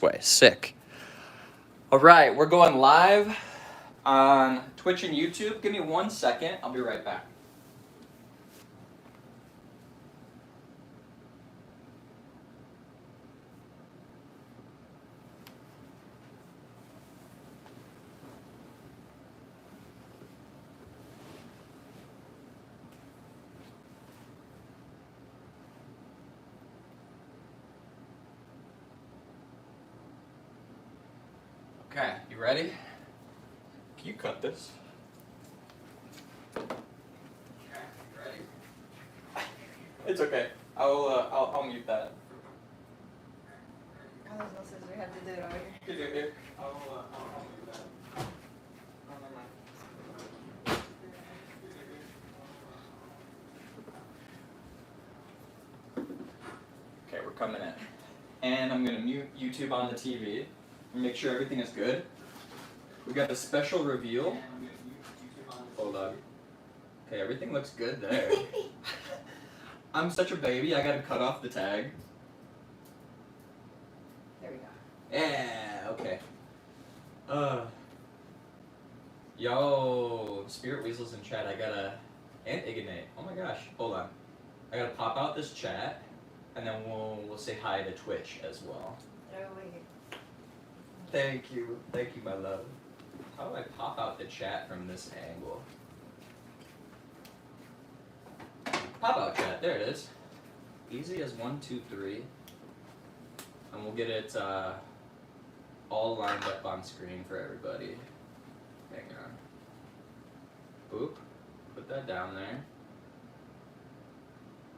way. Sick. All right, we're going live on Twitch and YouTube. Give me 1 second. I'll be right back. Okay, you ready? Can you cut this? Okay, you ready? It's okay. I'll mute that. I was gonna say we have to do it over here. You do it here. I'll mute that. Oh, never mind. Okay, we're coming in. And I'm gonna mute YouTube on the TV and make sure everything is good. We got the special reveal. Hold on. Okay, everything looks good there. I'm such a baby, I gotta cut off the tag. There we go. Yeah, okay. Yo, Spirit Weasels in chat, and Ignite. Oh my gosh, hold on. I gotta pop out this chat, and then we'll say hi to Twitch as well. Thank you, my love. How do I pop out the chat from this angle? Pop out chat, there it is. Easy as 1, 2, 3. And we'll get it all lined up on screen for everybody. Hang on. Boop. Put that down there.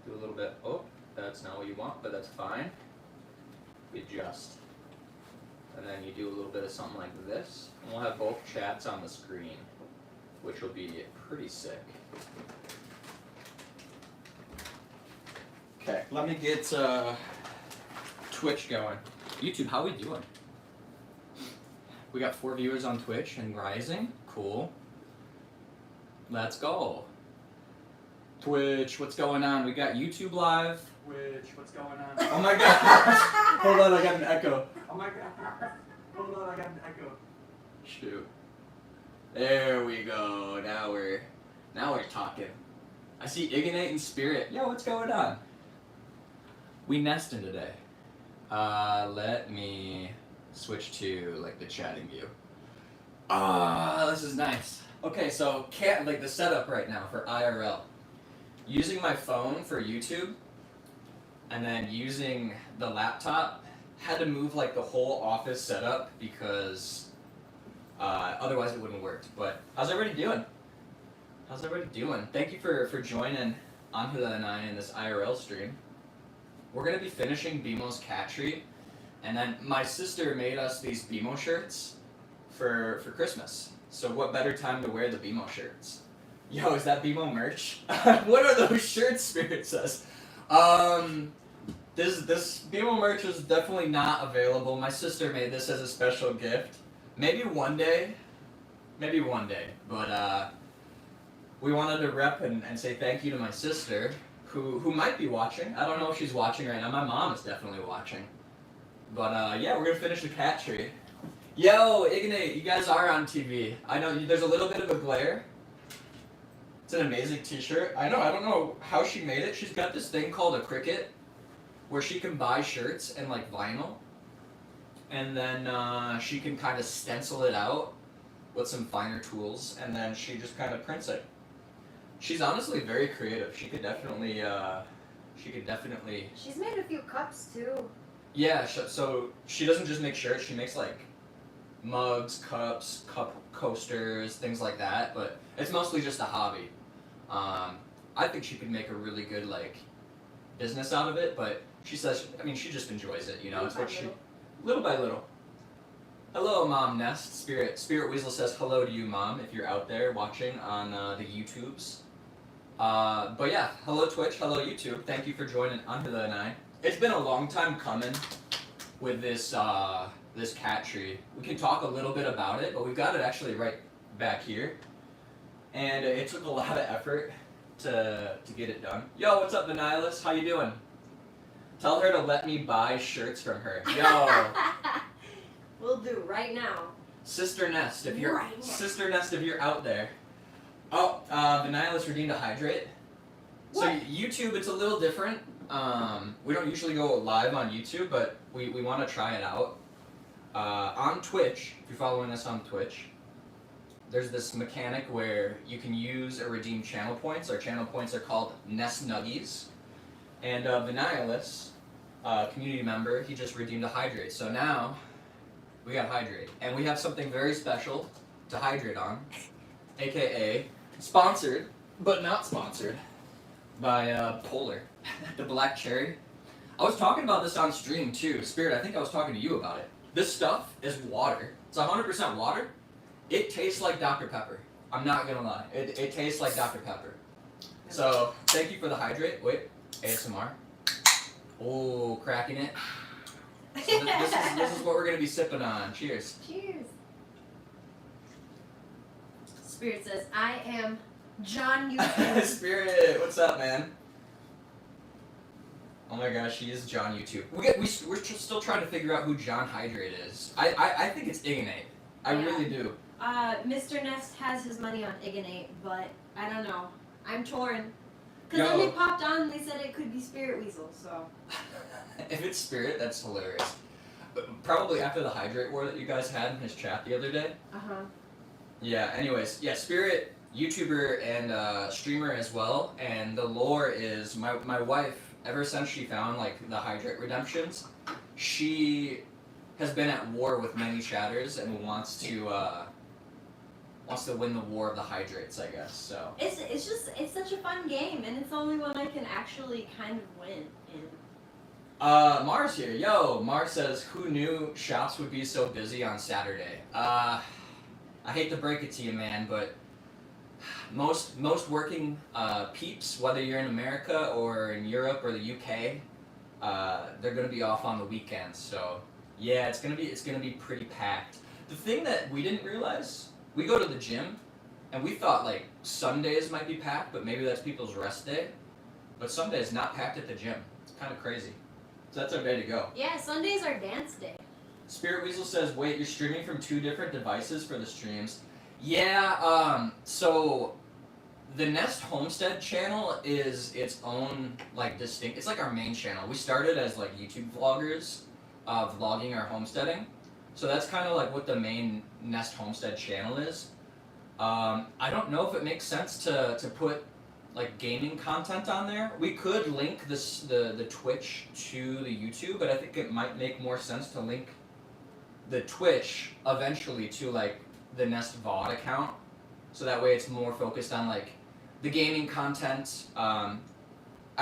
Do a little bit. Oh, that's not what you want, but that's fine. We adjust. And then you do a little bit of something like this. And we'll have both chats on the screen, which will be pretty sick. Okay, let me get Twitch going. YouTube, how we doing? We got 4 viewers on Twitch and rising. Cool. Let's go. Twitch, what's going on? We got YouTube live. Twitch, what's going on? Oh my god. Hold on, I got an echo. Oh my god. Hold on, I got an echo. Shoot. There we go. Now we're talking. I see Ignite and Spirit. Yo, what's going on? We nesting today. Let me switch to like the chatting view. This is nice. Okay, so the setup right now for IRL. Using my phone for YouTube, and then using the laptop, had to move like the whole office setup because otherwise it wouldn't work. But how's everybody doing? Thank you for joining onto the 9 in this IRL stream. We're gonna be finishing BMO's cat tree, and then my sister made us these BMO shirts for Christmas. So what better time to wear the BMO shirts? Yo, is that BMO merch? What are those shirts, Spirit says? This BMO merch is definitely not available. My sister made this as a special gift. Maybe one day, but we wanted to rep and say thank you to my sister, who might be watching. I don't know if she's watching right now. My mom is definitely watching. But yeah, we're gonna finish the cat tree. Yo, Ignite, you guys are on TV. I know there's a little bit of a glare. It's an amazing t-shirt. I don't know how she made it. She's got this thing called a Cricut, where she can buy shirts and like vinyl, and then she can kind of stencil it out with some finer tools, and then she just kind of prints it. She's honestly very creative. She could definitely. She's made a few cups too. Yeah, so she doesn't just make shirts. She makes like mugs, cups, cup coasters, things like that. But it's mostly just a hobby. I think she could make a really good like business out of it. But she says, she just enjoys it. You know, it's what she, little by little. Hello, Mom Nest. Spirit Weasel says hello to you, Mom, if you're out there watching on the YouTubes. But yeah, hello Twitch, hello YouTube. Thank you for joining Under the 9. It's been a long time coming with this this cat tree. We can talk a little bit about it, but we've got it actually right back here. And it took a lot of effort to get it done. Yo, what's up, Vanillus? How you doing? Tell her to let me buy shirts from her. Yo, right now. Sister Nest, if you're Right now. Sister Nest, if you're out there. Oh, the Nihilist redeemed a hydrate. So What? YouTube, it's a little different. We don't usually go live on YouTube, but we want to try it out. On Twitch, if you're following us on Twitch, there's this mechanic where you can use or redeem channel points. Our channel points are called Nest Nuggies. And the Nihilist, community member, he just redeemed a hydrate. So now, we got hydrate. And we have something very special to hydrate on, aka sponsored, but not sponsored, by Polar, the black cherry. I was talking about this on stream too. Spirit, I think I was talking to you about it. This stuff is water. It's 100% water. It tastes like Dr. Pepper. I'm not gonna lie. It tastes like Dr. Pepper. So, thank you for the hydrate. Wait, ASMR. Oh, cracking it. So this is what we're gonna be sipping on. Cheers. Cheers. Spirit says, I am John YouTube. Spirit, what's up, man? Oh my gosh, he is John YouTube. We're still trying to figure out who John Hydrate is. I think it's Ignite. I Yeah. really do. Mr. Nest has his money on Ignite, but I don't know. I'm torn. Because then Yo. they popped on and they said it could be Spirit Weasel, so. If it's Spirit, that's hilarious. But probably after the Hydrate war that you guys had in his chat the other day. Uh-huh. Yeah, anyways. Yeah, Spirit, YouTuber and streamer as well. And the lore is, my wife, ever since she found, like, the Hydrate redemptions, she has been at war with many chatters and wants to win the war of the Hydrates, I guess, so. It's such a fun game, and it's the only one I can actually kind of win in. Mars here. Yo, Mars says, who knew shops would be so busy on Saturday? I hate to break it to you, man, but most working peeps, whether you're in America or in Europe or the UK, they're gonna be off on the weekends. So yeah, it's gonna be pretty packed. The thing that we didn't realize, we go to the gym, and we thought like Sundays might be packed, but maybe that's people's rest day. But Sunday is not packed at the gym. It's kind of crazy. So that's our day to go. Yeah, Sunday's our dance day. Spirit Weasel says, wait, you're streaming from 2 different devices for the streams? Yeah, so the Nest Homestead channel is its own, like, distinct, it's like our main channel. We started as, like, YouTube vloggers, vlogging our homesteading. So that's kind of like what the main Nest Homestead channel is. I don't know if it makes sense to put, like, gaming content on there. We could link the Twitch to the YouTube, but I think it might make more sense to link the Twitch eventually to, like, the Nest VOD account, so that way it's more focused on, like, the gaming content. I'd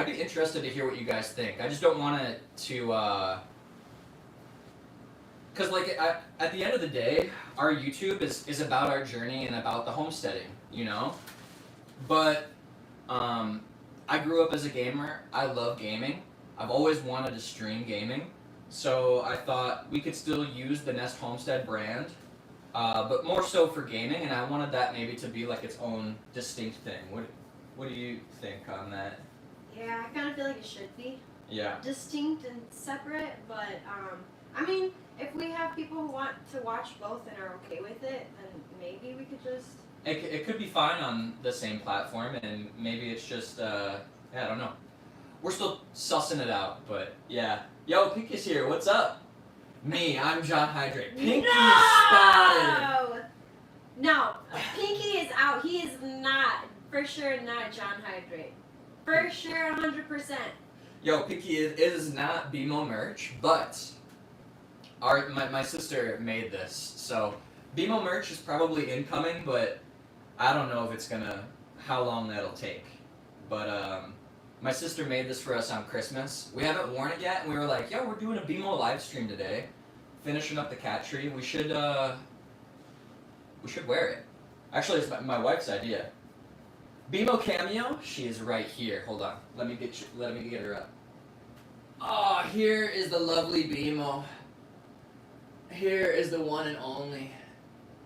be interested to hear what you guys think. I just don't want it to, because, like, at the end of the day, our YouTube is about our journey and about the homesteading, you know? But, I grew up as a gamer. I love gaming. I've always wanted to stream gaming. So I thought we could still use the Nest Homestead brand, but more so for gaming, and I wanted that maybe to be like its own distinct thing. What do you think on that? Yeah, I kind of feel like it should be Yeah. distinct and separate, but I mean, if we have people who want to watch both and are okay with it, then maybe we could just. It could be fine on the same platform, and maybe it's just yeah, I don't know. We're still sussing it out, but yeah. Yo, Pinky's here. What's up? Me, I'm John Hydrate. Pinky is spotted. No, Pinky is out. He is not, for sure, not John Hydrate. For sure, 100%. Yo, Pinky is not BMO merch, but my sister made this, so BMO merch is probably incoming, but I don't know if it's how long that'll take. But my sister made this for us on Christmas. We haven't worn it yet, and we were like, yo, we're doing a BMO live stream today, finishing up the cat tree. We should wear it. Actually, it's my wife's idea. BMO cameo, she is right here. Hold on, let me get her up. Oh, here is the lovely BMO. Here is the one and only.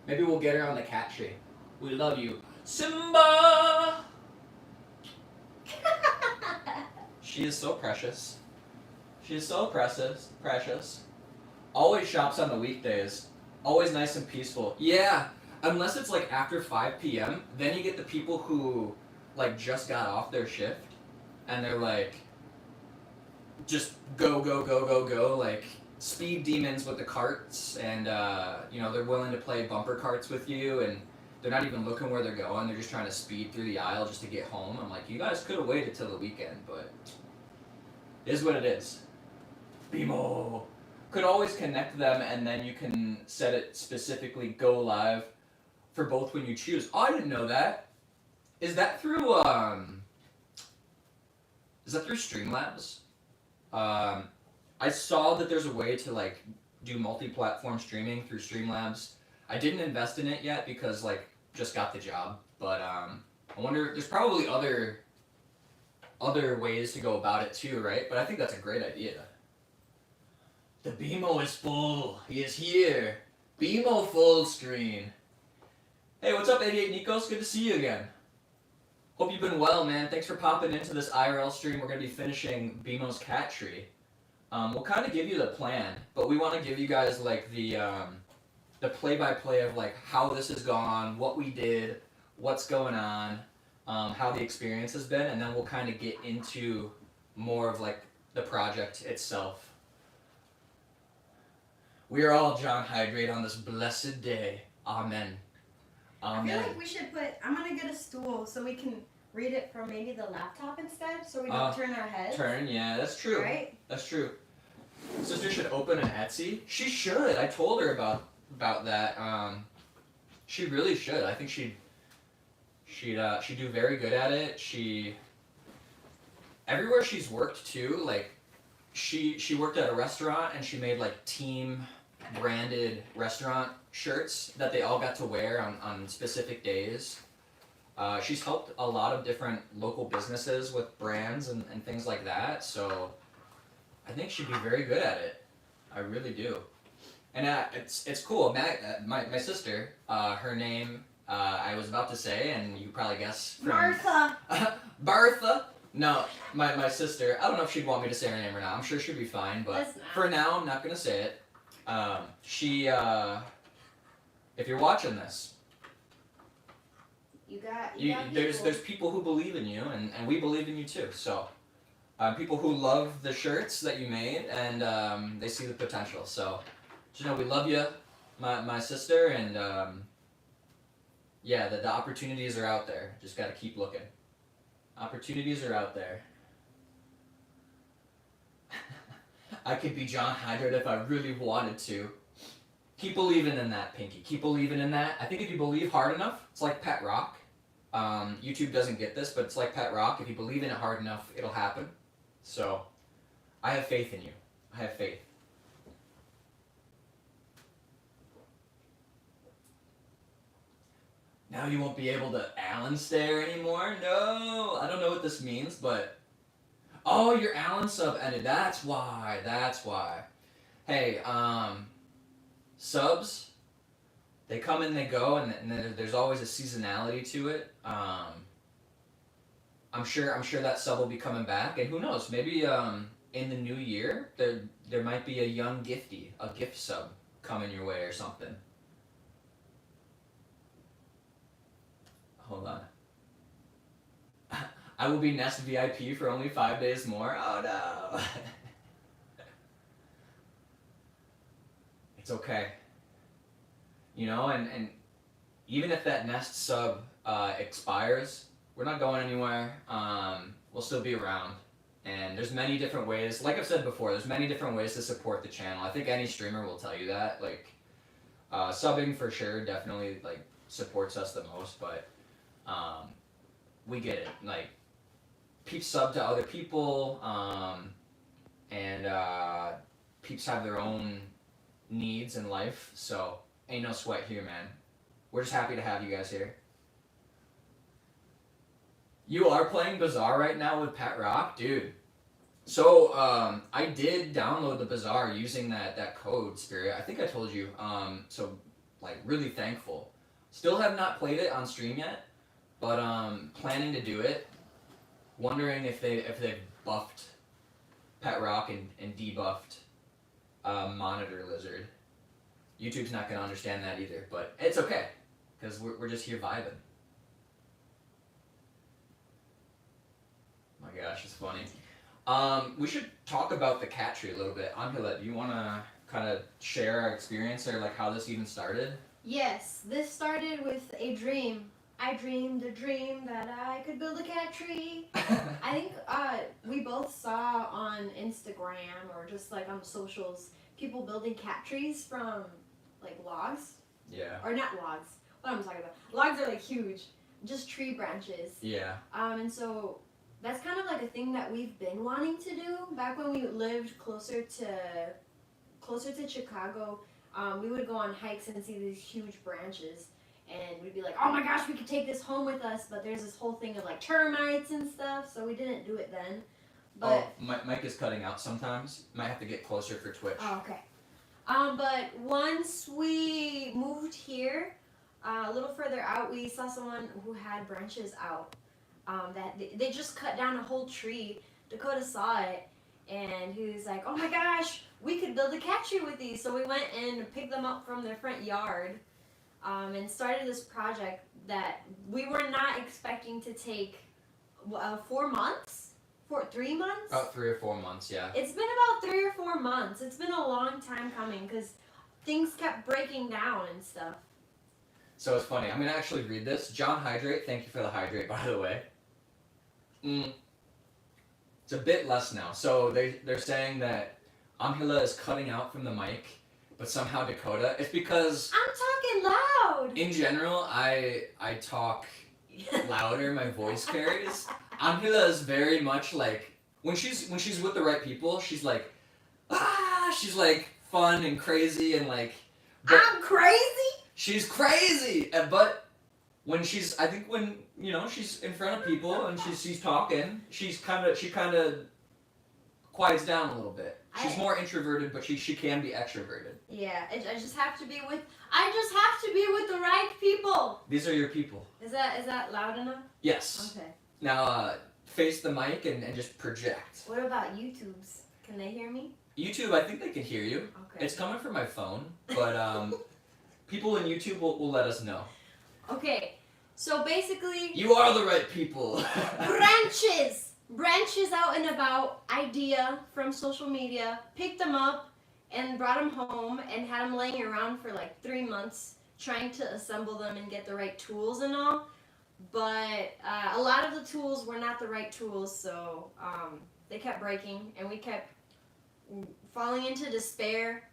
Maybe we'll get her on the cat tree. We love you, Simba. She is so precious. She is so precious. Always shops on the weekdays. Always nice and peaceful. Yeah, unless it's like after 5 p.m., then you get the people who like just got off their shift and they're like just go go go go go like speed demons with the carts and you know, they're willing to play bumper carts with you and they're not even looking where they're going, they're just trying to speed through the aisle just to get home. I'm like, you guys could have waited till the weekend, but it is what it is. BMO. Could always connect them and then you can set it specifically go live for both when you choose. Oh, I didn't know that. Is that through Streamlabs? I saw that there's a way to like do multi-platform streaming through Streamlabs. I didn't invest in it yet because like just got the job, but I wonder, there's probably other ways to go about it too, right? But I think that's a great idea. The BMO is full. He is here. BMO full screen. Hey, what's up, 88 Nikos? Good to see you again. Hope you've been well, man. Thanks for popping into this IRL stream. We're going to be finishing BMO's cat tree. We'll kind of give you the plan, but we want to give you guys like the play-by-play of like how this has gone, what we did, what's going on, how the experience has been, and then we'll kind of get into more of like the project itself. We are all John Hydrate on this blessed day. Amen. I feel like we should I'm gonna get a stool so we can read it from maybe the laptop instead, so we don't turn our heads. Yeah, that's true. Right? That's true. Sister should open an Etsy. She should. I told her about that. She really should. I think she'd do very good at it. Everywhere she's worked too, like she worked at a restaurant and she made like team branded restaurant shirts that they all got to wear on specific days. She's helped a lot of different local businesses with brands and things like that, so I think she'd be very good at it. I really do. And it's cool. My sister, her name I was about to say, and you probably guess from Martha. Bertha. No, my sister. I don't know if she'd want me to say her name or not. I'm sure she'd be fine, but for now, I'm not gonna say it. She, if you're watching this, there's people who believe in you, and we believe in you too. So, people who love the shirts that you made, and they see the potential. So, you know, we love you, my sister, and yeah, the opportunities are out there. Just gotta keep looking. Opportunities are out there. I could be John Hydrate if I really wanted to. Keep believing in that, Pinky. Keep believing in that. I think if you believe hard enough, it's like Pet Rock. YouTube doesn't get this, but it's like Pet Rock. If you believe in it hard enough, it'll happen. So, I have faith in you. I have faith. Now you won't be able to Allen stare anymore? No! I don't know what this means, but... Oh, your Allen sub ended. That's why. Hey, subs, they come and they go, and there's always a seasonality to it. I'm sure that sub will be coming back, and who knows? Maybe in the new year there might be a young gifty, a gift sub coming your way or something. Hold on. I will be Nest VIP for only 5 days more. Oh no. It's okay. You know, and even if that Nest sub expires, we're not going anywhere. We'll still be around. And there's many different ways, like I've said before, there's many different ways to support the channel. I think any streamer will tell you that. Like, subbing for sure definitely like supports us the most, but we get it. Like, peeps sub to other people, and peeps have their own needs in life, so ain't no sweat here, man. We're just happy to have you guys here. You are playing Bazaar right now with Pet Rock? Dude. So, I did download the Bazaar using that code, Spirit. I think I told you. So, like, really thankful. Still have not played it on stream yet, but planning to do it. Wondering if they've buffed Pet Rock and debuffed Monitor Lizard. YouTube's not gonna understand that either, but it's okay, because we're just here vibing. My gosh, it's funny. We should talk about the cat tree a little bit. Angela, do you want to kind of share our experience or like how this even started? Yes, this started with a dream. I dreamed a dream that I could build a cat tree. I think we both saw on Instagram or just like on the socials people building cat trees from like logs. Yeah. Or not logs. What am I talking about? Logs are like huge, just tree branches. Yeah. And so that's kind of like a thing that we've been wanting to do. Back when we lived closer to Chicago, we would go on hikes and see these huge branches. And we'd be like, oh my gosh, we could take this home with us, but there's this whole thing of like termites and stuff, so we didn't do it then. But Mike is cutting out sometimes. Might have to get closer for Twitch. oh, okay. But once we moved here, a little further out, we saw someone who had branches out. That they just cut down a whole tree. Dakota saw it, and he was like, oh my gosh, we could build a cat tree with these. So we went and picked them up from their front yard. And started this project that we were not expecting to take 4 months? 3 months? About 3 or 4 months, yeah. It's been about 3 or 4 months. It's been a long time coming because things kept breaking down and stuff. So it's funny. I'm going to actually read this. John Hydrate, thank you for the hydrate, by the way. It's a bit less now. So they're saying that Angela is cutting out from the mic, but somehow Dakota. It's because I'm talking loud! in general, I talk louder. My voice carries. Angela is very much like when she's with the right people. She's like, she's like fun and crazy and like. I'm crazy. She's crazy, but when she's she's in front of people and she's talking, she kind of quiets down a little bit. She's more introverted, but she can be extroverted. Yeah, I just have to be with the right people. These are your people. Is that loud enough? Yes. Okay. Now face the mic and just project. What about YouTube's? Can they hear me? YouTube, I think they can hear you. Okay. It's coming from my phone, but people in YouTube will let us know. Okay, so basically... You are the right people. Branches out and about, idea from social media, picked them up and brought them home and had them laying around for like 3 months trying to assemble them and get the right tools and all. But a lot of the tools were not the right tools, so they kept breaking and we kept falling into despair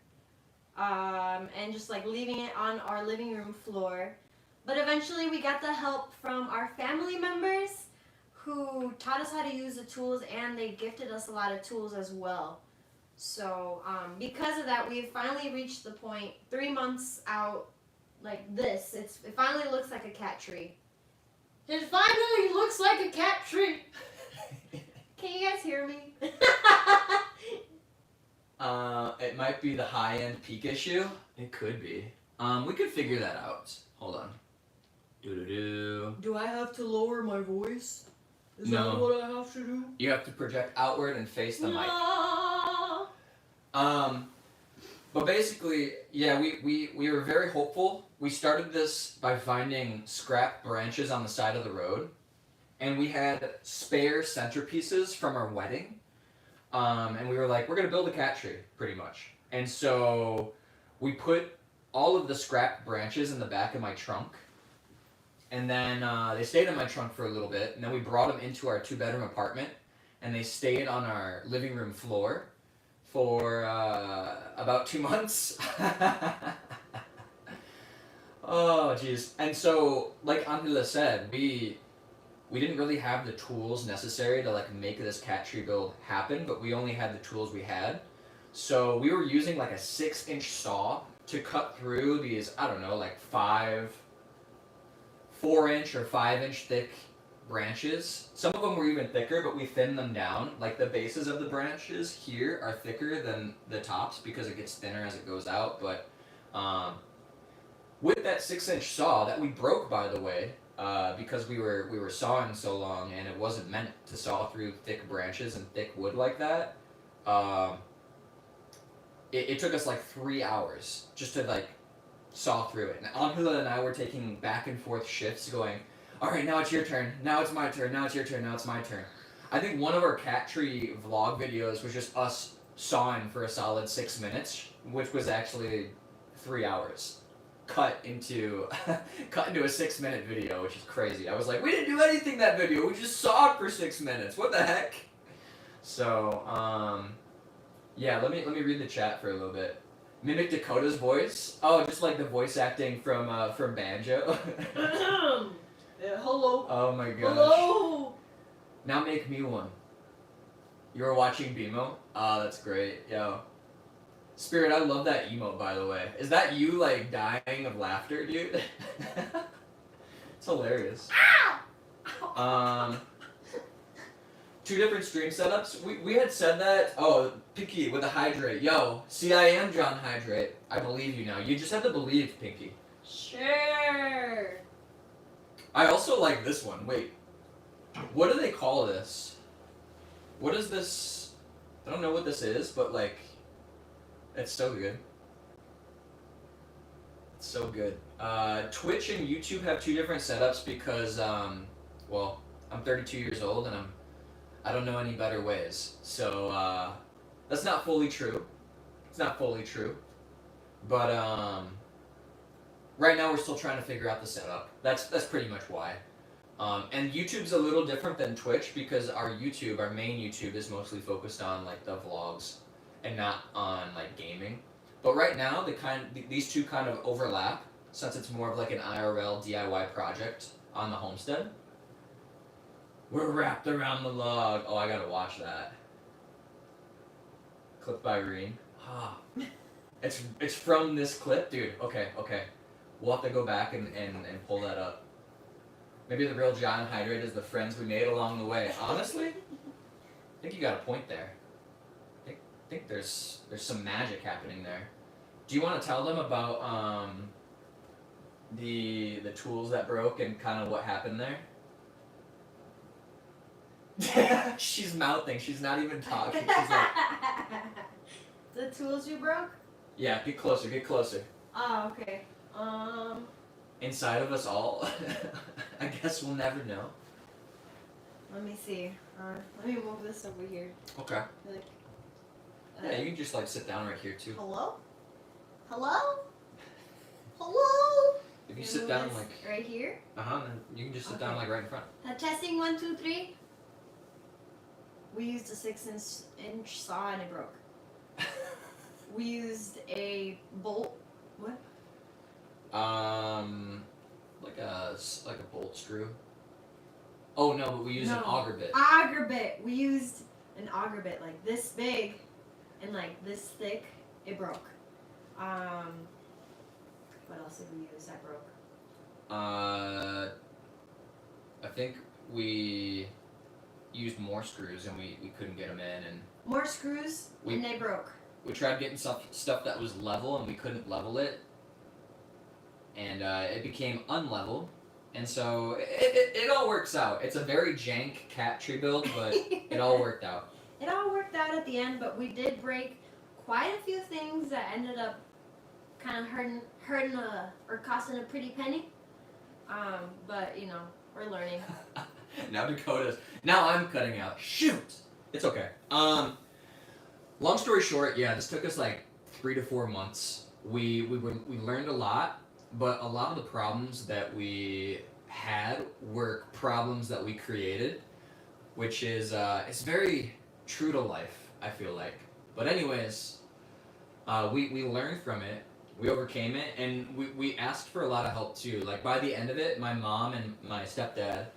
and just like leaving it on our living room floor. But eventually we got the help from our family members who taught us how to use the tools, and they gifted us a lot of tools as well. So because of that, we've finally reached the point 3 months out like this. It finally looks like a cat tree. It finally looks like a cat tree. Can you guys hear me? It might be the high-end peak issue. It could be. We could figure that out. Hold on. Doo-doo-doo. Do I have to lower my voice? Is No. that what I have to do? You have to project outward and face the mic. No. But basically, yeah, we were very hopeful. We started this by finding scrap branches on the side of the road. And we had spare centerpieces from our wedding. And we were like, we're going to build a cat tree, pretty much. And so we put all of the scrap branches in the back of my trunk. And then they stayed in my trunk for a little bit. And then we brought them into our 2-bedroom apartment. And they stayed on our living room floor for about 2 months. Oh, jeez. And so, like Angela said, we didn't really have the tools necessary to like make this cat tree build happen, but we only had the tools we had. So we were using like a 6-inch saw to cut through these, I don't know, like 4-inch or 5-inch thick branches. Some of them were even thicker, but we thinned them down. Like the bases of the branches here are thicker than the tops because it gets thinner as it goes out. But with that 6-inch saw that we broke, by the way, because we were sawing so long and it wasn't meant to saw through thick branches and thick wood like that. it took us like 3 hours just to like saw through it. And Angela and I were taking back and forth shifts going, all right, now it's your turn, now it's my turn, now it's your turn, now it's my turn. I think one of our cat tree vlog videos was just us sawing for a solid 6 minutes, which was actually 3 hours. Cut into a 6-minute video, which is crazy. I was like, we didn't do anything that video, we just sawed for 6 minutes. What the heck? So, yeah, let me read the chat for a little bit. Mimic Dakota's voice. Oh, just like the voice acting from Banjo. Hello. Oh my gosh. Hello. Now make me one. You were watching BMO? Oh, that's great. Yo. Spirit, I love that emote, by the way. Is that you, like, dying of laughter, dude? It's hilarious. Ow! 2 different stream setups. We had said that. Oh, Pinky with a hydrate. Yo, see, I am John Hydrate. I believe you now. You just have to believe, Pinky. Sure. I also like this one. Wait. What do they call this? What is this? I don't know what this is, but, like, it's so good. It's so good. Twitch and YouTube have 2 different setups because, well, I'm 32 years old and I don't know any better ways. So, that's not fully true. It's not fully true. But, right now we're still trying to figure out the setup. That's pretty much why. And YouTube's a little different than Twitch because our main YouTube is mostly focused on, like, the vlogs and not on, like, gaming. But right now, these two kind of overlap since it's more of like an IRL DIY project on the Homestead. We're wrapped around the log. Oh, I gotta watch that. Clip by Reen. Ah, it's from this clip, dude. Okay. We'll have to go back and pull that up. Maybe the real John Hydrate is the friends we made along the way. Honestly, I think you got a point there. I think there's some magic happening there. Do you want to tell them about the tools that broke and kind of what happened there? She's mouthing. She's not even talking. She's like, The tools you broke? yeah, get closer. Oh, okay. Inside of us all. I guess we'll never know. Let me see. Let me move this over here. Okay. Like, Yeah, you can just like sit down right here too. Hello? Hello? If you sit down like right here. then you can just sit down Okay. like right in front. Testing 1, 2, 3. We used a 6-inch saw and it broke. We used a bolt. What? Like a bolt screw. Oh no, but we used an auger bit. Auger bit. We used an auger bit like this big and like this thick. It broke. What else did we use that broke? I think we used more screws and we couldn't get them in, and More screws and they broke. we tried getting stuff that was level and we couldn't level it, and it became unlevel, and so it all works out. It's a very jank cat tree build, but it all worked out. It all worked out at the end, but we did break quite a few things that ended up kind of hurting or costing a pretty penny. But you know, we're learning. Now I'm cutting out. Shoot! It's okay. Long story short, yeah, this took us like 3 to 4 months. We learned a lot, but a lot of the problems that we had were problems that we created, which is it's very true to life, I feel like. But anyways, we learned from it. We overcame it, and we asked for a lot of help too. Like by the end of it, my mom and my stepdad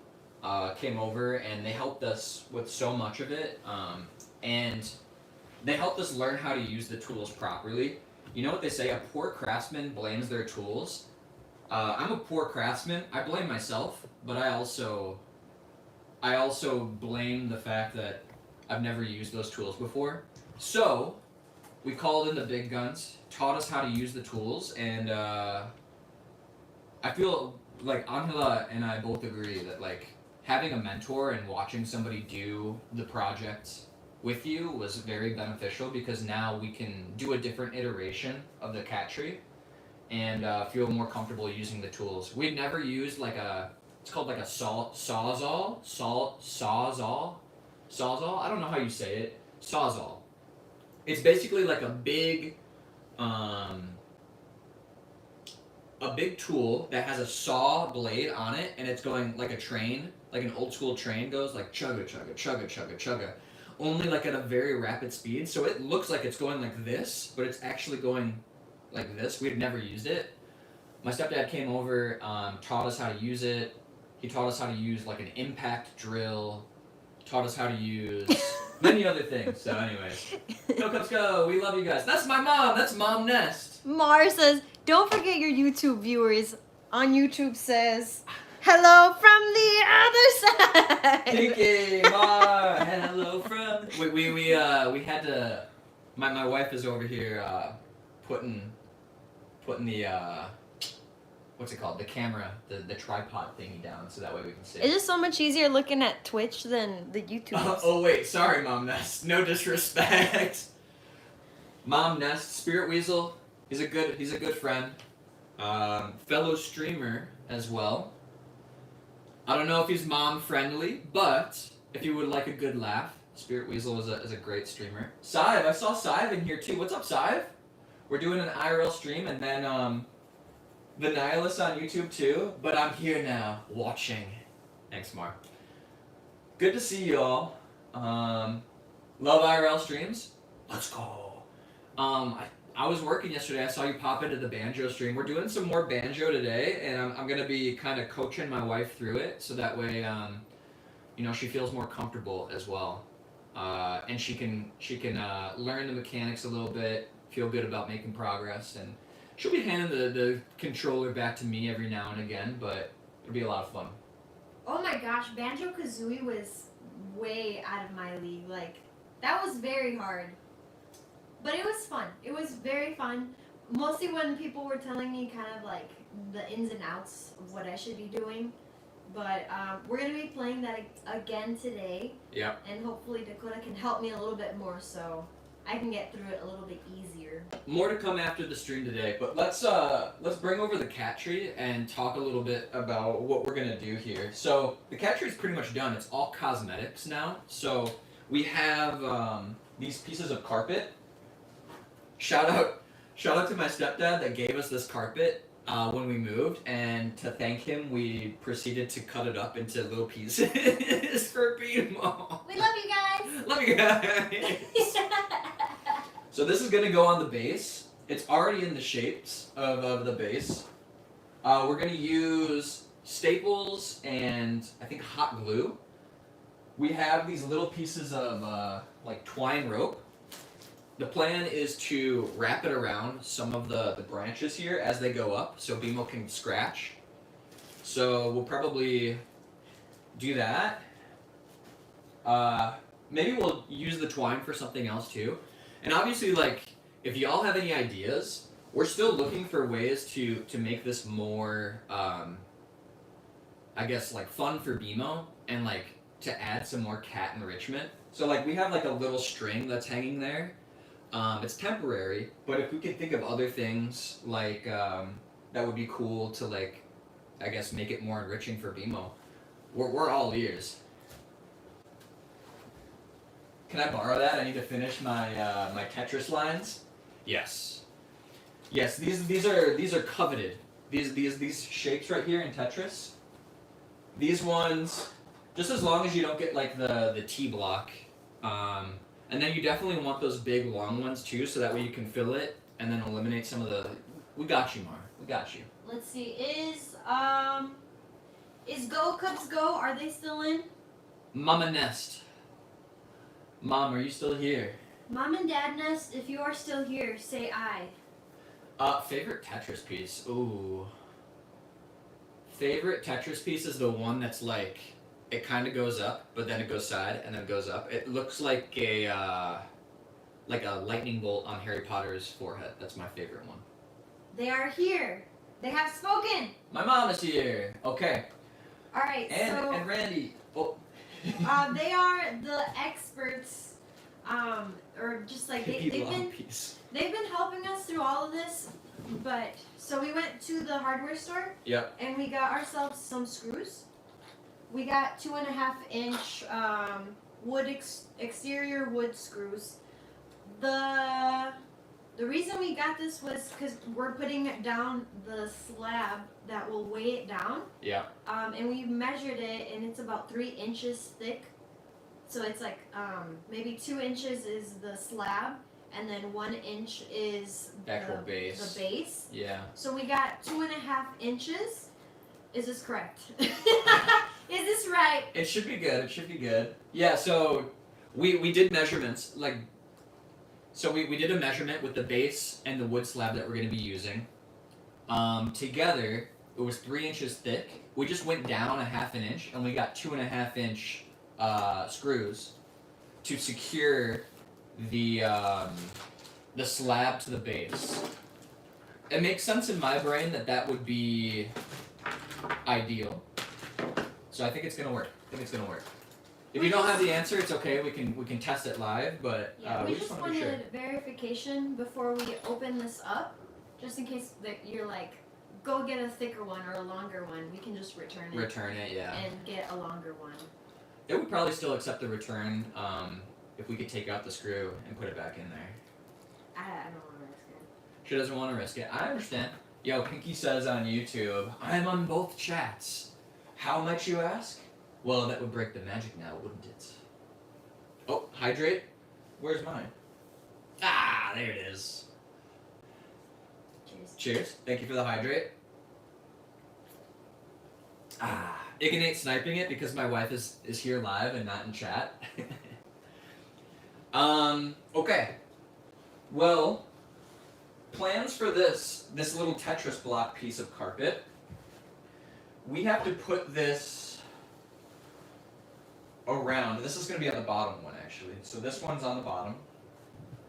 came over and they helped us with so much of it, and they helped us learn how to use the tools properly. You know what they say, a poor craftsman blames their tools. I'm a poor craftsman. I blame myself, but I also blame the fact that I've never used those tools before. So we called in the big guns, taught us how to use the tools, and I feel like Angela and I both agree that like having a mentor and watching somebody do the project with you was very beneficial because now we can do a different iteration of the cat tree and feel more comfortable using the tools. We'd never used like it's called like a sawzall. I don't know how you say it. Sawzall. It's basically like a big tool that has a saw blade on it, and it's going like a train, like an old school train goes, like chugga chugga chugga chugga chugga, only like at a very rapid speed. So it looks like it's going like this, but it's actually going like this. We've never used it. My stepdad came over, taught us how to use it. He taught us how to use like an impact drill, taught us how to use many other things. So anyways, go Cubs go, we love you guys. That's my mom, that's Mom Nest. Mar says, don't forget your YouTube viewers. On YouTube says, hello from the other side. Pinky, Mar, hello from. We had to. My wife is over here putting the what's it called? The camera, the tripod thingy down, so that way we can see. It's just so much easier looking at Twitch than the YouTube. Oh wait, sorry, Mom Nest. No disrespect. Mom Nest, Spirit Weasel. He's a good friend. Fellow streamer as well. I don't know if he's mom friendly, but if you would like a good laugh, Spirit Weasel is a great streamer. Sive, I saw Sive in here too. What's up, Sive? We're doing an IRL stream, and then the Nihilist on YouTube too. But I'm here now, watching. Thanks, Mar. Good to see y'all. Love IRL streams. Let's go. I was working yesterday. I saw you pop into the banjo stream. We're doing some more banjo today, and I'm gonna be kind of coaching my wife through it, so that way, she feels more comfortable as well, and she can learn the mechanics a little bit, feel good about making progress, and she'll be handing the controller back to me every now and again, but it'll be a lot of fun. Oh my gosh, Banjo-Kazooie was way out of my league. Like, that was very hard. But it was fun. It was very fun. Mostly when people were telling me kind of like the ins and outs of what I should be doing. But we're going to be playing that again today. Yep. And hopefully Dakota can help me a little bit more so I can get through it a little bit easier. More to come after the stream today, but let's bring over the cat tree and talk a little bit about what we're gonna do here. So the cat tree is pretty much done. It's all cosmetics now. So we have these pieces of carpet. Shout out to my stepdad that gave us this carpet when we moved, and to thank him, we proceeded to cut it up into little pieces for Beamo. We love you guys. Love you guys. So this is gonna go on the base. It's already in the shapes of the base. We're gonna use staples and I think hot glue. We have these little pieces of like twine rope. The plan is to wrap it around some of the branches here as they go up so Beamo can scratch. So we'll probably do that. Maybe we'll use the twine for something else too. And obviously, like, if y'all have any ideas, we're still looking for ways to make this more, I guess, like, fun for Beamo and, like, to add some more cat enrichment. So, like, we have, like, a little string that's hanging there. It's temporary, but if we could think of other things, like, that would be cool to, like, I guess, make it more enriching for Beamo, we're all ears. Can I borrow that? I need to finish my my Tetris lines. Yes. Yes, these are coveted. These shapes right here in Tetris. These ones, just as long as you don't get like the T block, and then you definitely want those big long ones too, so that way you can fill it and then eliminate some of the. We got you, Mar. We got you. Let's see. Is Go Cubs Go? Are they still in? Mama Nest. Mom, are you still here? Mom and Dad Nest, if you are still here, say aye. Favorite Tetris piece? Ooh. Favorite Tetris piece is the one that's like, it kind of goes up, but then it goes side, and then it goes up. It looks like a lightning bolt on Harry Potter's forehead. That's my favorite one. They are here. They have spoken. My mom is here. Okay. All right, And Randy. Oh. They are the experts or just like Pippi they've been Longpiece. they've been helping us through all of this. But so we went to the hardware store. Yep. And we got ourselves some screws. We got 2.5-inch exterior wood screws. The reason we got this was because we're putting it down the slab that will weigh it down. Yeah. And we measured it, and it's about 3 inches thick. So it's like maybe 2 inches is the slab, and then 1 inch is Actual the base. The base. Yeah. So we got 2.5 inches. Is this correct? Is this right? It should be good. It should be good. Yeah. So we did measurements like. So we did a measurement with the base and the wood slab that we're going to be using. Together, it was 3 inches thick. We just went down 1/2 inch, and we got 2.5-inch screws to secure the slab to the base. It makes sense in my brain that would be ideal. So I think it's gonna work. If you don't have the answer, it's okay. We can test it live, but Yeah, we just want to be sure. wanted verification before we open this up, just in case that you're like, go get a thicker one or a longer one. We can just return it. Return it, yeah. And get a longer one. It would probably still accept the return if we could take out the screw and put it back in there. I don't want to risk it. She doesn't want to risk it. I understand. Yo, Pinky says on YouTube, I'm on both chats. How much, you ask? Well, that would break the magic now, wouldn't it? Oh, hydrate? Where's mine? Ah, there it is. Cheers. Cheers. Thank you for the hydrate. Ah, Ignite sniping it because my wife is here live and not in chat. Okay. Well, plans for this little Tetris block piece of carpet. We have to put this around. This is going to be on the bottom one, actually. So this one's on the bottom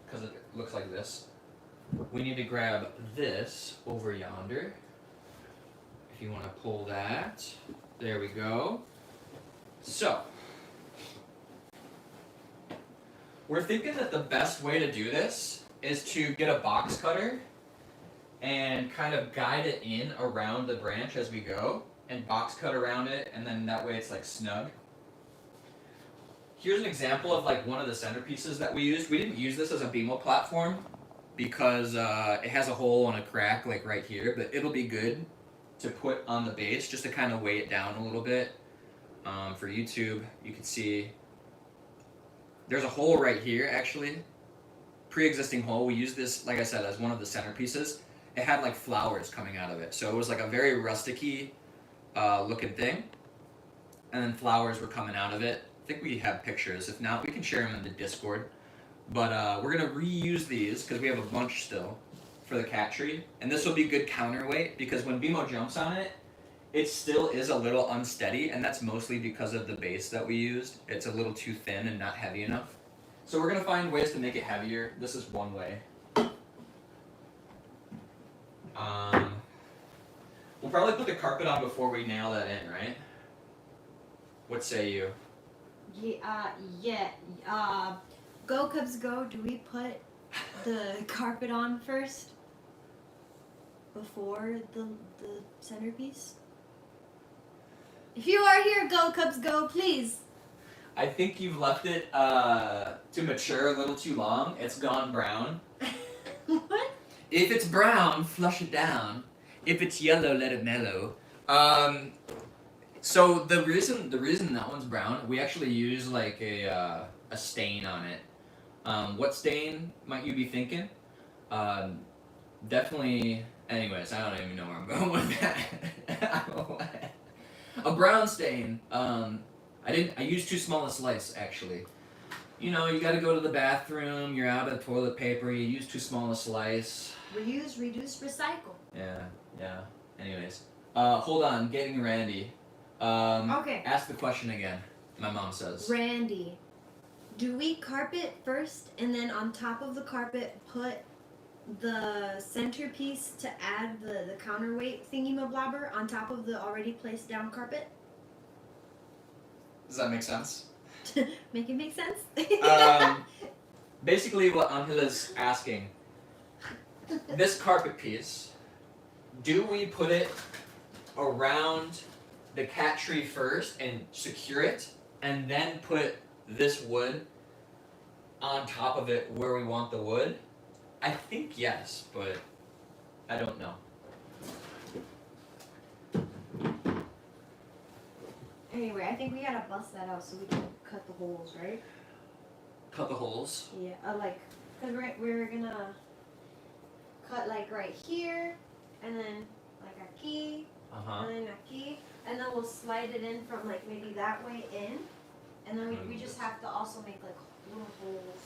because it looks like this. We need to grab this over yonder. If you want to pull that. There we go. So, we're thinking that the best way to do this is to get a box cutter and kind of guide it in around the branch as we go and box cut around it, and then that way it's like snug. Here's an example of like one of the centerpieces that we used. We didn't use this as a BMO platform because it has a hole and a crack like right here, but it'll be good to put on the base just to kind of weigh it down a little bit. For YouTube, you can see there's a hole right here actually, pre-existing hole. We used this, like I said, as one of the centerpieces. It had like flowers coming out of it, so it was like a very rusticy looking thing, and then flowers were coming out of it. I think we have pictures. If not, we can share them in the Discord. But we're gonna reuse these because we have a bunch still for the cat tree, and this will be good counterweight because when BMO jumps on it, it still is a little unsteady, and that's mostly because of the base that we used. It's a little too thin and not heavy enough. So we're gonna find ways to make it heavier. This is one way. We'll probably put the carpet on before we nail that in, right? What say you? Yeah. Go Cubs go. Do we put the carpet on first before the centerpiece? If you are here, Go Cubs go, please. I think you've left it to mature a little too long. It's gone brown. What? If it's brown, flush it down. If it's yellow, let it mellow. So the reason that one's brown, we actually use like a stain on it. What stain might you be thinking? Definitely. Anyways, I don't even know where I'm going with that. A brown stain. I used too small a slice actually. You know, you got to go to the bathroom. You're out of toilet paper. You use too small a slice. Reuse, reduce, recycle. Yeah. Anyways, hold on. Getting Randy. Okay. Ask the question again. My mom says. Randy, do we carpet first and then on top of the carpet put the centerpiece to add the counterweight thingy-mablobber on top of the already placed down carpet? Does that make sense? Make it make sense? basically what Angela's asking, this carpet piece, do we put it around the cat tree first and secure it, and then put this wood on top of it where we want the wood? I think yes, but I don't know. Anyway, I think we gotta bust that out so we can cut the holes, right? Cut the holes. Yeah, like, cause we're gonna cut like right here, and then like aquí, and then aquí, and then we'll slide it in from like maybe that way in, and then we just have to also make like little holes.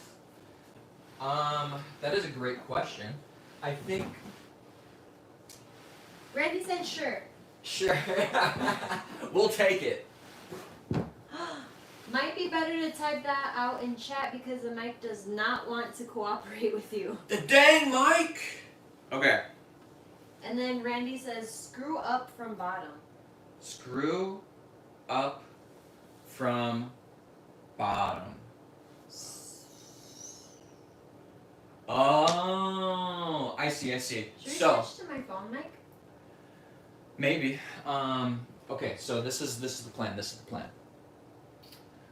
That is a great question. I think. Randy said sure. Sure. We'll take it. Might be better to type that out in chat because the mic does not want to cooperate with you. The dang mic! Okay. And then Randy says screw up from bottom. Screw up from bottom. Oh, I see. Should we So switch to my phone mic? maybe. Okay, so this is the plan.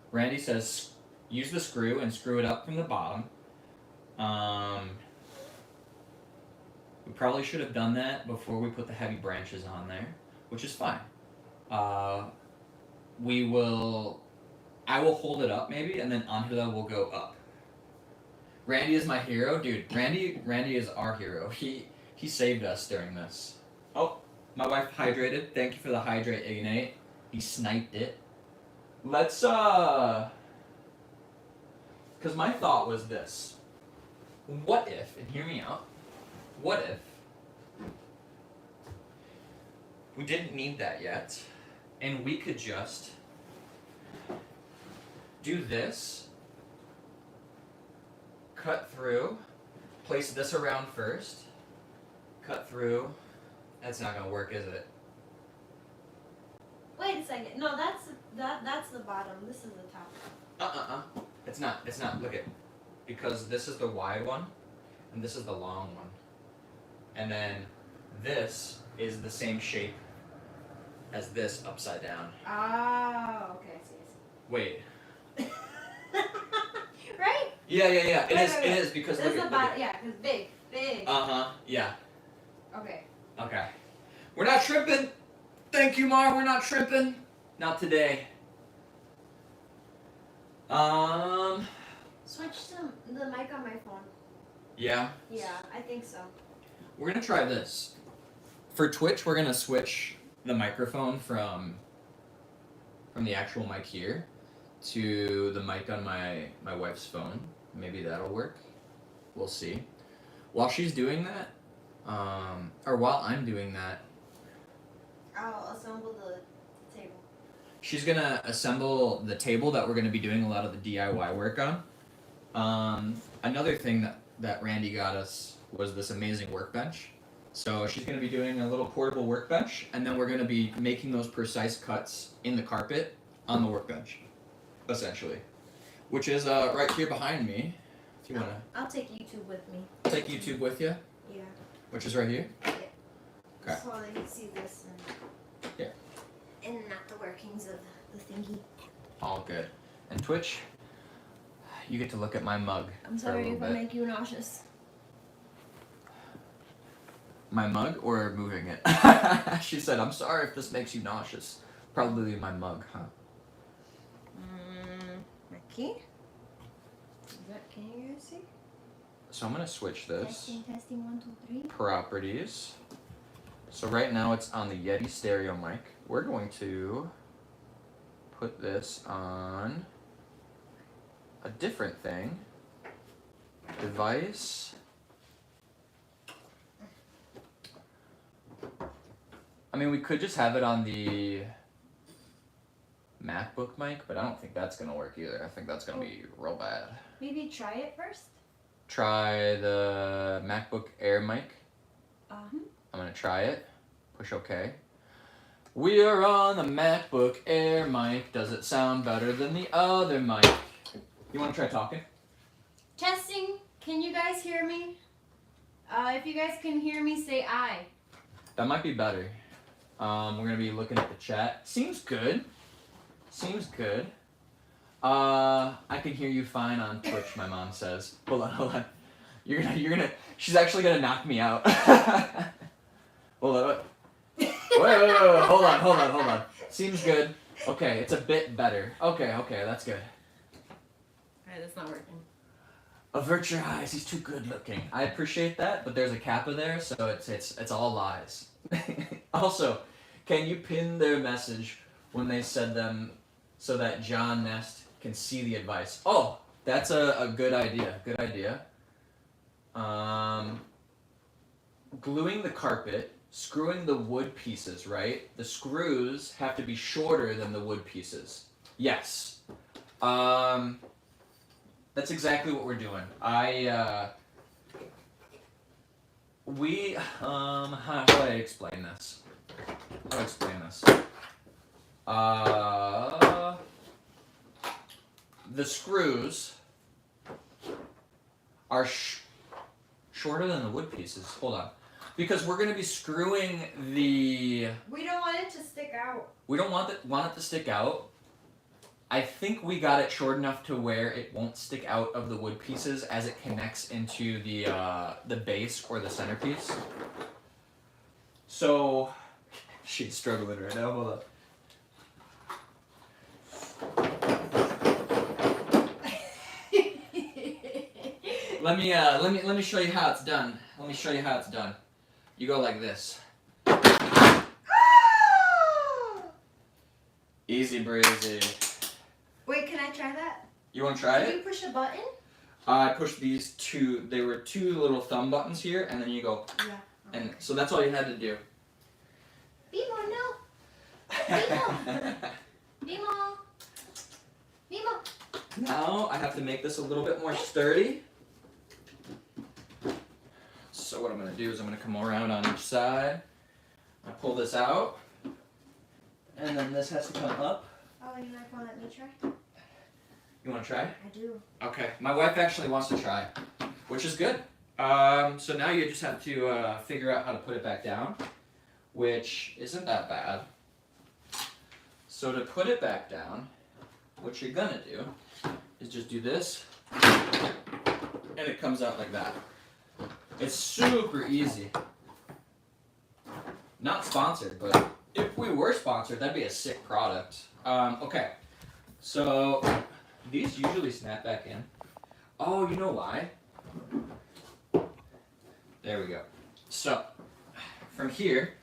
Randy says use the screw and screw it up from the bottom. We probably should have done that before we put the heavy branches on there, which is fine. I will hold it up maybe, and then Angela will go up. Randy is my hero, dude. Randy is our hero. He saved us during this. Oh, my wife hydrated. Thank you for the hydrate, Ignite. He sniped it. Let's because my thought was this. What if, and hear me out, what if we didn't need that yet, and we could just do this, cut through, place this around first, cut through. That's not gonna work, is it? Wait a second. No, that's the bottom. This is the top. It's not. Look at, because this is the wide one, and this is the long one, and then this is the same shape as this upside down. Oh, okay. I see. Wait. Right? Yeah. It Wait, is. wait. It is because This look is at. the bottom. Yeah, because big. Yeah. Okay. Okay. We're not tripping. Thank you, Mar. We're not tripping. Not today. Switch to the mic on my phone. Yeah. Yeah, I think so. We're gonna try this. For Twitch, we're gonna switch the microphone from the actual mic here to the mic on my wife's phone. Maybe that'll work. We'll see. While she's doing that, or while I'm doing that, I'll assemble the table. she's gonna assemble the table that we're gonna be doing a lot of the DIY work on. Another thing that Randy got us was this amazing workbench. So she's gonna be doing a little portable workbench, and then we're gonna be making those precise cuts in the carpet on the workbench, essentially, which is right here behind me. If you wanna I'll take YouTube with me. take YouTube with you, Yeah. which is right here. Okay. So they can see this and not the workings of the thingy. All good. And Twitch, you get to look at my mug. I'm for a sorry little if I bit. make you nauseous. My mug or moving it? She said, I'm sorry if this makes you nauseous. Probably my mug, huh? My key? Can you guys see? So I'm gonna switch this. Testing, 1, 2, 3. Properties. So right now it's on the Yeti stereo mic. We're going to put this on a different thing. Device. I mean, we could just have it on the MacBook mic, but I don't think that's gonna work either. I think that's gonna be real bad. Maybe try it first. Try the MacBook Air mic. Uh-huh. I'm gonna try it. Push OK. We are on the MacBook Air mic. Does it sound better than the other mic? You wanna try talking? Testing. Can you guys hear me? If you guys can hear me, say aye. That might be better. We're gonna be looking at the chat. Seems good. Seems good. I can hear you fine on Twitch, my mom says. Hold on. You're gonna, she's actually gonna knock me out. Hold on. Wait, hold on. Seems good. Okay, it's a bit better. Okay, that's good. Alright, that's not working. Avert your eyes, he's too good looking. I appreciate that, but there's a kappa there, so it's all lies. Also, can you pin their message when they said them so that John Nest can see the advice? Oh, that's a good idea. Good idea. Gluing the carpet, screwing the wood pieces, right? The screws have to be shorter than the wood pieces. Yes. That's exactly what we're doing. How do I explain this? The screws are shorter than the wood pieces. Hold on. Because we're going to be screwing the... We don't want it to stick out. We don't want it to stick out. I think we got it short enough to where it won't stick out of the wood pieces as it connects into the base or the centerpiece. So, she's struggling right now. Hold on. Let me show you how it's done. You go like this. Easy breezy. Wait, can I try that? You want to try Can it? you push a button? I pushed these two. They were two little thumb buttons here, and then you go. Yeah. And so that's all you had to do. Bimo, no. Bimo. Now I have to make this a little bit more sturdy. So what I'm going to do is I'm going to come around on each side. I pull this out, and then this has to come up. Oh, you're not gonna let me try? You want to try? I do. Okay. My wife actually wants to try, which is good. So now you just have to figure out how to put it back down, which isn't that bad. So to put it back down, what you're gonna do is just do this, and it comes out like that. It's super easy. Not sponsored, but if we were sponsored, that'd be a sick product. Okay, so these usually snap back in. Oh, you know why? There we go. So, from here,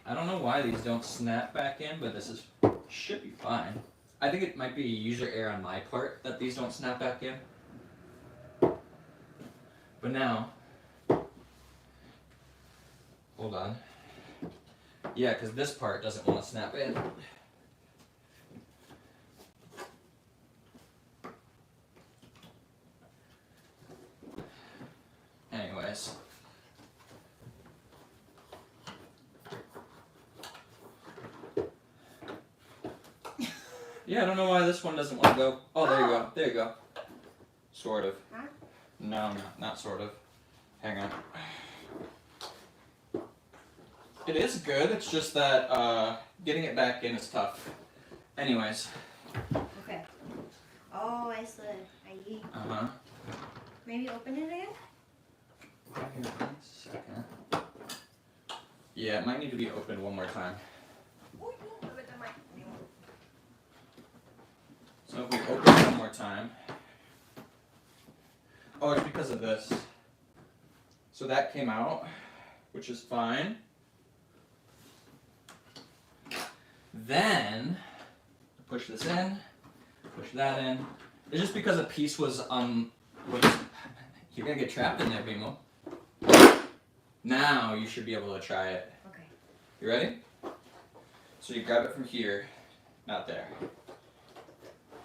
I don't know why these don't snap back in, but this should be fine. I think it might be user error on my part that these don't snap back in. But now, hold on. Yeah, because this part doesn't want to snap in. Anyways. Yeah, I don't know why this one doesn't want to go. Oh, there you go. There you go. Sort of. Huh? No, not sort of. Hang on. It is good, it's just that getting it back in is tough. Anyways. Okay. Oh, I slid. Uh-huh. Maybe open it again? Hang on a second. Yeah, it might need to be opened one more time. So if we open it one more time. Oh, it's because of this. So that came out, which is fine. Then, push this in, push that in. It's just because a piece was, you're gonna get trapped in there, Bimo. Now you should be able to try it. Okay. You ready? So you grab it from here, not there.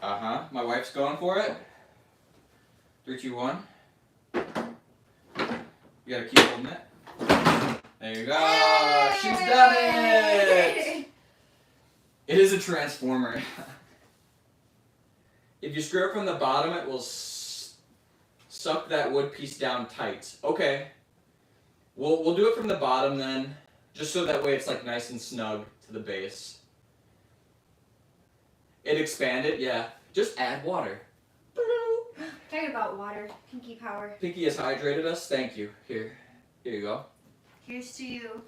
Uh-huh, my wife's going for it. 3, 2, 1. You gotta keep holding it. There you go, Yay! she's done it! It is a transformer. If you screw it from the bottom, it will suck that wood piece down tight. Okay. We'll do it from the bottom then, just so that way it's like nice and snug to the base. It expanded, yeah. Just add water. Talking about water, Pinky Power. Pinky has hydrated us. Thank you. Here you go. Here's to you.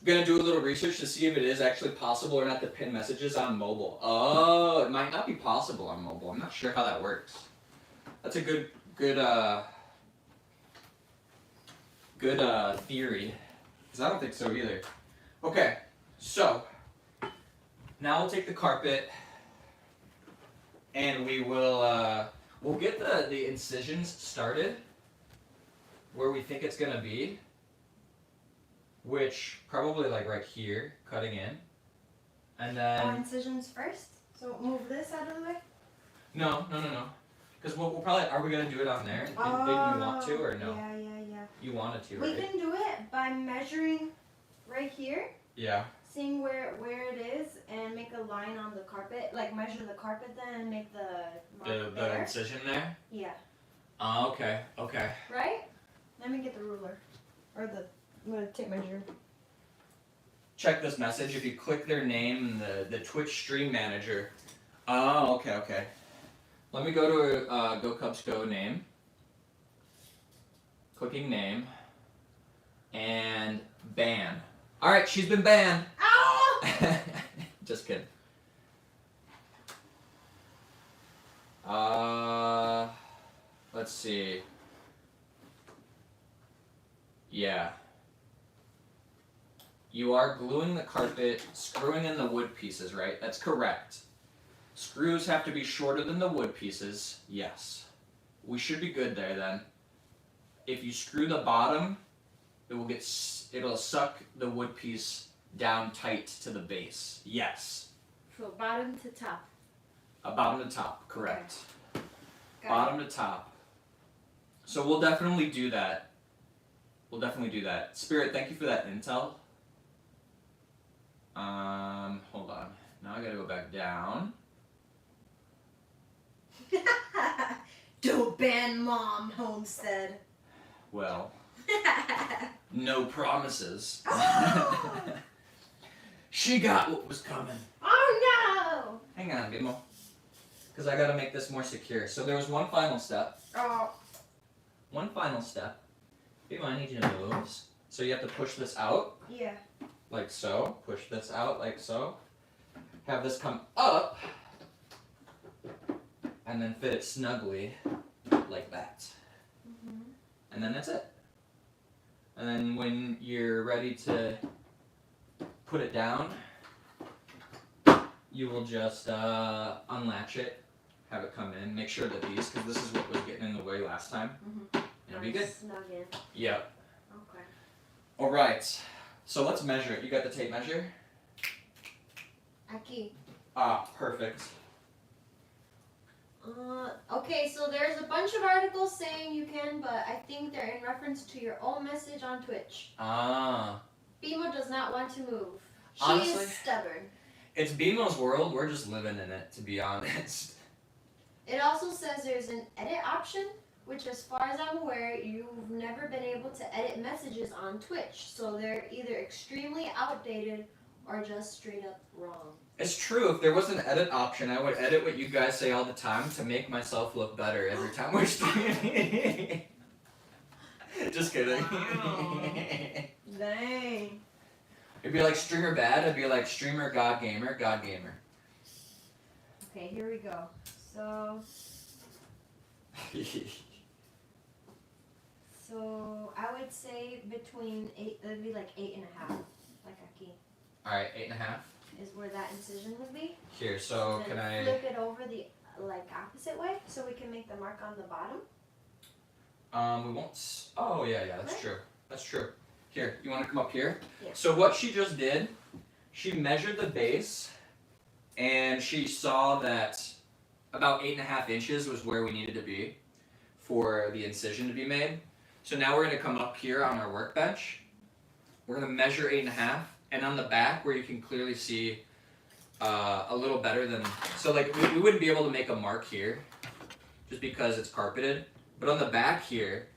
Gonna do a little research to see if it is actually possible or not to pin messages on mobile. Oh, it might not be possible on mobile. I'm not sure how that works. That's a good theory, because I don't think so either. Okay, so now we'll take the carpet and we'll get the incisions started where we think it's gonna be, which probably like right here, cutting in, and then Incisions first. So move this out of the way. no. Because we'll probably, are we going to do it on there? Did you want to or no? Yeah. You wanted to, We right? can do it by measuring right here, Yeah. seeing where it is, and make a line on the carpet. Like measure the carpet then and make the mark The there. incision there? Yeah. Okay. Right? Let me get the ruler. Or I'm going to tape measure. Check this message. If you click their name in the Twitch stream manager. Oh, okay. Let me go to Go Cubs Go name. Clicking name. And ban. Alright, she's been banned. Ow! Just kidding. Let's see. Yeah. You are gluing the carpet, screwing in the wood pieces, right? That's correct. Screws have to be shorter than the wood pieces. Yes. We should be good there then. If you screw the bottom, it'll suck the wood piece down tight to the base. Yes. So bottom to top. Bottom to top, correct. Got Bottom to top. So we'll definitely do that. Spirit, thank you for that intel. Hold on. Now I gotta go back down. it. Don't ban Mom, Homestead. Well, no promises. Oh! She got what was coming. Oh no! Hang on, Bimo. Because I gotta make this more secure. So there was one final step. Oh. One final step. Bimo, I need you to move. So you have to push this out. Yeah. Like so. Push this out like so. Have this come up. And then fit it snugly like that. Mm-hmm. And then that's it. And then when you're ready to put it down, you will just unlatch it, have it come in, make sure that because this is what was getting in the way last time. Mm-hmm. It'll be good. Snug in. Yep. Okay. Alright, so let's measure it. You got the tape measure? Aquí. Ah, perfect. Okay, so there's a bunch of articles saying you can, but I think they're in reference to your own message on Twitch. Ah. Bimo does not want to move. She Honestly, is stubborn. It's BMO's world. We're just living in it, to be honest. It also says there's an edit option, which as far as I'm aware, you've never been able to edit messages on Twitch. So they're either extremely outdated or just straight up wrong. It's true. If there was an edit option, I would edit what you guys say all the time to make myself look better every time we're streaming. Just kidding. Wow. Dang. It'd be like streamer bad. It'd be like streamer god gamer, god gamer. Okay, here we go. So I would say between 8, it'd be like 8.5, like aquí, Alright, 8.5. is where that incision would be. Here, so Then can I... flip it over the like opposite way so we can make the mark on the bottom. We won't... Oh, yeah, that's Right. true. That's true. Here, you want to come up here? Yeah. So what she just did, she measured the base, and she saw that about 8.5 inches was where we needed to be for the incision to be made. So now we're going to come up here on our workbench. We're going to measure 8.5, and on the back where you can clearly see a little better than, so like we wouldn't be able to make a mark here just because it's carpeted, but on the back here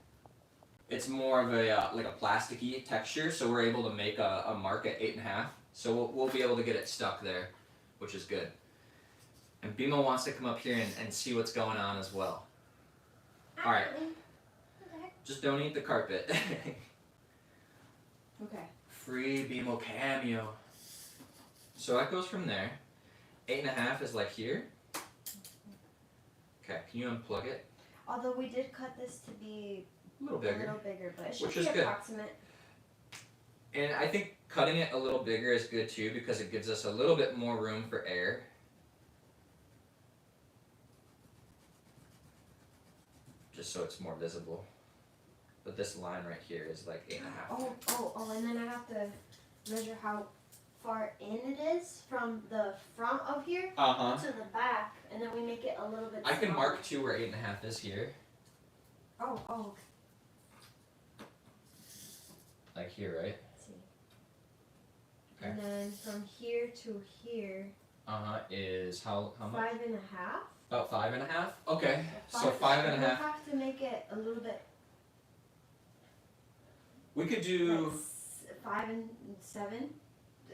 it's more of a like a plasticky texture, so we're able to make a mark at 8.5, so we'll be able to get it stuck there, which is good. And Bimo wants to come up here and see what's going on as well. Alright, just don't eat the carpet. Okay. Free Bimo cameo. So that goes from there. 8.5 is like here. Okay, can you unplug it? Although we did cut this to be A little a bigger. little bigger, but it should Which be is good. approximate. And I think cutting it a little bigger is good too because it gives us a little bit more room for air. Just so it's more visible. But this line right here is like 8.5. Oh, and then I have to measure how far in it is from the front of here Uh-huh. to the back, and then we make it a little bit I can smaller. mark too where 8.5 is here. Oh. Like here, right? Let's see. Okay. And then from here to here, Uh-huh, is how much? 5.5. About 5.5? Okay, so We'll 5.5. have to make it a little bit. We could do... Like 5 and 7.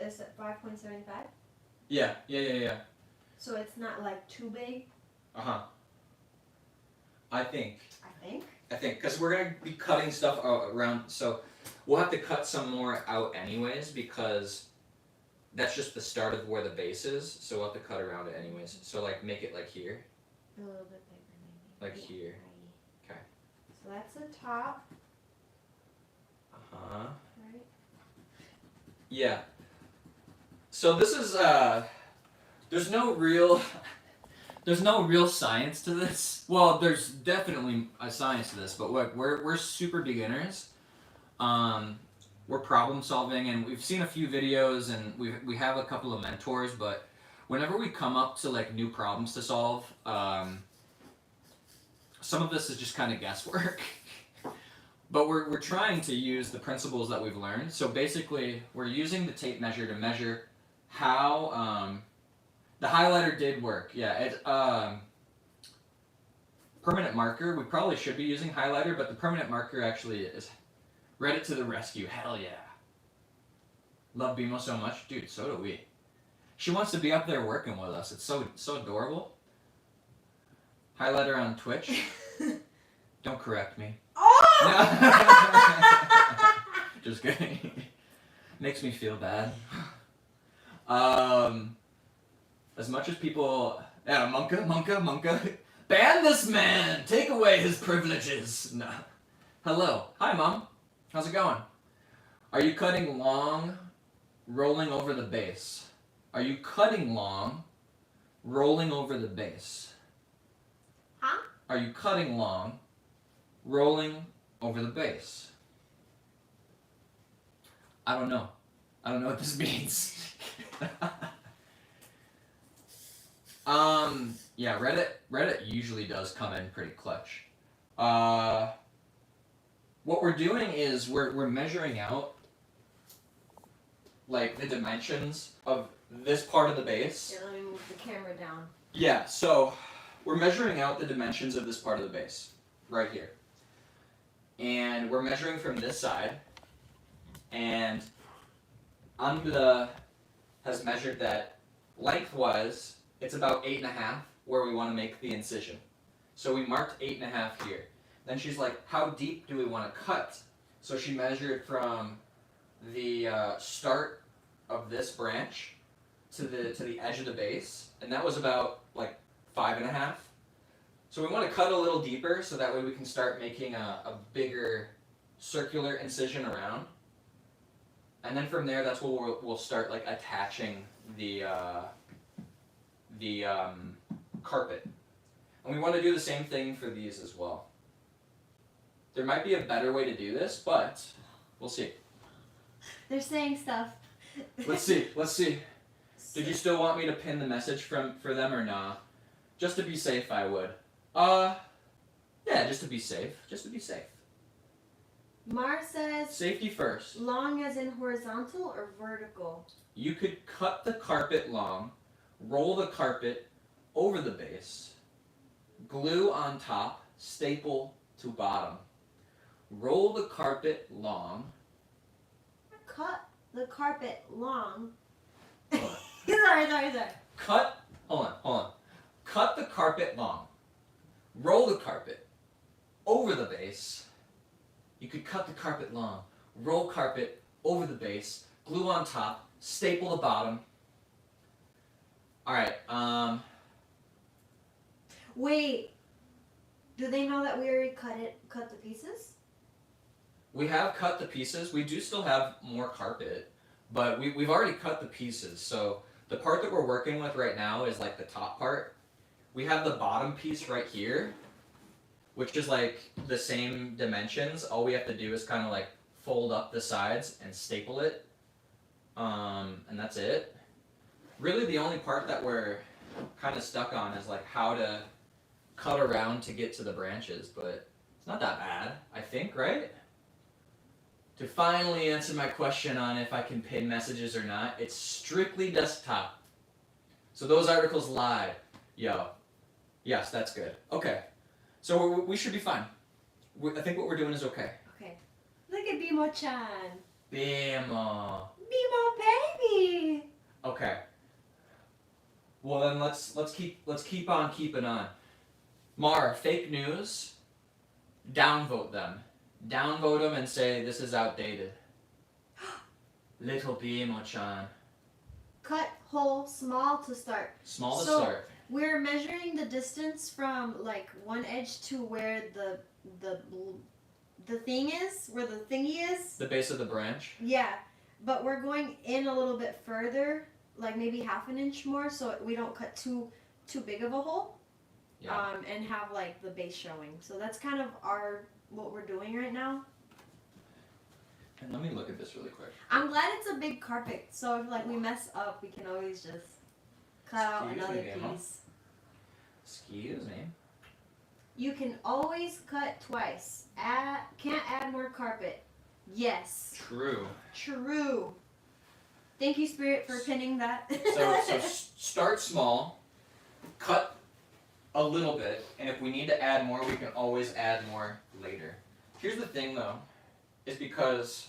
Is it 5.75? Yeah. So it's not like too big, Uh-huh. I think, I think. because we're going to be cutting stuff around, so we'll have to cut some more out anyways, because that's just the start of where the base is, so we'll have to cut around it anyways. So, like, make it like here, A little bit bigger maybe. like here. Okay. So that's the top, Uh-huh. right? Yeah. So this is, there's no real science to this. Well, there's definitely a science to this, but look, we're super beginners. We're problem solving, and we've seen a few videos, and we have a couple of mentors, but whenever we come up to like new problems to solve, some of this is just kind of guesswork. But we're trying to use the principles that we've learned. So basically, we're using the tape measure to measure how the highlighter did work. Yeah, it permanent marker. We probably should be using highlighter, but the permanent marker actually is Reddit to the rescue. Hell yeah! Love Bimo so much, dude. So do we. She wants to be up there working with us. It's so adorable. Highlighter on Twitch. Don't correct me. Oh! Just kidding. Makes me feel bad. As much as people, yeah, Monka, ban this man. Take away his privileges. No. Hello, hi mom. How's it going? Are you cutting long, rolling over the base? Are you cutting long, rolling over the base? Huh? Are you cutting long, rolling over the base? I don't know. I don't know what this means. Yeah, Reddit usually does come in pretty clutch. What we're doing is we're measuring out like the dimensions of this part of the base. Here, let me move the camera down. Yeah, so we're measuring out the dimensions of this part of the base, right here. And we're measuring from this side, and Anda has measured that lengthwise, it's about 8.5 where we want to make the incision. So we marked 8.5 here. Then she's like, how deep do we want to cut? So she measured from the start of this branch to the edge of the base, and that was about like 5.5. So we want to cut a little deeper so that way we can start making a bigger circular incision around. And then from there, that's where we'll start like attaching the carpet. And we want to do the same thing for these as well. There might be a better way to do this, but we'll see. They're saying stuff. Let's see. Did you still want me to pin the message for them or nah? Just to be safe, I would. Yeah, just to be safe. Mar says, Safety first. long as in horizontal or vertical? You could cut the carpet long, roll the carpet over the base, glue on top, staple to bottom. Roll the carpet long. Cut the carpet long. Hold on. sorry. Hold on. Cut the carpet long. Roll the carpet over the base. You could cut the carpet long. Roll carpet over the base. Glue on top. Staple the bottom. Alright, Wait. Do they know that we already cut the pieces? we have cut the pieces. We do still have more carpet, but we've already cut the pieces. So the part that we're working with right now is like the top part. We have the bottom piece right here, which is like the same dimensions. All we have to do is kind of like fold up the sides and staple it. And that's it. Really the only part that we're kind of stuck on is like how to cut around to get to the branches, but it's not that bad, I think, right? To finally answer my question on if I can pin messages or not, it's strictly desktop. So those articles lied. Yo. Yes, that's good. Okay. So we should be fine. I think what we're doing is okay. Okay. Look at Bimo-chan. Bimo. Bimo baby. Okay. Well then let's keep on keeping on. Mar, fake news. Downvote them. Downvote them and say this is outdated. Little Bimo-chan. Cut hole small to start. Small to So- start. We're measuring the distance from like one edge to where the thing is, where the thingy is. The base of the branch. Yeah, but we're going in a little bit further, like maybe half an inch more, so we don't cut too big of a hole. Yeah. And have like the base showing. So that's kind of what we're doing right now. And let me look at this really quick. I'm glad it's a big carpet, so if like we mess up, we can always just cut out Excuse another me, Emma. piece. Excuse me. You can always cut twice. Can't add more carpet. Yes. True. True. Thank you, Spirit, for pinning that. So start small, cut a little bit, and if we need to add more, we can always add more later. Here's the thing, though, is because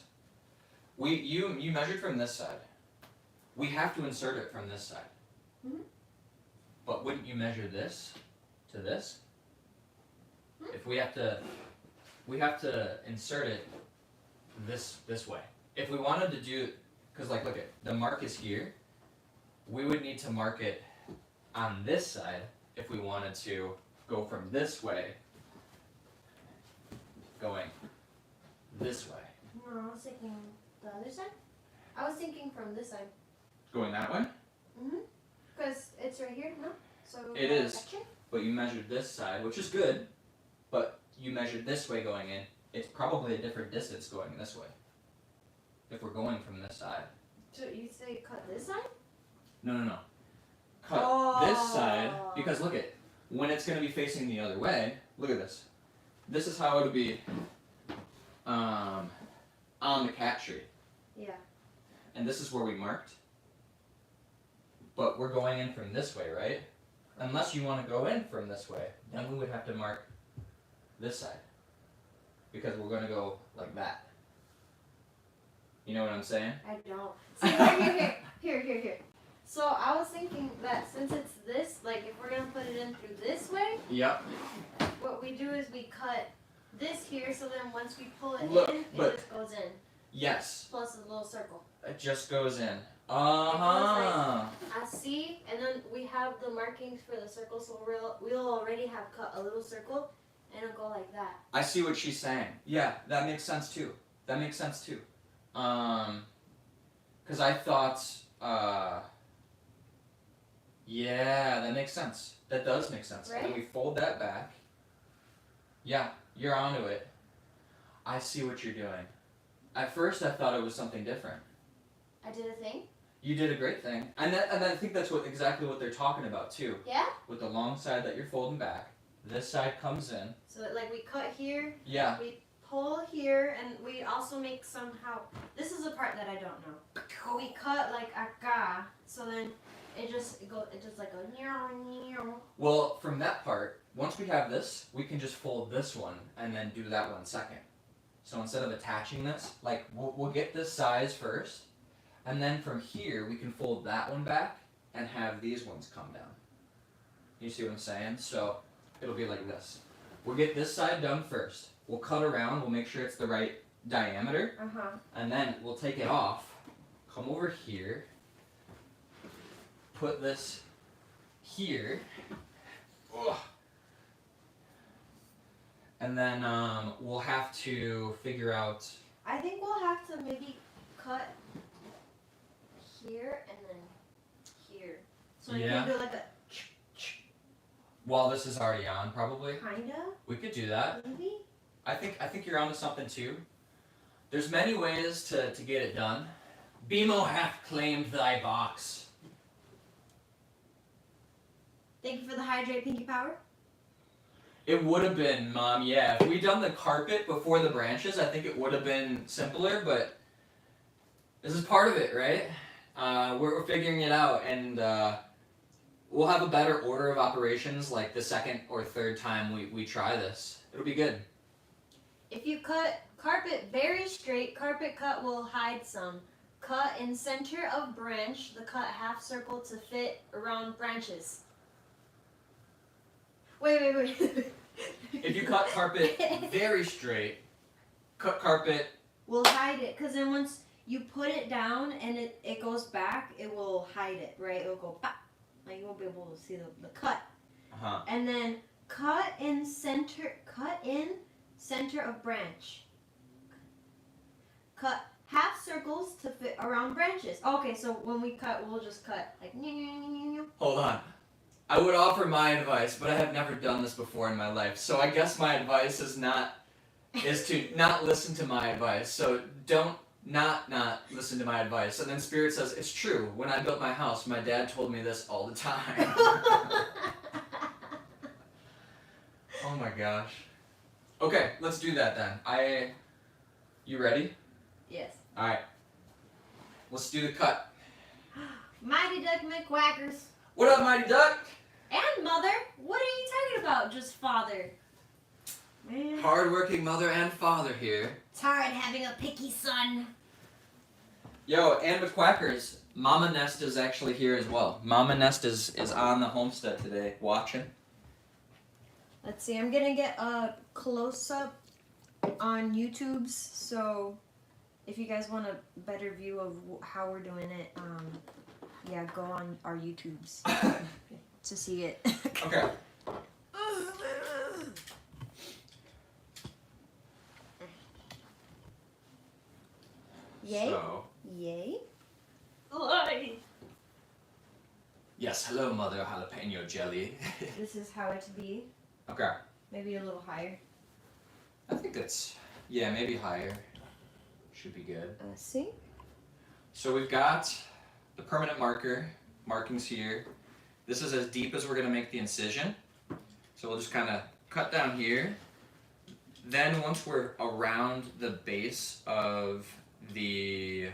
you measured from this side. We have to insert it from this side. Mhm. But wouldn't you measure this to this? If we have to insert it this way. If we wanted to do, because like look at the mark is here, we would need to mark it on this side if we wanted to go from this way going this way. No, I was thinking the other side. I was thinking from this side. Going that way? Because it's right here, no? So It is. But you measured this side, which is good, but you measured this way going in. It's probably a different distance going this way. If we're going from this side. So you say cut this side? No. Cut this side, because look at, when it's going to be facing the other way, look at this. This is how it would be on the cat tree. Yeah. And this is where we marked. But we're going in from this way, right? Unless you want to go in from this way, then we would have to mark this side. Because we're going to go like that. You know what I'm saying? I don't. See, here. So I was thinking that since it's this, like if we're going to put it in through this way, Yep. what we do is we cut this here, so then once we pull it Look, in, it but- just goes in. Yes. Plus a little circle. It just goes in. Uh-huh. I see, and then we have the markings for the circle, so we'll already have cut a little circle, and it'll go like that. I see what she's saying. Yeah, that makes sense too. Because I thought, yeah, that makes sense. That does make sense. And then Right? we fold that back. Yeah, you're onto it. I see what you're doing. At first, I thought it was something different. I did a thing. You did a great thing, and I think that's exactly what they're talking about too. Yeah? With the long side that you're folding back, this side comes in. So like we cut here, Yeah. we pull here, and we also make somehow. This is a part that I don't know. But we cut like acá, so then It just like a meow. Well, from that part, once we have this, we can just fold this one and then do that one second. So instead of attaching this, like we'll get this size first, and then from here we can fold that one back and have these ones come down. You see what I'm saying? So it'll be like this. We'll get this side done first. We'll cut around, we'll make sure it's the right diameter, and then we'll take it off, come over here, put this here, ugh, and then we'll have to figure out. I think we'll have to maybe cut here and then here. So you can do like a While this is already on, probably. kinda, We could do that. maybe? I think you're onto something too. There's many ways to get it done. BMO hath claimed thy box. Thank you for the hydrate pinky power. It would have been, Mom, yeah. If we'd done the carpet before the branches, I think it would have been simpler, but this is part of it, right? We're figuring it out, and we'll have a better order of operations like the second or third time we try this. It'll be good. If you cut carpet very straight, carpet cut will hide some. Cut in center of branch, the cut half circle to fit around branches. Wait. If you cut carpet very straight, cut carpet. We'll hide it, because then once you put it down and it goes back, it will hide it, right? It will go pop. Like you won't be able to see the cut. And then cut in center of branch. Cut half circles to fit around branches. Okay, so when we cut, we'll just cut like. Hold on. I would offer my advice, but I have never done this before in my life. So I guess my advice is to not listen to my advice. So don't not listen to my advice. And then Spirit says, it's true. When I built my house, my dad told me this all the time. Oh my gosh. Okay, let's do that then. You ready? Yes. Alright. Let's do the cut. Mighty Duck McQuackers. What up, Mighty Duck? And mother. What are you talking about? Just father. Man. Hard-working mother and father here. It's hard having a picky son. Yo, and McQuackers, Mama Nest is actually here as well. Mama Nest is on the homestead today, watching. Let's see, I'm gonna get a close-up on YouTube's, so if you guys want a better view of how we're doing it, yeah, go on our YouTube's to see it. Okay. Yay? So, Yay? yes, hello, Mother Jalapeno Jelly. This is how it be. Okay. Maybe a little higher. I think that's, yeah, maybe higher. Should be good. See? So we've got the permanent markings here. This is as deep as we're going to make the incision. So we'll just kind of cut down here. Then once we're around the base of the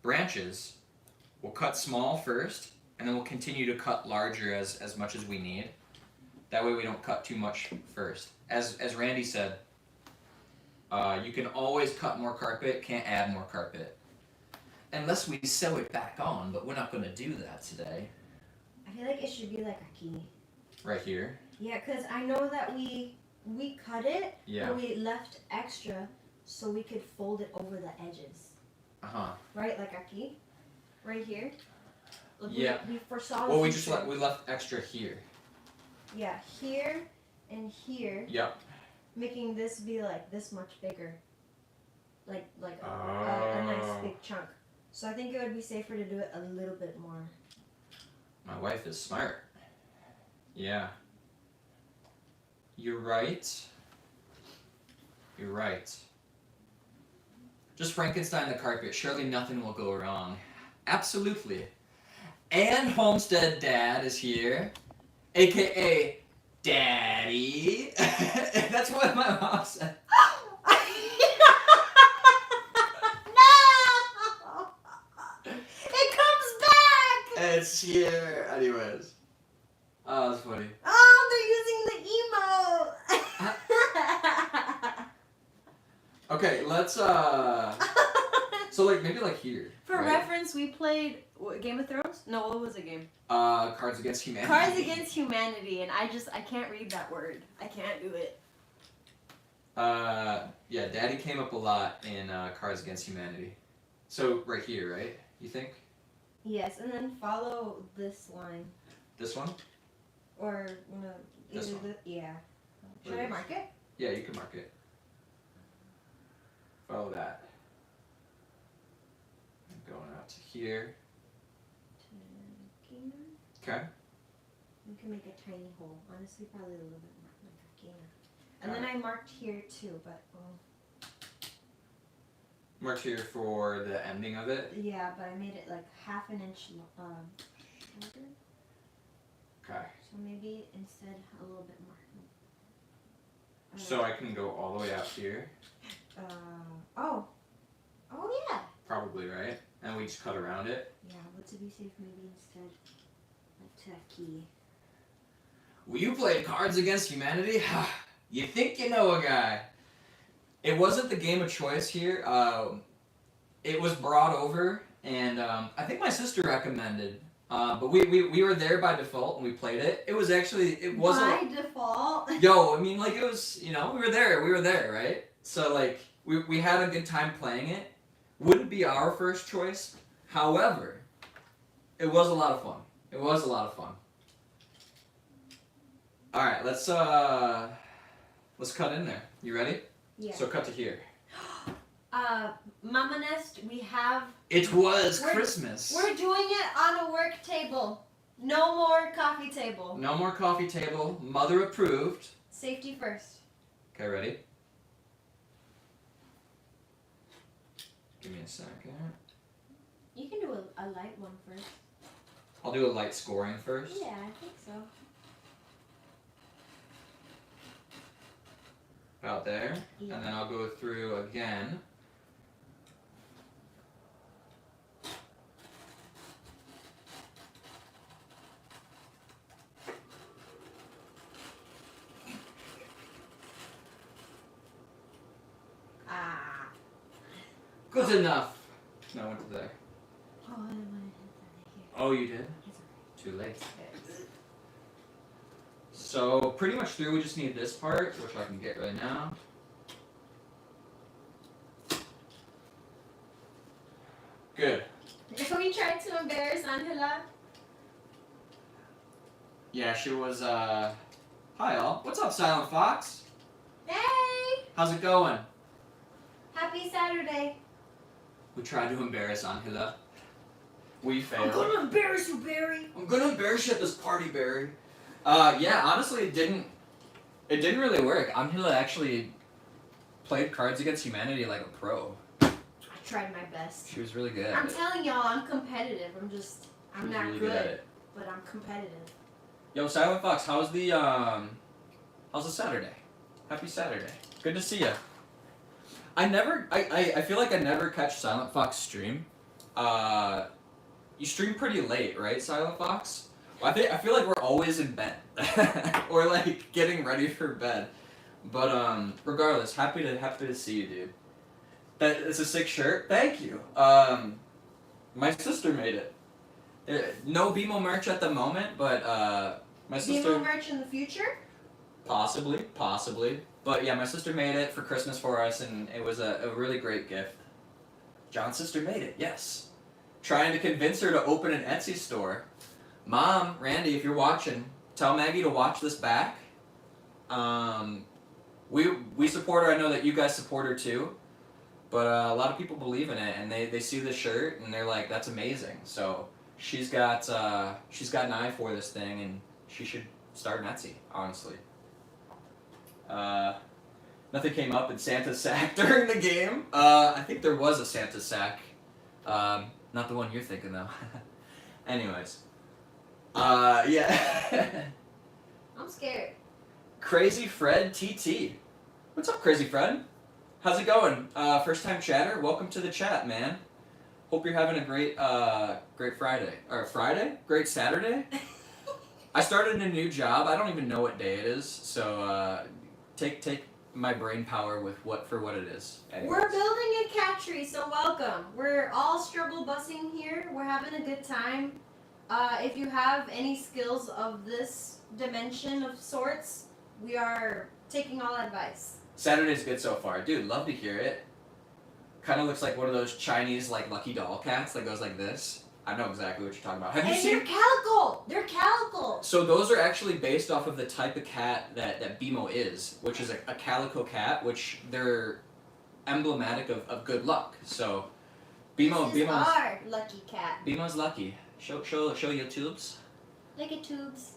branches, we'll cut small first, and then we'll continue to cut larger as much as we need. That way we don't cut too much first. As Randy said, you can always cut more carpet, can't add more carpet. Unless we sew it back on, but we're not going to do that today. I feel like it should be like a key. Right here? Yeah, because I know that we cut it, Yeah. but we left extra so we could fold it over the edges. Uh-huh. Right, like a key? Right here? Like Yeah. We foresaw Well, the we just future. we left extra here. Yeah, here and here. Yep. Making this be like this much bigger. Like a nice big chunk. So I think it would be safer to do it a little bit more. My wife is smart. Yeah. You're right. You're right. Just Frankenstein the carpet. Surely nothing will go wrong. Absolutely. And Homestead Dad is here. AKA Daddy. That's what my mom said. No! It comes back! It's here. Okay, let's so like maybe like here. For right? reference, we played Game of Thrones? No, what was the game? Cards Against Humanity. Cards Against Humanity, and I can't read that word. I can't do it. Yeah, Daddy came up a lot in Cards Against Humanity. So right here, right? You think? Yes, and then follow this line. This one? Or, no, This either one. yeah. Or Should I this? mark it? Yeah, you can mark it. Follow that. I'm going out to here. Okay. You can make a tiny hole. Honestly, probably a little bit more like a gainer. And then I marked here too, but Marked here for the ending of it. yeah, but I made it like half an inch shorter. Okay. So maybe instead a little bit more. So I can go all the way out here. Oh yeah. Probably, right? And we just cut around it. Yeah, but to be safe, maybe instead like key. Well, you played Cards Against Humanity? You think you know a guy. It wasn't the game of choice here. It was brought over, and I think my sister recommended. But we were there by default, and we played it. It was actually, it wasn't... By default? Yo, I mean, like, it was, you know, we were there, right? So, like, we had a good time playing it. Wouldn't be our first choice. However, it was a lot of fun. It was a lot of fun. Alright, let's cut in there. You ready? Yeah. So cut to here. Mama Nest, we have... It was Christmas. We're doing it on a work table. No more coffee table. No more coffee table. Mother approved. Safety first. Okay, ready? Give me a second. You can do a light one first. I'll do a light scoring first. Yeah, I think so. About there. Yeah. And then I'll go through again. Good enough. No, I went to there. Oh, I want to hit that Oh, you did? Too late. So, pretty much through, we just need this part, which I can get right now. Good. here. We tried to embarrass Angela. Yeah, she was, Hi, all. What's up, Silent Fox? Hey! How's it going? Happy Saturday. We tried to embarrass Angela. We failed. I'm gonna embarrass you, Barry. I'm gonna embarrass you at this party, Barry. Yeah, honestly, it didn't really work. Angela actually played Cards Against Humanity like a pro. I tried my best. She was really good at I'm it. telling y'all, I'm competitive. I'm She was not really good, at it. but I'm competitive. Yo, Silent Fox, how's the Saturday? Happy Saturday. Good to see you. I feel like I never catch Silent Fox stream. You stream pretty late, right, Silent Fox? Well, I feel like we're always in bed. Or like getting ready for bed. But regardless, happy to see you, dude. It's a sick shirt. Thank you. My sister made it. No BMO merch at the moment, but my sister... BMO merch in the future? Possibly. But yeah, my sister made it for Christmas for us, and it was a really great gift. John's sister made it, yes. Trying to convince her to open an Etsy store. Mom, Randy, if you're watching, tell Maggie to watch this back. We support her. I know that you guys support her too. But a lot of people believe in it, and they see the shirt, and they're like, that's amazing. So she's got an eye for this thing, and she should start an Etsy, honestly. Nothing came up in Santa's sack during the game. I think there was a Santa sack. Not the one you're thinking, though. Anyways. Yeah. I'm scared. Crazy Fred TT. What's up, Crazy Fred? How's it going? First time chatter? Welcome to the chat, man. Hope you're having a great Friday. Or Friday? Great Saturday? I started a new job. I don't even know what day it is. So, take my brain power with what it is. Anyways. We're building a cat tree, so welcome. We're all struggle bussing here. We're having a good time. If you have any skills of this dimension of sorts, we are taking all advice. Saturday's good so far. Dude, love to hear it. Kind of looks like one of those Chinese like lucky doll cats that goes like this. I know exactly what you're talking about. Have you seen? They're calico. They're calico. So those are actually based off of the type of cat that BMO is, which is a calico cat, which they're emblematic of good luck. So BMO's our lucky cat. BMO's lucky. Show your tubes. Look at tubes.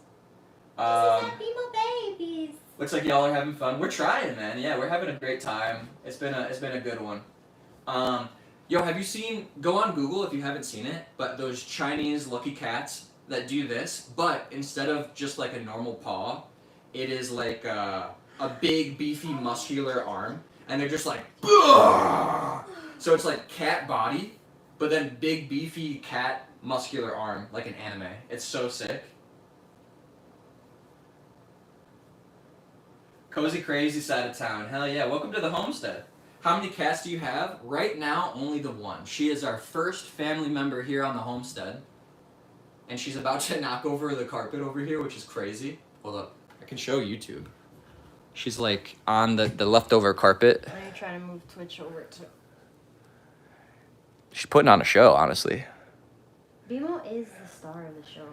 This is Um, our BMO babies. Looks like y'all are having fun. We're trying, man. Yeah, we're having a great time. It's been a good one. Yo, have you seen? Go on Google if you haven't seen it. But those Chinese lucky cats that do this, but instead of just like a normal paw, it is like a big, beefy, muscular arm, and they're just like, "Ugh!" So it's like cat body, but then big, beefy cat muscular arm, like an anime. It's so sick. Cozy crazy side of town. Hell yeah. Welcome to the Homestead. How many cats do you have? Right now, only the one. She is our first family member here on the Homestead. And she's about to knock over the carpet over here, which is crazy. Hold up. I can show YouTube. She's like on the leftover carpet. Are you trying to move Twitch over to? She's putting on a show, honestly. BMO is the star of the show.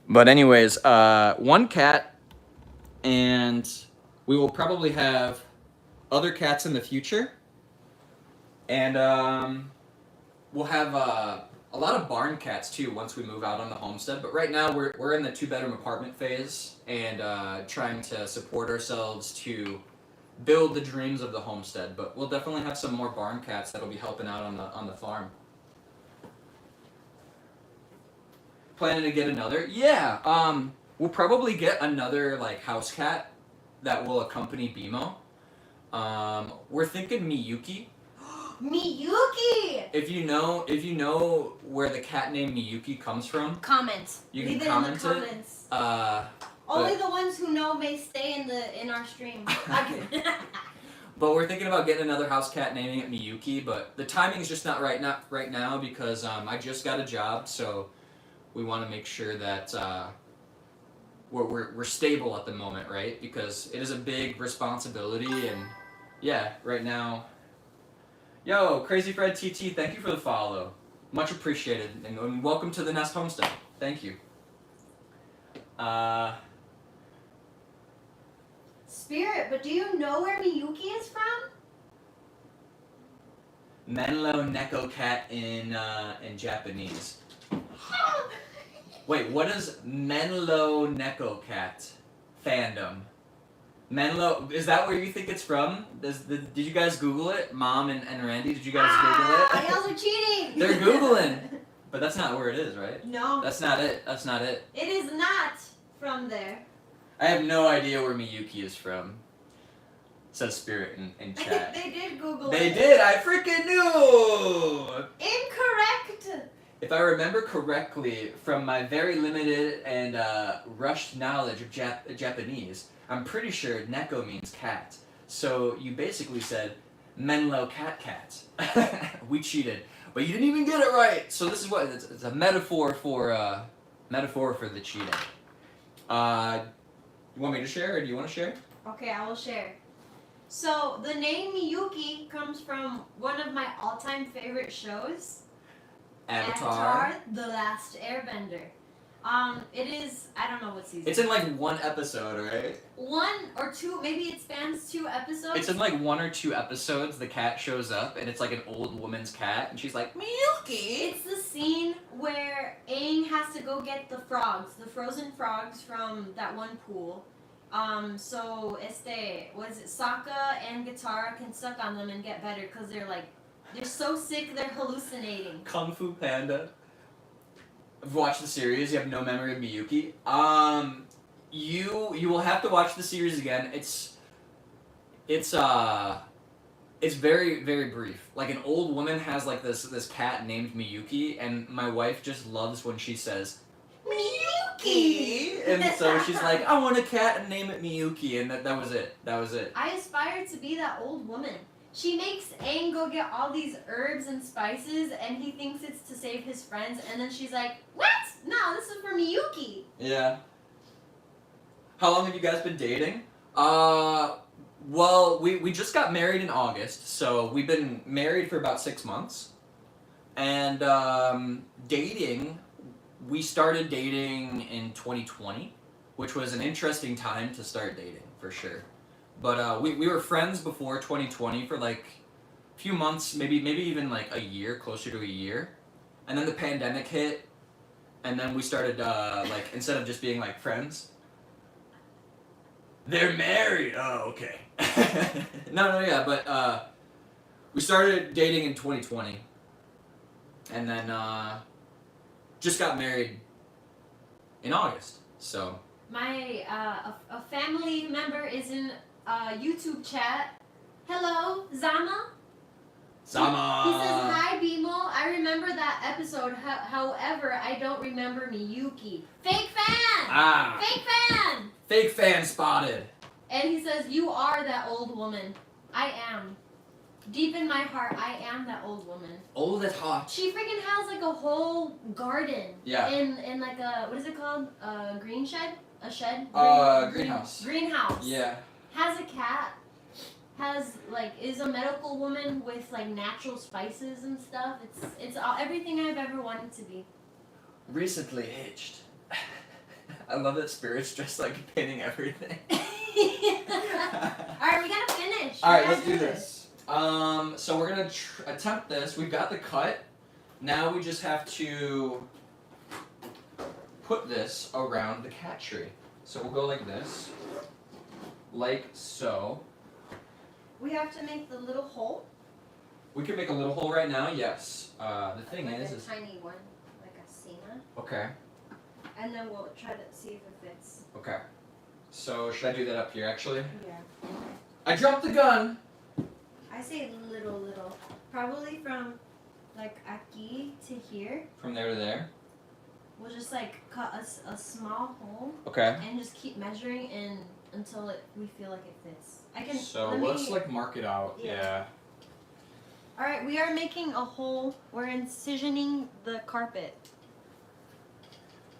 But anyways, one cat, and we will probably have other cats in the future. And we'll have a lot of barn cats too once we move out on the homestead. But right now we're in the 2-bedroom apartment phase and trying to support ourselves to build the dreams of the homestead. But we'll definitely have some more barn cats that'll be helping out on the farm. Planning to get another? Yeah. We'll probably get another like house cat that will accompany BMO. We're thinking Miyuki. Miyuki! If you know where the cat name Miyuki comes from, Comment. you Leave can it comment in the comments. but Only the ones who know may stay in our stream. but we're thinking about getting another house cat, naming it Miyuki. But the timing is just not right now because I just got a job, so we want to make sure that we're stable at the moment, right? Because it is a big responsibility, and yeah, right now. Yo, Crazy Fred TT, thank you for the follow. Much appreciated, and welcome to the Nest Homestead. Thank you. Spirit, but do you know where Miyuki is from? Menlo Neko cat in Japanese. Wait, what is Menlo Neko cat fandom? Menlo, is that where you think it's from? Did you guys Google it? Mom and Randy, did you guys Google it? You guys are cheating! They're Googling! But that's not where it is, right? No. That's not it. It is not from there. I have no idea where Miyuki is from. Says Spirit in chat. They did Google They it. did! I freaking knew! Incorrect! If I remember correctly, from my very limited and rushed knowledge of Japanese, I'm pretty sure Neko means cat. So you basically said Menlo cat. We cheated, but you didn't even get it right. So this is what it's a metaphor for the cheating. You want me to share, or do you want to share? Okay, I will share. So the name Miyuki comes from one of my all-time favorite shows. Avatar. The Last Airbender. It is, I don't know what season. It's in like one episode, right? 1 or 2, maybe it spans 2 episodes. It's in like 1 or 2 episodes. The cat shows up, and it's like an old woman's cat, and she's like, Miyuki! It's the scene where Aang has to go get the frogs, the frozen frogs from that one pool. So Sokka and Katara can suck on them and get better because they're so sick they're hallucinating. Kung Fu Panda. I've watched the series. You have no memory of Miyuki. You will have to watch the series again. It's very, very brief. Like an old woman has like this cat named Miyuki, and my wife just loves when she says Miyuki. Miyuki. And so she's like, I want a cat and name it Miyuki, and that was it. That was it. I aspire to be that old woman. She makes Aang go get all these herbs and spices, and he thinks it's to save his friends, and then she's like, what? No, this is for Miyuki. Yeah. How long have you guys been dating? Well, we just got married in August, so we've been married for about 6 months. And dating, we started dating in 2020, which was an interesting time to start dating, for sure. But we were friends before 2020 for like a few months, maybe even like a year, closer to a year. And then the pandemic hit, and then we started, like, instead of just being like friends, they're married. Oh, okay. Yeah, but we started dating in 2020, and then just got married in August. So My a family member is in YouTube chat. Hello, Zama. Sama. He says, hi, Bimo. I remember that episode. However, I don't remember Miyuki. Fake fan! Ah. Fake fan! Fake fan spotted. And he says, you are that old woman. I am. Deep in my heart, I am that old woman. Old at heart. She freaking has like a whole garden. Yeah. In like a, what is it called? A green shed? A shed? Greenhouse. Greenhouse. Yeah. Has a cat. Is a medical woman with like natural spices and stuff. It's all, everything I've ever wanted to be. Recently hitched. I love that Spirit's just like pinning everything. Alright, we gotta finish. Alright, let's do this. So we're gonna attempt this. We've got the cut. Now we just have to put this around the cat tree. So we'll go like this. Like so. We have to make the little hole. We can make a little hole right now, yes. The thing like is a tiny one, like a Cena. okay. And then we'll try to see if it fits. Okay. So should I do that up here actually? Yeah. I dropped the gun! I say little. Probably from like aquí to here. From there to there. We'll just like cut a small hole Okay. and just keep measuring until we feel like it fits. So let's like mark it out. Yeah. Alright, we are making a hole. We're incisioning the carpet.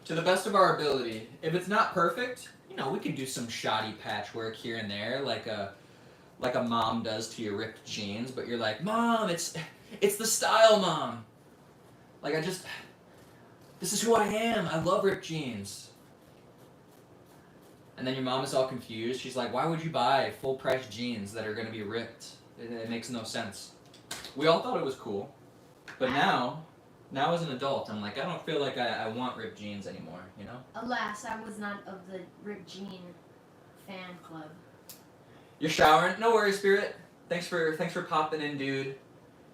To the best of our ability. If it's not perfect, we can do some shoddy patchwork here and there, like a mom does to your ripped jeans, but you're like, Mom, it's the style, Mom. Like this is who I am. I love ripped jeans. And then your mom is all confused. She's like, why would you buy full price jeans that are gonna be ripped? It makes no sense. We all thought it was cool. But now as an adult, I'm like, I don't feel like I want ripped jeans anymore, Alas, I was not of the ripped jean fan club. You're showering? No worries, Spirit. Thanks for popping in, dude.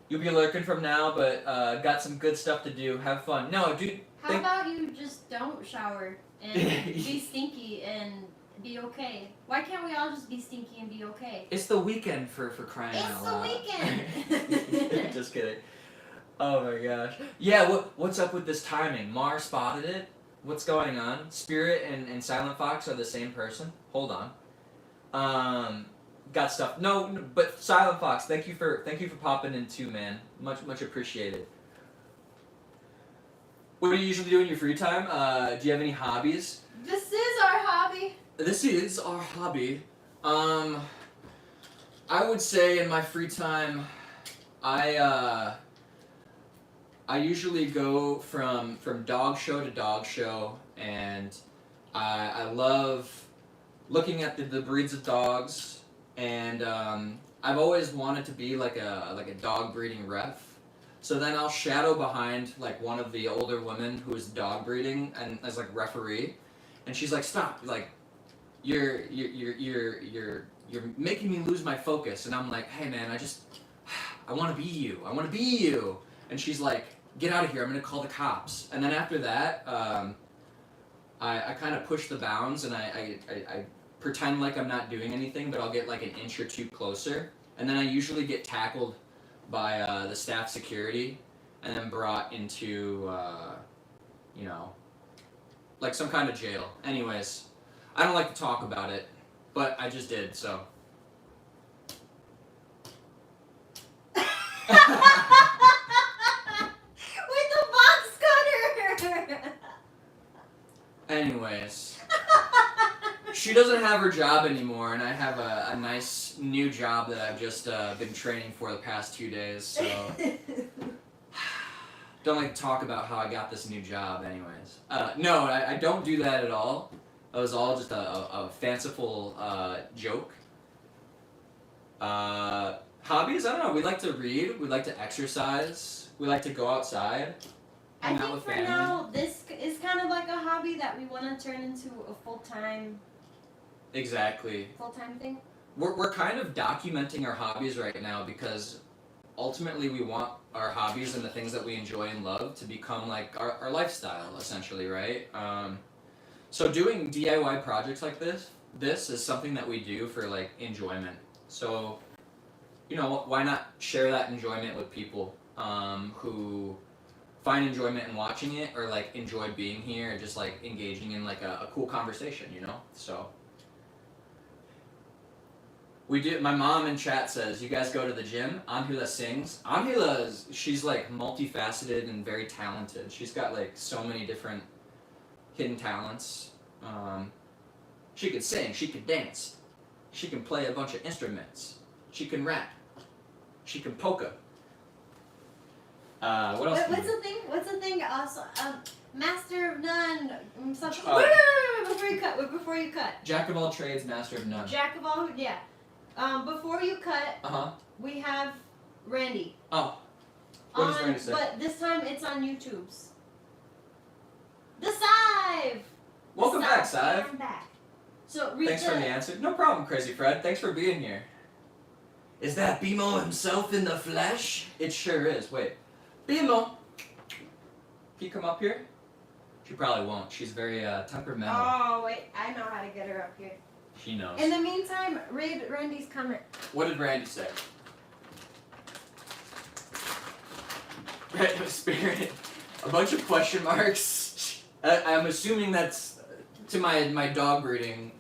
You'll be lurking from now, but got some good stuff to do. Have fun. No, dude. How about you just don't shower and be stinky and be okay? Why can't we all just be stinky and be okay? It's the weekend for crying out loud. It's the weekend! Just kidding. Oh my gosh. Yeah, what's up with this timing? Mar spotted it? What's going on? Spirit and Silent Fox are the same person? Hold on. Got stuff. No, but Silent Fox, thank you for popping in too, man. Much appreciated. What do you usually do in your free time? Do you have any hobbies? This is our hobby. This is our hobby. I would say in my free time, I usually go from dog show to dog show, and I love looking at the breeds of dogs, and I've always wanted to be like a dog breeding ref. So then I'll shadow behind like one of the older women who is dog breeding and as like referee, and she's like, stop, like you're making me lose my focus, and I'm like, hey man, I want to be you, and she's like, get out of here, I'm gonna call the cops. And then after that, I kind of push the bounds, and I pretend like I'm not doing anything, but I'll get like an inch or two closer, and then I usually get tackled by the staff security, and then brought into like some kind of jail. Anyways, I don't like to talk about it, but I just did, so. With the box cutter. Anyways, she doesn't have her job anymore, and I have a nice new job that I've just been training for the past 2 days, so. Don't like to talk about how I got this new job, anyways. No, I don't do that at all. It was all just a fanciful joke. Hobbies? I don't know. We like to read. We like to exercise. We like to go outside. I Hang out think with for family. now, this is kind of like a hobby that we want to turn into a full-time Exactly. thing. We're kind of documenting our hobbies right now because ultimately we want our hobbies and the things that we enjoy and love to become like our lifestyle, essentially, right? So doing DIY projects like this is something that we do for like enjoyment. So, you know, why not share that enjoyment with people who find enjoyment in watching it or like enjoy being here and just like engaging in like a cool conversation, you know? So we do. My mom in chat says, you guys go to the gym. Anhula sings. She's like multifaceted and very talented. She's got like so many different hidden talents. She could sing, she could dance, she can play a bunch of instruments, she can rap, she can polka. What else? What's the thing? Also, master of none. Something. Oh. Wait, before you cut. Jack of all trades, master of none. Jack of all, yeah. Before you cut, we have Randy. Oh. What does Randy say? But this time it's on YouTube's. The Sive. Welcome back, Sive. I'm back. So read Thanks for the answer. No problem, Crazy Fred. Thanks for being here. Is that BMO himself in the flesh? It sure is. Wait. BMO. Can you come up here? She probably won't. She's very temperamental. Oh wait, I know how to get her up here. She knows. In the meantime, read Randy's comment. What did Randy say? Spirit. A bunch of question marks. I'm assuming that's to my dog breeding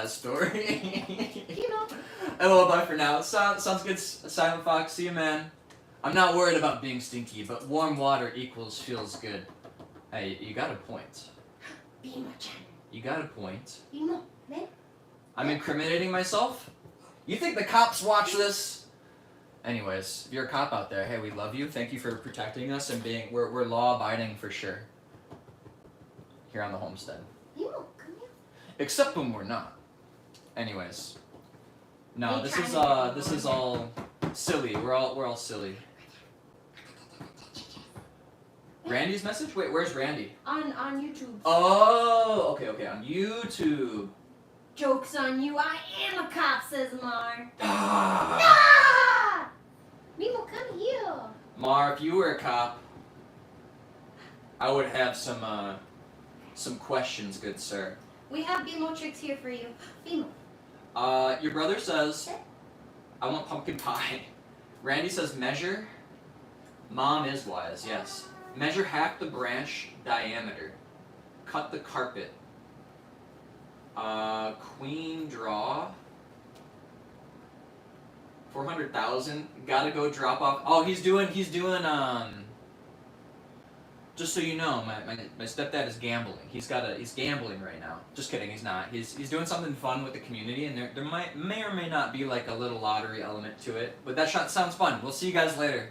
story. You know. Oh, bye for now. Sounds good, Silent Fox. See you, man. I'm not worried about being stinky, but warm water equals feels good. Hey, you got a point. You got a point. I'm incriminating myself? You think the cops watch this? Anyways, if you're a cop out there, hey, we love you. Thank you for protecting us and we're law-abiding for sure. Here on the Homestead. Except when we're not. Anyways. No, this is all silly. We're all silly. Randy's message? Wait, where's Randy? On YouTube. Oh, okay, on YouTube. Joke's on you, I am a cop, says Mar. Ah! Mimo, come here. Mar, if you were a cop, I would have some questions, good sir. We have BMO tricks here for you. BMO. Your brother says, I want pumpkin pie. Randy says measure. Mom is wise, yes. Measure half the branch diameter. Cut the carpet. Queen draw. 400,000. Gotta go drop off. Oh, he's doing, just so you know, my stepdad is gambling. He's gambling right now. Just kidding, he's not. He's doing something fun with the community, and there may or may not be like a little lottery element to it. But that sounds fun. We'll see you guys later.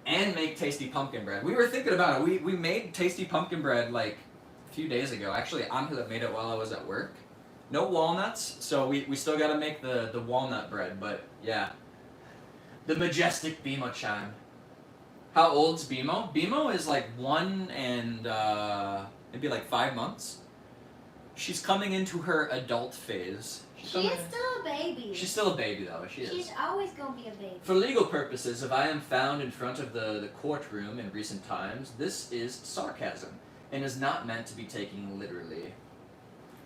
And make tasty pumpkin bread. We were thinking about it. We made tasty pumpkin bread like a few days ago. Actually, Anhula made it while I was at work. No walnuts, so we still gotta make the walnut bread, but yeah. The majestic Bimo-chan. How old's Bimo? Bimo is like 1 and maybe like 5 months. She's coming into her adult phase. She is still a baby. She's still a baby though, she is. She's always gonna be a baby. For legal purposes, if I am found in front of the courtroom in recent times, this is sarcasm and is not meant to be taken literally.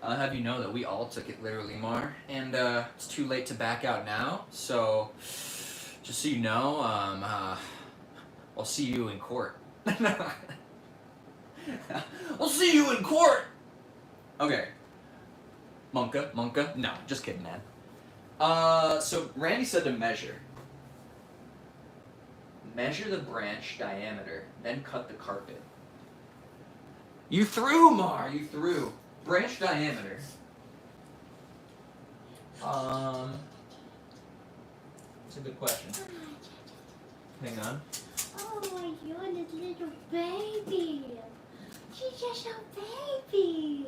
I'll have you know that we all took it literally, Mar, and it's too late to back out now, so just so you know, I'll see you in court. I'll see you in court. Okay. Monka. No, just kidding, man. So Randy said to measure. Measure the branch diameter, then cut the carpet. You threw, Mar. You threw. Branch diameter. That's a good question. Hang on. Oh my goodness, little baby. She's just a baby.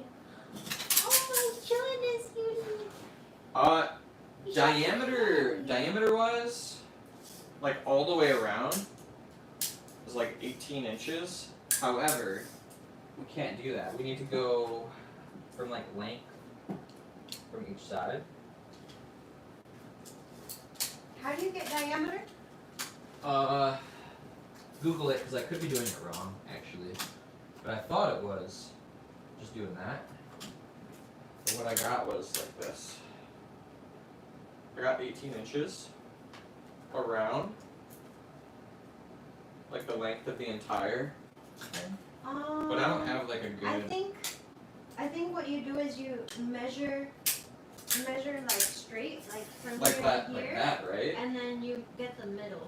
Oh my goodness, you. Diameter wise, like all the way around, is like 18 inches. However, we can't do that. We need to go from like length from each side. How do you get diameter? Google it because I could be doing it wrong actually, but I thought it was just doing that. But what I got was like this. I got 18 inches around, like the length of the entire thing. But I don't have like a good. I think what you do is you measure like straight, like from like here that, to like here, that, right? And then you get the middle.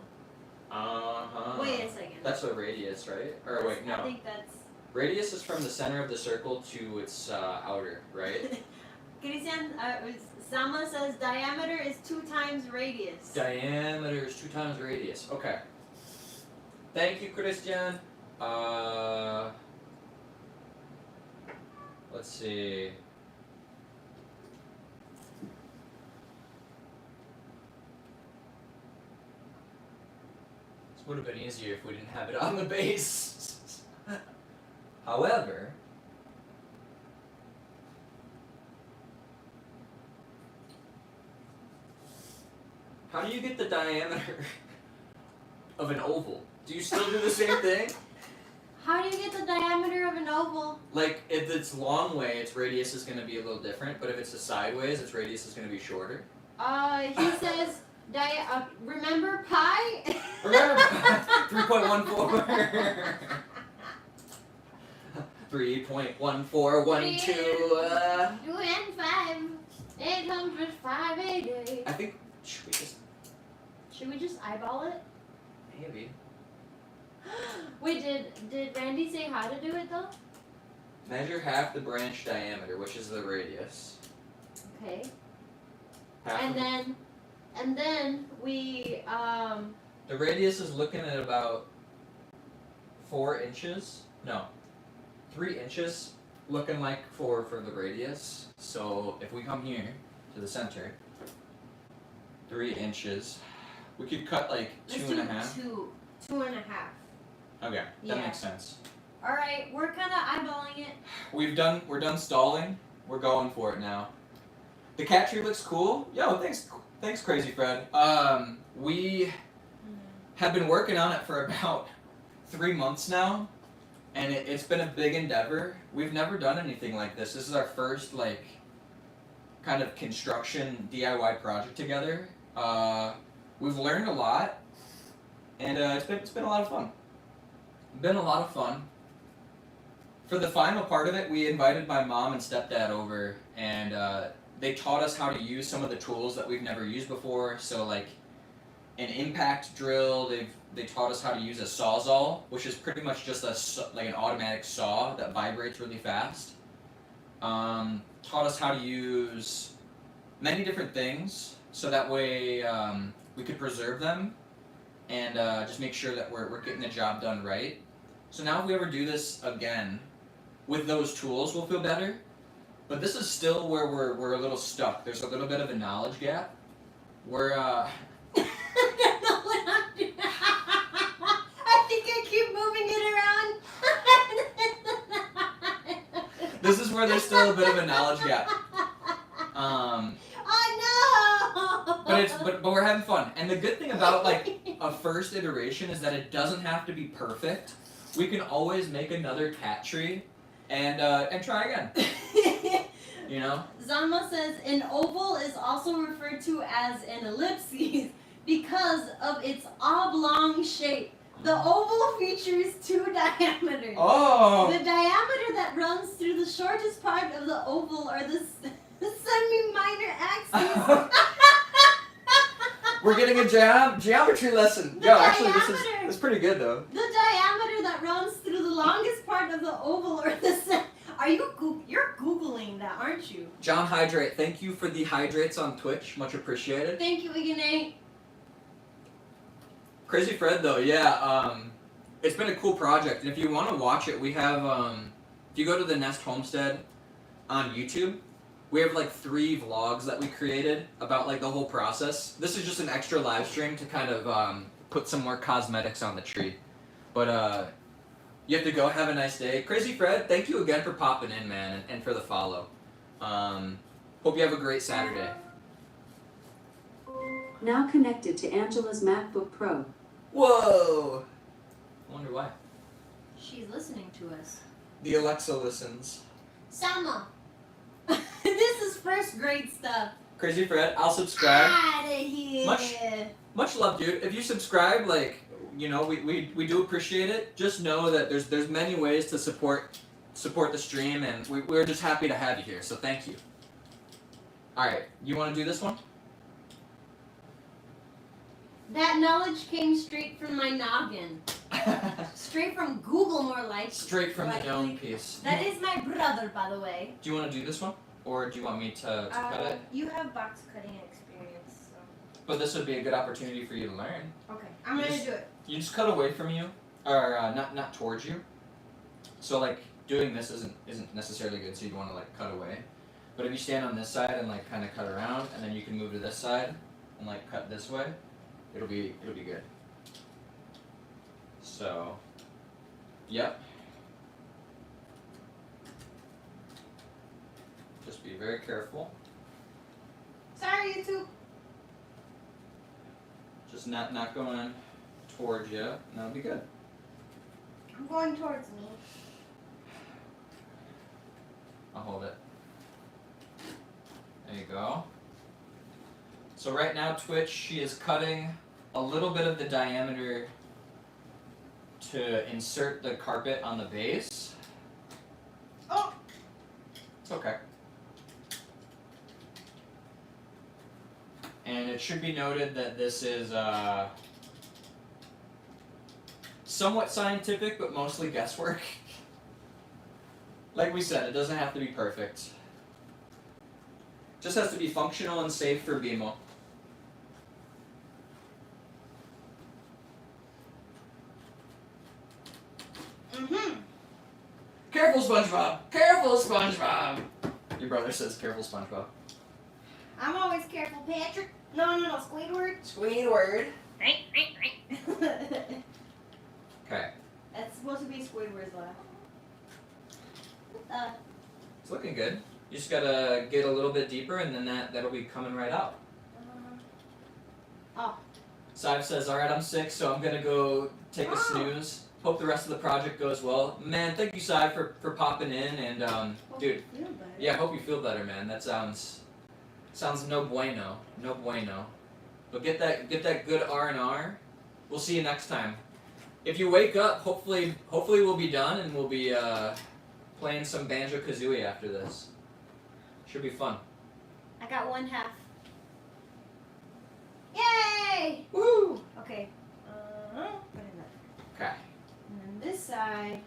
Wait a second. That's a radius, right? Or wait, no. I think that's. Radius is from the center of the circle to its outer, right? Christian, Sama says diameter is 2 times radius. Diameter is 2 times radius. Okay. Thank you, Christian. Let's see. This would have been easier if we didn't have it on the base. However, how do you get the diameter of an oval? Do you still do the same thing? How do you get the diameter of an oval? Like, if it's long way, its radius is going to be a little different, but if it's a sideways, its radius is going to be shorter. He says, remember pi? Remember 3.14. 3.1412. 2 and 5. 805 I think, should we just eyeball it? maybe. Wait, did Randy say how to do it though? Measure half the branch diameter, which is the radius. Okay. Half And of- then we the radius is looking at about 4 inches. No, 3 inches. Looking like for the radius. So if we come here to the center, 3 inches, we could cut like let's 2.5. do 2.5. Okay, that Yeah. makes sense. All right, we're kind of eyeballing it. We're done stalling. We're going for it now. The cat tree looks cool. Yo, thanks, Crazy Fred. We have been working on it for about 3 months now, and it's been a big endeavor. We've never done anything like this. This is our first like kind of construction DIY project together. We've learned a lot, and it's been a lot of fun. Been a lot of fun. For the final part of it, we invited my mom and stepdad over, and they taught us how to use some of the tools that we've never used before. So like an impact drill, they taught us how to use a sawzall, which is pretty much just like an automatic saw that vibrates really fast. Taught us how to use many different things, so that way we could preserve them and just make sure that we're getting the job done right. So now if we ever do this again with those tools, we'll feel better. But this is still where we're a little stuck. There's a little bit of a knowledge gap. We're I think I keep moving it around. this is where there's still a bit of a knowledge gap. Oh no! But we're having fun. And the good thing about like a first iteration is that it doesn't have to be perfect. We can always make another cat tree and try again. You know? Zanma says an oval is also referred to as an ellipsis because of its oblong shape. The oval features 2 diameters. Oh! The diameter that runs through the shortest part of the oval are the semi-minor axes. We're getting a geometry lesson. The Yo, actually, diameter. this is pretty good though. The diameter that runs through the longest part of the oval or are you're Googling that, aren't you? John Hydrate, thank you for the hydrates on Twitch. Much appreciated. Thank you, Ignite. Crazy Fred though, yeah, it's been a cool project, and if you want to watch it, we have, if you go to the Nest Homestead on YouTube, we have like 3 vlogs that we created about like the whole process. This is just an extra live stream to kind of put some more cosmetics on the tree. But you have to go. Have a nice day. Crazy Fred, thank you again for popping in, man, and for the follow. Hope you have a great Saturday. Now connected to Angela's MacBook Pro. Whoa! I wonder why. She's listening to us. The Alexa listens. Selma. This is first grade stuff. Crazy Fred, I'll subscribe. Outta here. Much love, dude. If you subscribe, like, you know, we do appreciate it. Just know that there's many ways to support the stream, and we're just happy to have you here. So thank you. All right, you want to do this one? That knowledge came straight from my noggin. Straight from Google, more like. Straight from the known piece. That is my brother, by the way. Do you want to do this one, or do you want me to cut it? You have box cutting experience, so. But this would be a good opportunity for you to learn. Okay, I'm gonna do it. You just cut away from you, or not towards you. So like doing this isn't necessarily good. So you want to like cut away. But if you stand on this side and like kind of cut around, and then you can move to this side and like cut this way, it'll be good. So, yep. Just be very careful. Sorry, YouTube. Just not going towards you, and that'll be good. I'm going towards me. I'll hold it. There you go. So right now, Twitch, she is cutting a little bit of the diameter to insert the carpet on the base. Oh! It's okay. And it should be noted that this is somewhat scientific, but mostly guesswork. Like we said, it doesn't have to be perfect. Just has to be functional and safe for BMO. Mm-hmm. Careful, SpongeBob! Careful, SpongeBob! Your brother says careful, SpongeBob. I'm always careful, Patrick. No, Squidward. Squidward. Okay. Okay. That's supposed to be Squidward's laugh. It's looking good. You just gotta get a little bit deeper, and then that'll be coming right out. Oh. Sive says, alright, I'm sick, so I'm gonna go take a snooze. Hope the rest of the project goes well. Man, thank you, Sive, for popping in, and dude, Feel better. yeah, hope you feel better, man. That sounds no bueno. No bueno. But get that good R&R. We'll see you next time. If you wake up, hopefully we'll be done, and we'll be playing some Banjo-Kazooie after this. Should be fun. I got 1/2. Yay! Woo! Okay. Put it up. Okay. And then this side.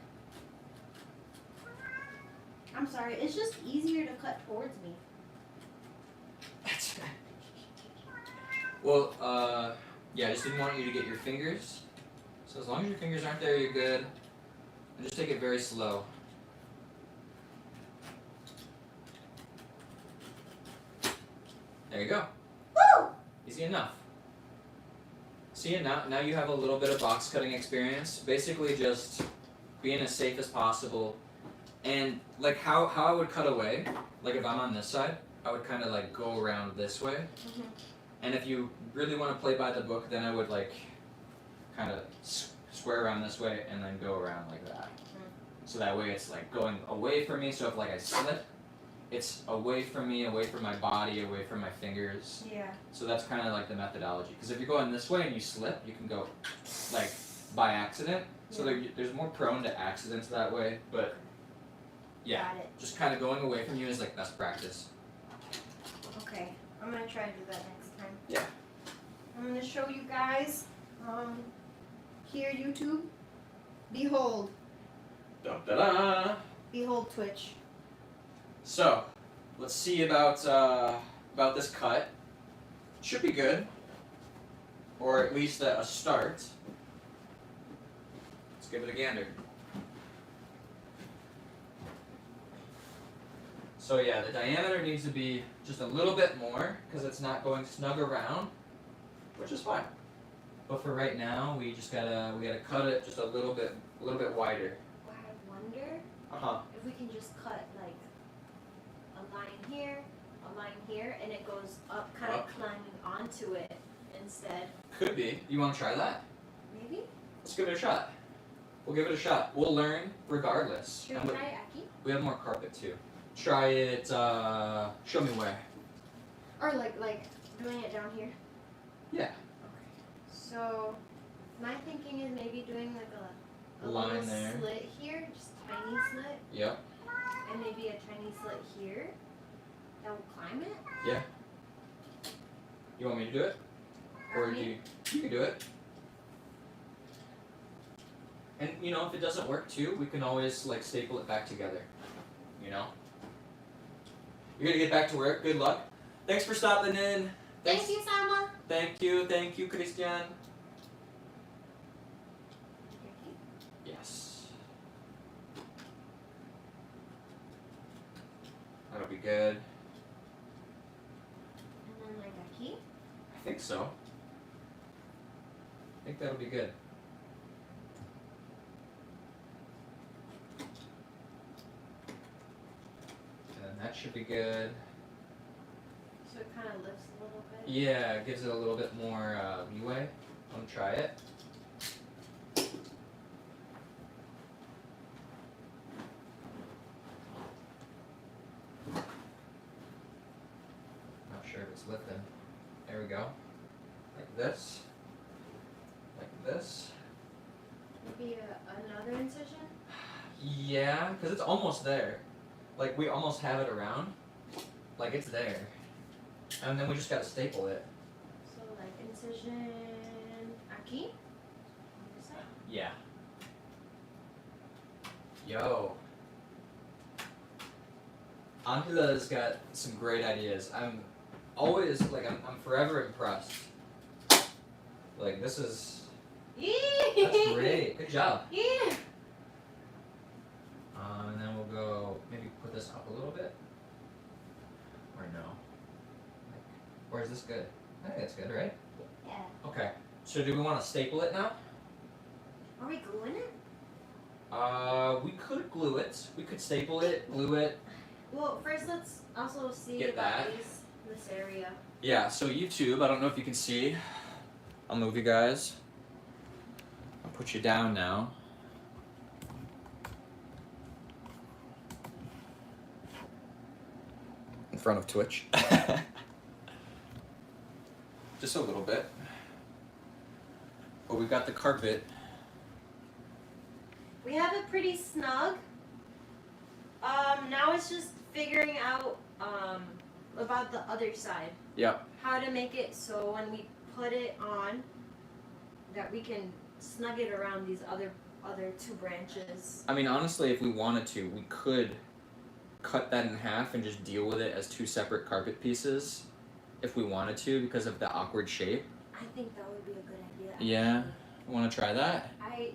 I'm sorry, it's just easier to cut towards me. That's fine. Well, yeah, I just didn't want you to get your fingers. So as long as your fingers aren't there, you're good. And just take it very slow. There you go. Woo! Easy enough. See, now you have a little bit of box cutting experience. Basically just being as safe as possible. And like how I would cut away, like if I'm on this side, I would kind of like go around this way. Mm-hmm. And if you really want to play by the book, then I would like kind of square around this way and then go around like that. So that way it's like going away from me. So if like I slip, it's away from me, away from my body, away from my fingers. Yeah. So that's kind of like the methodology. Because if you're going this way and you slip, you can go like by accident. So Yeah. there's more prone to accidents that way, but yeah, Got it. just kind of going away from you is like best practice. Okay, I'm gonna try to do that next time. Yeah. I'm gonna show you guys. Here, YouTube. Behold, Da da da. behold Twitch. So, let's see about this cut. Should be good, or at least a start. Let's give it a gander. So yeah, the diameter needs to be just a little bit more because it's not going snug around, which is fine. But for right now, we gotta cut it just a little bit wider. Well, I wonder Uh-huh. if we can just cut like a line here, and it goes up, kind of Up. climbing onto it instead. Could be. You want to try that? Maybe? Let's give it a shot. We'll give it a shot. We'll learn regardless. Should And we try Aki? we have more carpet too. Try it. Show me where. Or like doing it down here? Yeah. So, my thinking is maybe doing like a Line little there. slit here, just tiny slit, Yep. and maybe a tiny slit here. That will climb it. Yeah. You want me to do it, or do you can do it? And you know, if it doesn't work too, we can always like staple it back together. You know. You're gonna get back to work. Good luck. Thanks for stopping in. Thank you, Sama. Thank you, Christian. Yes. That'll be good. And then like Aki. I think so. I think that'll be good. And that should be good. So it kind of lifts a little bit. Yeah, it gives it a little bit more leeway. Want to try it? Not sure if it's lifting. There we go. Like this. Like this. Maybe another incision. Yeah, because it's almost there. Like we almost have it around. Like it's there. And then we just gotta staple it. So like incision Aki. On this side. Yeah. Yo. Angela's got some great ideas. I'm always like I'm forever impressed. Like this is that's great. Good job. Yeah. And then we'll go maybe put this up a little bit. Or no. Like, or is this good? I think it's good, right? Yeah. Okay. So do we want to staple it now? Are we gluing it? We could glue it. We could staple it, glue it. Well, first let's also see Get about that. this area. Yeah, so YouTube, I don't know if you can see. I'll move you guys. I'll put you down now. In front of Twitch. Just a little bit. But we've got the carpet. We have it pretty snug. Now it's just figuring out about the other side. Yep. How to make it so when we put it on, that we can snug it around these other two branches. I mean, honestly, if we wanted to, we could cut that in half and just deal with it as two separate carpet pieces if we wanted to because of the awkward shape. I think that would be a good idea. Yeah. Want to try that?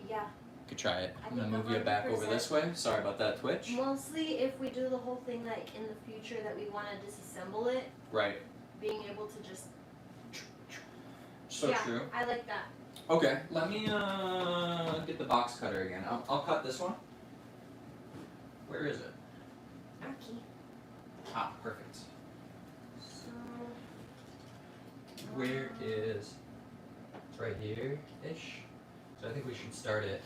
Yeah. Could try it. I I'm gonna think move you back over 100%. this way. Sorry about that, Twitch. Mostly if we do the whole thing like in the future that we want to disassemble it, Right. being able to just So yeah, true. I like that. Okay, let me get the box cutter again. I'll cut this one. Where is it? Okay. Ah, perfect. So Where is? It's right here ish. So I think we should start it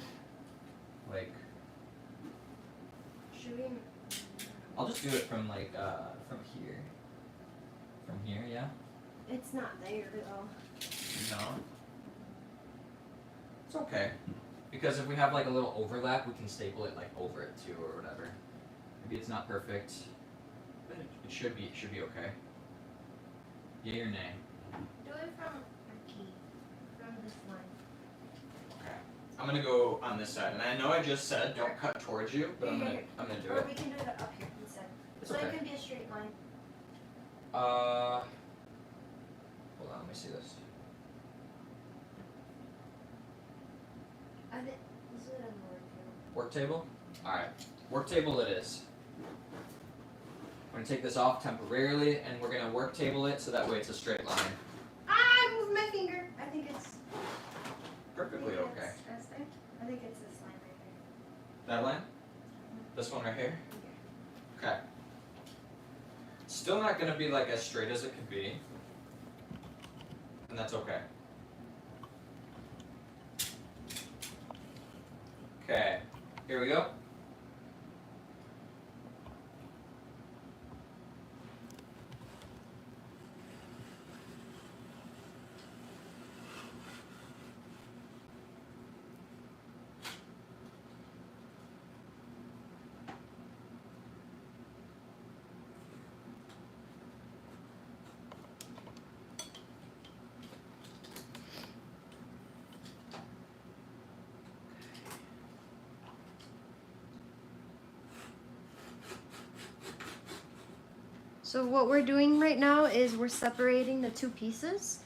like. should we? I'll just do it from like from here. From here, yeah. It's not there though. No. It's It's okay. Because if we have like a little overlap, we can staple it like over it too or whatever. Maybe it's not perfect, but it should be okay. Yay or nay? Do it from a key, from this line. Okay. I'm gonna go on this side, and I know I just said don't cut towards you, but I'm gonna do Or it. we can do it up here instead. It's So okay. it can be a straight line. Hold on, let me see this. I think this is a more Work table? Alright, work table it is. We're gonna take this off temporarily, and we're gonna work table it so that way it's a straight line. I moved my finger. I think it's Perfectly okay. I think it's this line right there. That line? This one right here? Okay. Still not gonna be like as straight as it could be. And that's okay. Okay, here we go. So what we're doing right now is we're separating the two pieces.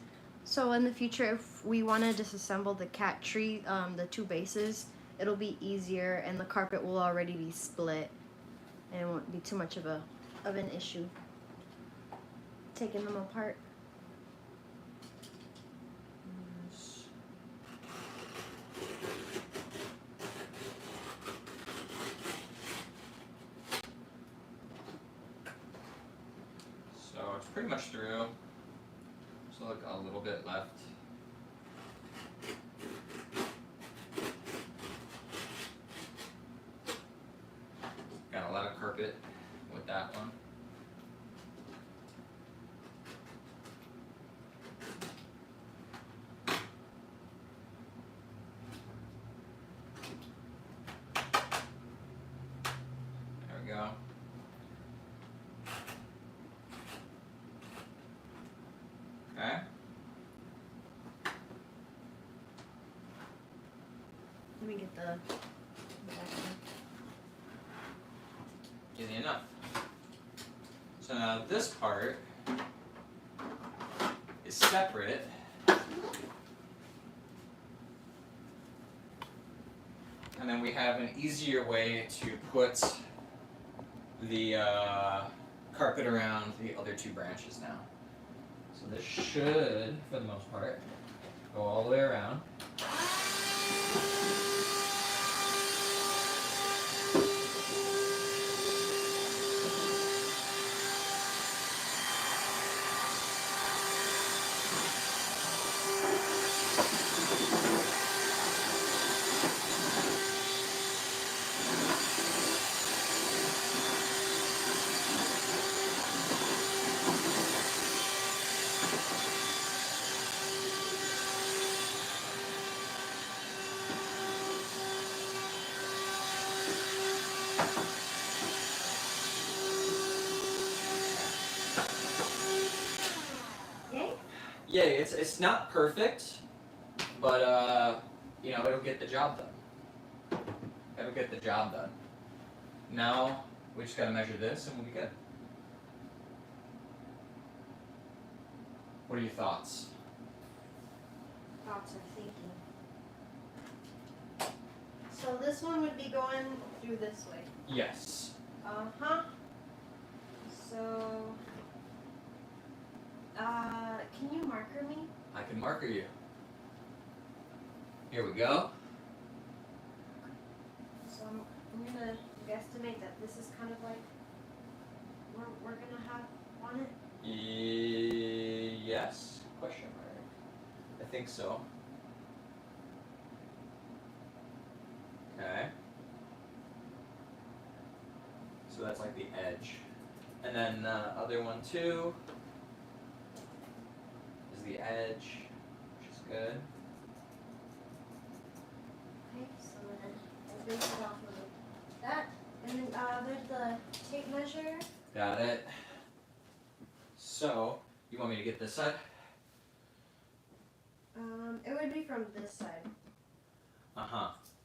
So in the future, if we want to disassemble the cat tree, the two bases, it'll be easier, and the carpet will already be split, and it won't be too much of an issue taking them apart. So it's pretty much through. So like a little bit left. Got a lot of carpet with that one. There we go. Okay. Let me get the back one. Easy enough. So now this part is separate. And then we have an easier way to put the carpet around the other two branches now. So this should, for the most part, go all the way around. Yay? Yeah, it's not perfect, but you know, it'll get the job done. It'll get the job done. Now we just gotta measure this and we'll be good. What are your thoughts? Thoughts are thinking. So this one would be going through this way. Yes. Uh-huh. So, can you marker me? I can marker you. Here we go. So I'm gonna guesstimate that this is kind of like we're gonna have on it. Yes? Question mark. I think so. Okay. So that's like the edge. And then the other one too is the edge, which is good. rinse it off of that. And then there's the tape measure. Got it. So, you want me to get this side? It would be from this side.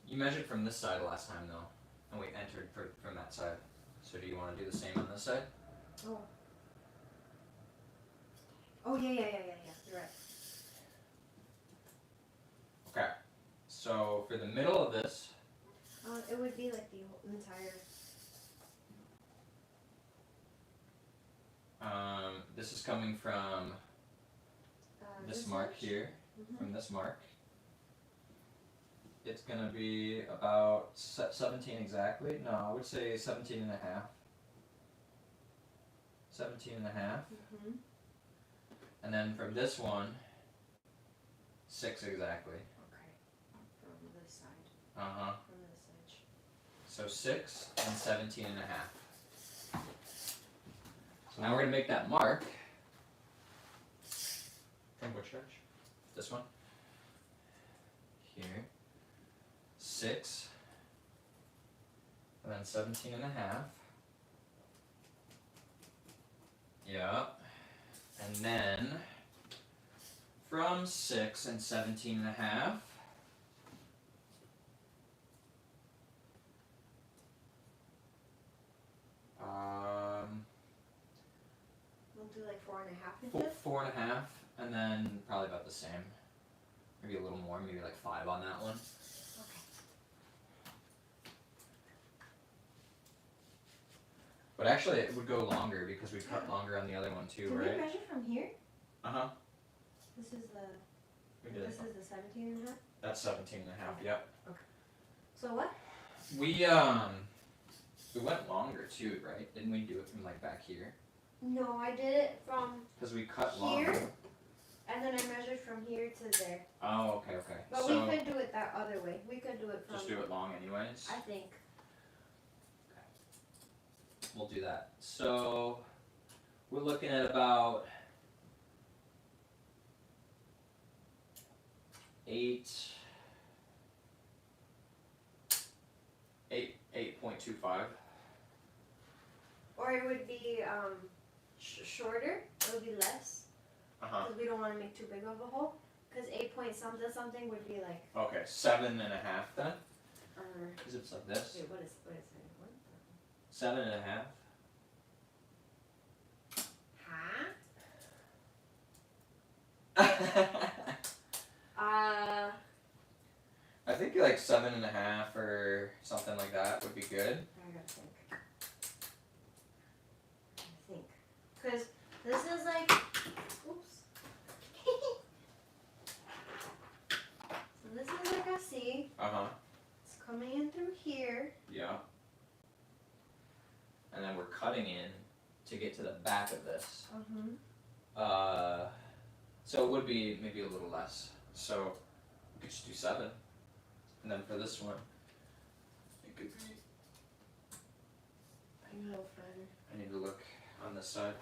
You measured from this side last time though, and we entered from that side. So do you want to do the same on this side? Oh. Oh yeah. You're right. Okay. So for the middle of this, It would be like the whole entire. this is coming from this mark much? here, Mhm. from this mark. It's gonna be about 17 exactly. No, I would say 17 and a half. 17 and a half. Mhm. And then from this one, 6 exactly. Okay. From this side. Uh-huh. From this edge. So 6 and 17 and a half. So now we're gonna make that mark. From which edge? This one. Here. 6. And then 17 and a half. Yeah. And then from 6 and 17 and a half. We'll do like 4.5 Four, inches. 4.5, and then probably about the same. Maybe a little more, maybe like 5 on that one. Okay. But actually, it would go longer because we cut longer on the other one too, Did we right? measure from here? Uh huh. This is the. We did. This is the 17 and a half. That's 17 and a half. Yep. So what? We went longer too, right? Didn't we do it from like back here? No, I did it from Because we cut here, longer. and then I measured from here to there. Oh, okay, okay. But So we could do it that other way. We could do it from. just do it long, anyways. I think. We'll do that. So we're looking at about 8.25. Or it would be shorter. It would be less Uh huh. because we don't want to make too big of a hole. Because 8 point something would be like. Okay, 7.5 then. Wait, Because it's like this. what is it? 7.5. Huh? I think like 7.5 or something like that would be good. I gotta think. Because this is like. Oops. So this is like a C. Uh huh. It's coming in through here. Yeah. And then we're cutting in to get to the back of this. So it would be maybe a little less. So we could just do 7. And then for this one, it could be. A little further. I need to look on this side.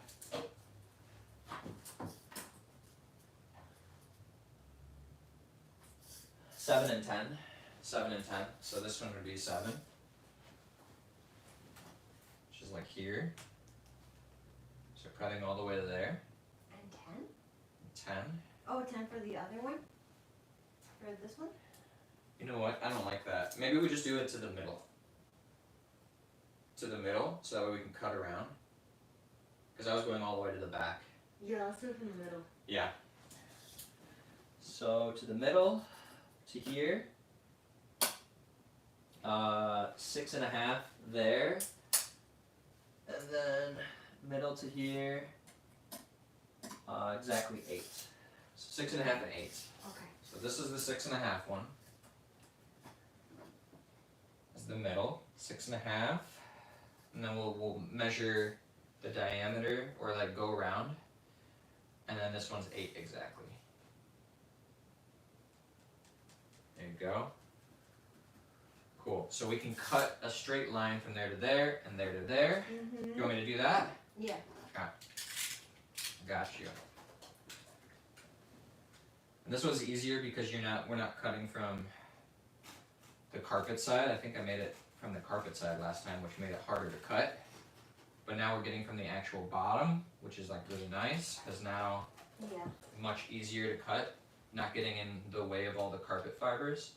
Seven and 10. 7 and 10. So this one would be 7. Which is like here. So cutting all the way to there. And 10? 10. Oh, 10 for the other one? For this one? You know what? I don't like that. Maybe we just do it to the middle. To the middle, so that way we can cut around. Because I was going all the way to the back. Yeah, let's do it from the middle. Yeah. So to the middle, to here. 6.5 there. And then middle to here. Exactly 8. So 6.5 and 8. Okay. So this is the 6.5 one. Is the middle, 6.5, and then we'll measure the diameter or like go around, and then this one's 8 exactly. There you go. Cool. So we can cut a straight line from there to there and there to there. Mm-hmm. You want me to do that? Yeah. Got you. And this one's easier because we're not cutting from the carpet side. I think I made it from the carpet side last time, which made it harder to cut. But now we're getting from the actual bottom, which is like really nice, because now Yeah. much easier to cut, not getting in the way of all the carpet fibers.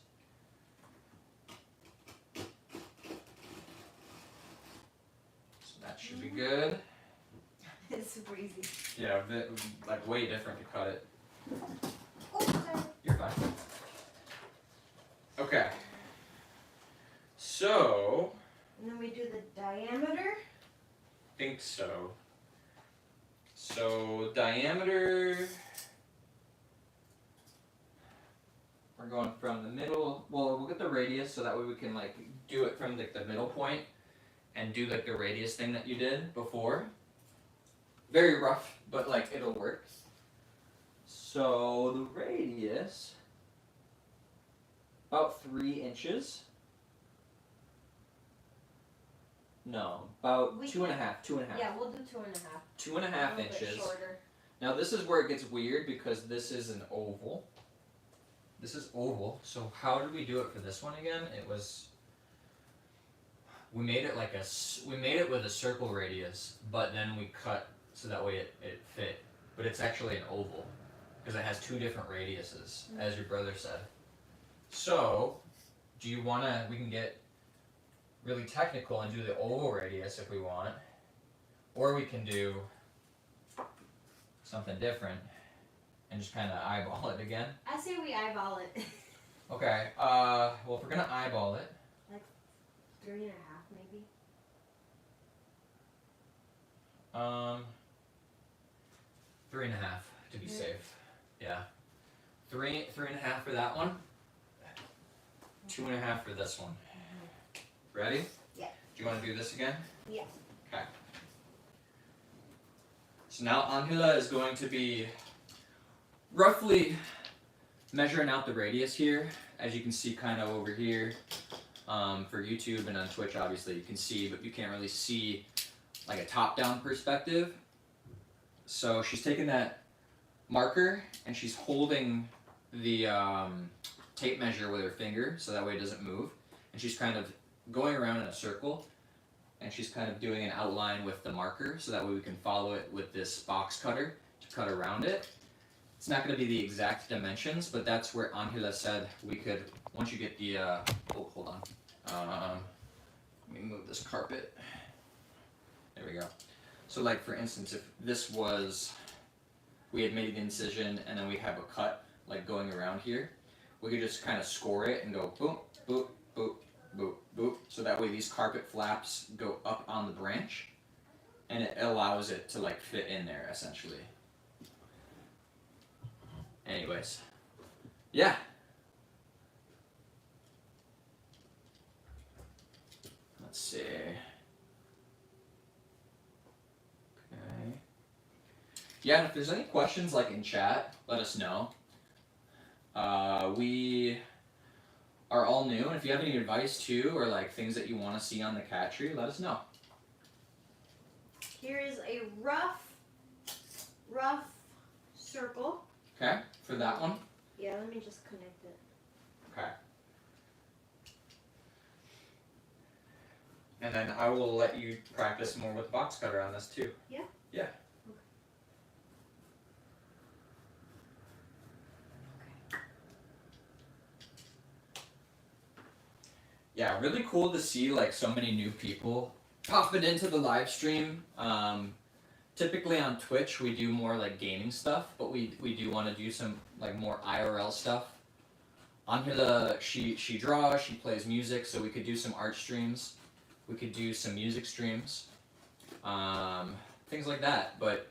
So that should be good. It's super easy. Yeah, like way different to cut it. Oh, sorry. You're fine. Okay. So, And then we do the diameter. think so. So diameter, we're going from the middle. Well, we'll get the radius so that way we can like do it from like the middle point and do like the radius thing that you did before. Very rough, but like it'll work. So the radius, about 3 inches. No, about We 2.5. 2.5. Yeah, we'll do 2.5. 2.5 A little bit inches. shorter. Now this is where it gets weird because this is an oval. This is oval. So how did we do it for this one again? It was, we made it like we made it with a circle radius, but then we cut so that way it fit. But it's actually an oval because it has 2 different radiuses, as your brother said. So, do you wanna? We can get really technical and do the oval radius if we want, or we can do something different and just kind of eyeball it again. I say we eyeball it. Okay, well if we're gonna eyeball it, 3.5 maybe. 3.5 to be safe. Yeah, 3.5 for that one, 2.5 for this one. Ready? Yeah. Do you want to do this again? Yeah. Okay. So now Angela is going to be roughly measuring out the radius here, as you can see kind of over here. For YouTube and on Twitch obviously you can see, but you can't really see like a top-down perspective. So she's taking that marker and she's holding the tape measure with her finger so that way it doesn't move. And she's kind of going around in a circle and she's kind of doing an outline with the marker so that way we can follow it with this box cutter to cut around it. It's not going to be the exact dimensions, but that's where Angela said we could, once you get the, oh, hold on. Let me move this carpet. There we go. So like for instance, if this was, we had made the incision and then we have a cut like going around here, we could just kind of score it and go boop, boop, boop, boop, boop. So that way these carpet flaps go up on the branch and it allows it to like fit in there essentially. Anyways, yeah. Let's see. Okay. Yeah, and if there's any questions like in chat, let us know. We are all new, and if you have any advice too, or like things that you want to see on the cat tree, let us know. Here is a rough circle. Okay, for that one. Yeah, let me just connect it. Okay. And then I will let you practice more with box cutter on this too. Yeah? Yeah. Yeah, really cool to see like so many new people popping into the live stream. Typically on Twitch we do more like gaming stuff, but we do want to do some like more IRL stuff. On here she draws, she plays music, so we could do some art streams. We could do some music streams. Things like that. But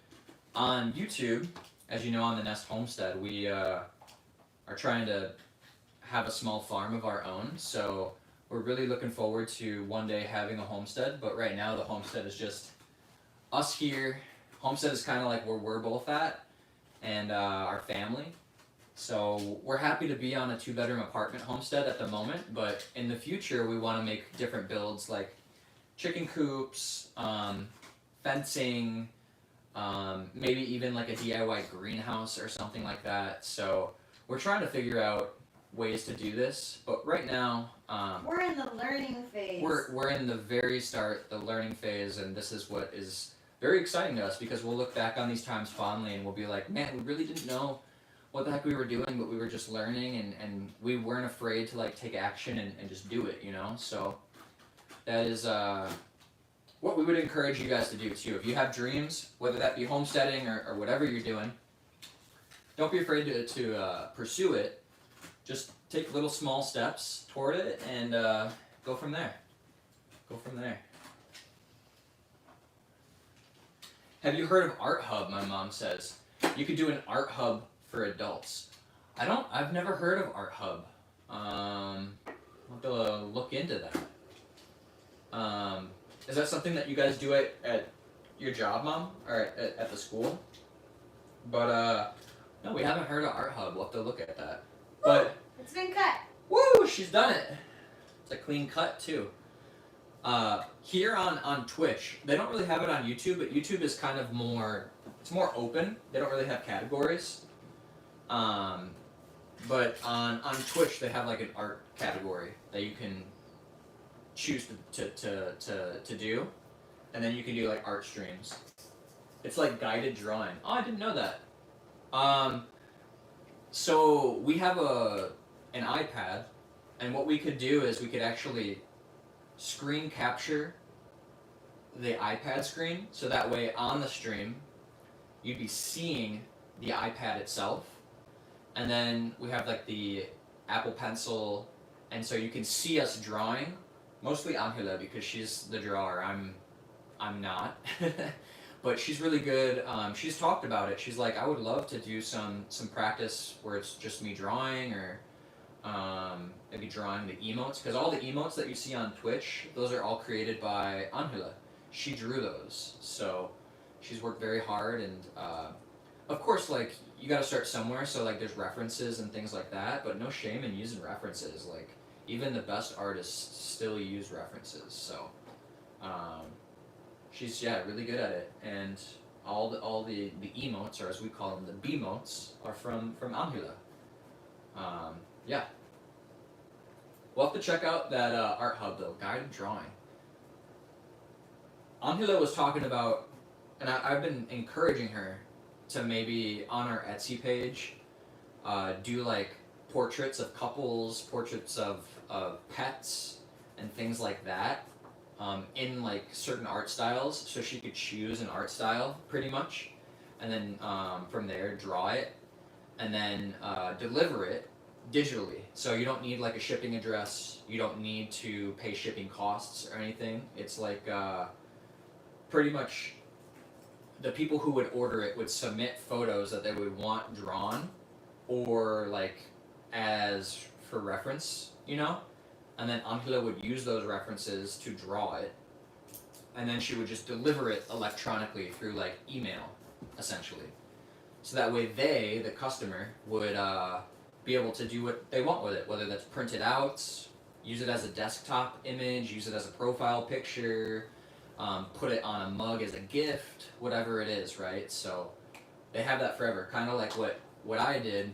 on YouTube, as you know on the Nest Homestead, we are trying to have a small farm of our own, so we're really looking forward to one day having a homestead, but right now the homestead is just us here. Homestead is kind of like where we're both at, and our family. So we're happy to be on a 2-bedroom apartment homestead at the moment, but in the future we want to make different builds like chicken coops, fencing, maybe even like a DIY greenhouse or something like that. So we're trying to figure out ways to do this, but right now We're in the learning phase. we're in the very start, the learning phase, and this is what is very exciting to us because we'll look back on these times fondly and we'll be like, man, we really didn't know what the heck we were doing, but we were just learning and we weren't afraid to like take action and just do it, you know? So that is what we would encourage you guys to do too. If you have dreams, whether that be homesteading or whatever you're doing, don't be afraid to pursue it. Just take little small steps toward it and go from there. Go from there. Have you heard of Art Hub? My mom says you could do an art hub for adults. I've never heard of Art Hub. I'll have to look into that. Is that something that you guys do at your job, Mom, or at the school? But no, we haven't heard of Art Hub. We'll have to look at that. But It's been cut. woo, she's done it. It's a clean cut too. Here on Twitch, they don't really have it on YouTube, but YouTube is kind of more, it's more open. They don't really have categories. But on Twitch, they have like an art category that you can choose to do, and then you can do like art streams. It's like guided drawing. Oh, I didn't know that. So we have an iPad, and what we could do is we could actually screen capture the iPad screen, so that way on the stream you'd be seeing the iPad itself, and then we have like the Apple Pencil, and so you can see us drawing, mostly Angela because she's the drawer. I'm not. But she's really good. She's talked about it. She's like, I would love to do some practice where it's just me drawing, or maybe drawing the emotes, because all the emotes that you see on Twitch, those are all created by Angela. She drew those, so she's worked very hard, and of course, like, you gotta start somewhere, so like there's references and things like that, but no shame in using references. Like, even the best artists still use references, so she's really good at it, and all the emotes, or as we call them, the B-motes, are from Angela. Yeah. We'll have to check out that Art Hub though, guided drawing. Angela was talking about, and I've been encouraging her to maybe on our Etsy page do like portraits of couples, portraits of pets, and things like that. In like certain art styles, so she could choose an art style pretty much, and then from there draw it, and then deliver it digitally. So you don't need like a shipping address, you don't need to pay shipping costs or anything. It's like pretty much the people who would order it would submit photos that they would want drawn, or like as for reference, you know? And then Angela would use those references to draw it, and then she would just deliver it electronically through like email, essentially. So that way they, the customer, would be able to do what they want with it, whether that's print it out, use it as a desktop image, use it as a profile picture, put it on a mug as a gift, whatever it is, right? So they have that forever, kind of like what I did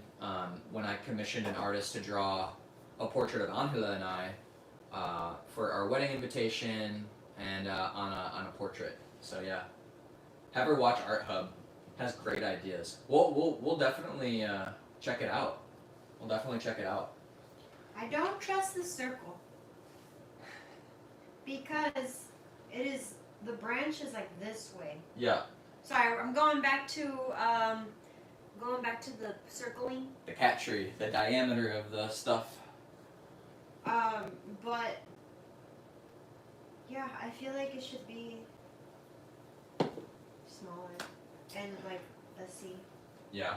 when I commissioned an artist to draw a portrait of Angela and I for our wedding invitation, and on a portrait. So yeah, have her watch Art Hub. Has great ideas. We'll definitely check it out. We'll definitely check it out. I don't trust the circle because the branch is like this way. Yeah. Sorry, I'm going back to the circling. The cat tree, the diameter of the stuff. But yeah, I feel like it should be smaller and like a C. Yeah.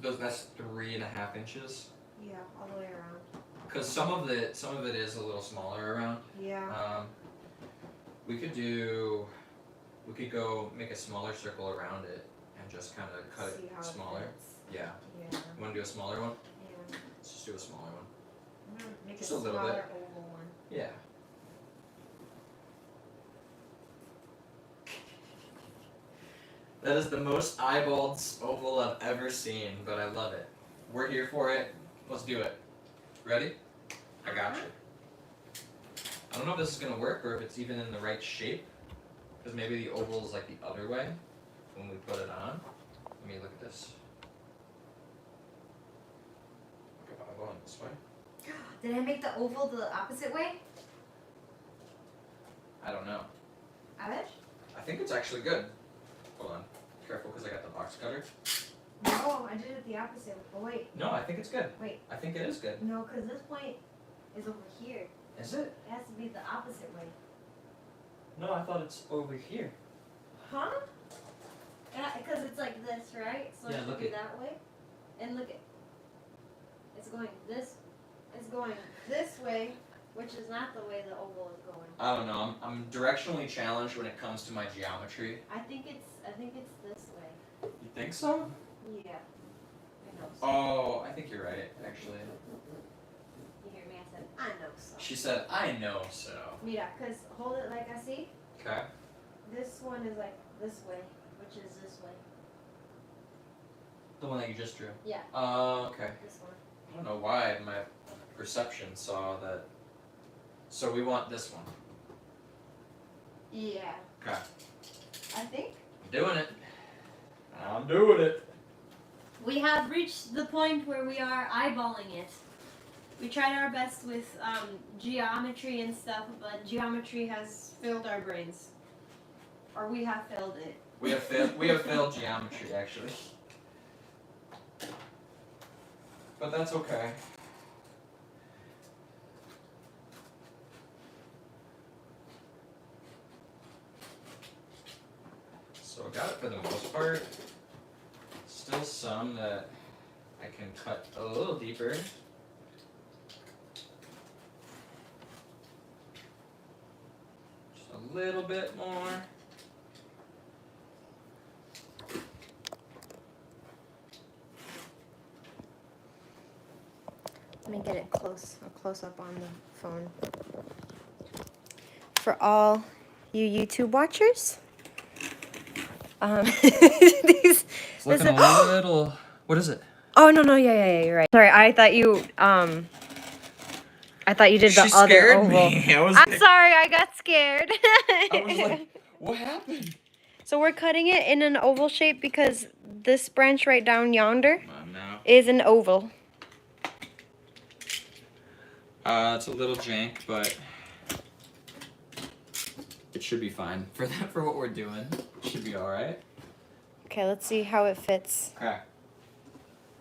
That's 3.5 inches. Yeah, all the way around. Cause some of it is a little smaller around. Yeah. We could go make a smaller circle around it and just kind of cut See it how smaller. fits. Yeah. Yeah. You want to do a smaller one? Yeah. Let's just do a smaller one. I'm gonna make Just a a little smaller bit. oval one. Yeah. That is the most eyeballed oval I've ever seen, but I love it. We're here for it. Let's do it. Ready? I got you. I don't know if this is gonna work or if it's even in the right shape, because maybe the oval is like the other way when we put it on. Let me look at this. Okay, I'm going this way. Did I make the oval the opposite way? I don't know. I bet. I think it's actually good. Hold on. Careful, because I got the box cutter. No, I did it the opposite. Oh wait, No, I think it's good. Wait. I think it is good. no, because this point is over here. Is it? It has to be the opposite way. No, I thought it's over here. Huh? Yeah, because it's like this, right? So Yeah, it should look be it. that way. And look it. It's going this. It's going this way, which is not the way the oval is going. I don't know. I'm directionally challenged when it comes to my geometry. I think it's this way. You think so? Yeah. I know. So. Oh, I think you're right, actually. You hear me? I said I know so. She said, I know so. Mira, cause hold it like I see. Okay. This one is like this way, which is this way. The one that you just drew? Yeah. Okay. This one. I don't know why my perception saw that. So we want this one. Yeah. Okay. I think. I'm doing it. I'm doing it. We have reached the point where we are eyeballing it. We tried our best with geometry and stuff, but geometry has failed our brains. Or we have failed it. We have failed geometry, actually. But that's okay. So I got it for the most part. Still some that I can cut a little deeper. Just a little bit more. Let me get it close up on the phone. For all you YouTube watchers, these. It's looking a little. What is it? Oh no, yeah, you're right. Sorry, I thought you did the She other scared oval. me. I'm sorry, I got scared. I was like, what happened? So we're cutting it in an oval shape because this branch right down yonder Come on now. is an oval. It's a little jank, but it should be fine for that. For what we're doing, it should be all right. Okay, let's see how it fits. Okay.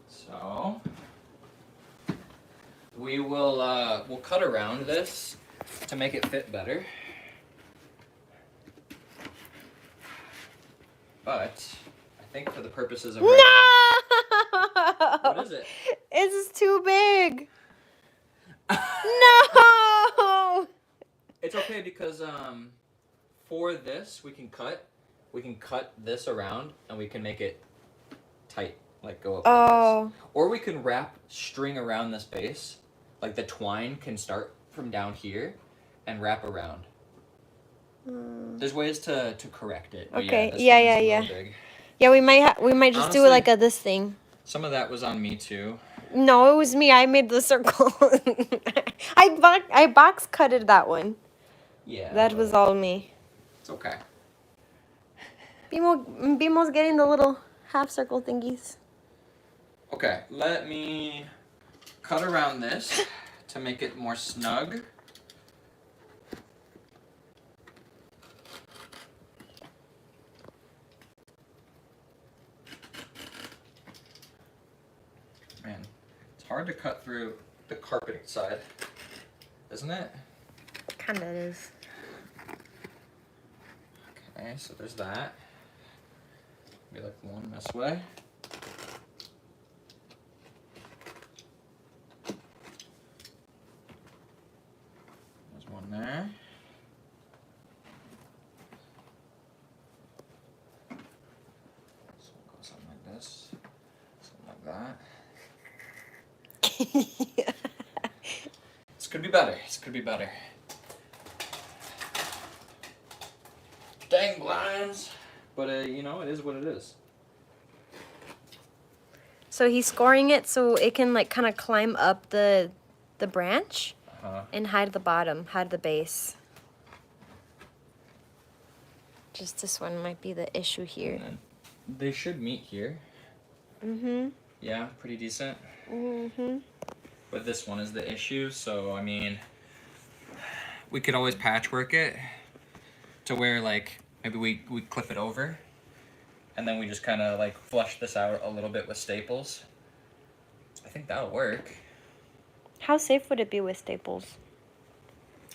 So we will we'll cut around this to make it fit better. But I think for the purposes of No! what is it? This is too big. No! It's okay because for this we can cut this around and we can make it tight, like go up like this. Or we can wrap string around this base, like the twine can start from down here and wrap around. There's ways to correct it. But Okay, this yeah, one's yeah, a yeah. little big. Yeah, we might just do it Honestly- like this thing. Some of that was on me too. No, it was me. I made the circle. I box cutted that one. Yeah. That but was all me. It's okay. Bimo's getting the little half circle thingies. Okay, let me cut around this to make it more snug. Man, it's hard to cut through the carpeting side, isn't it? Kinda is. Okay, so there's that. Be like one this way. There's one there. So we'll go something like this, something like that. This could be better. This could be better. Dang blinds. But you know, it is what it is. So he's scoring it so it can like kind of climb up the branch and hide the bottom, hide the base. Just this one might be the issue here. They should meet here. Mm-hmm. Yeah, pretty decent. Mm-hmm. But this one is the issue, so I mean, we could always patchwork it to where like maybe we clip it over and then we just kind of like flush this out a little bit with staples. I think that'll work. How safe would it be with staples?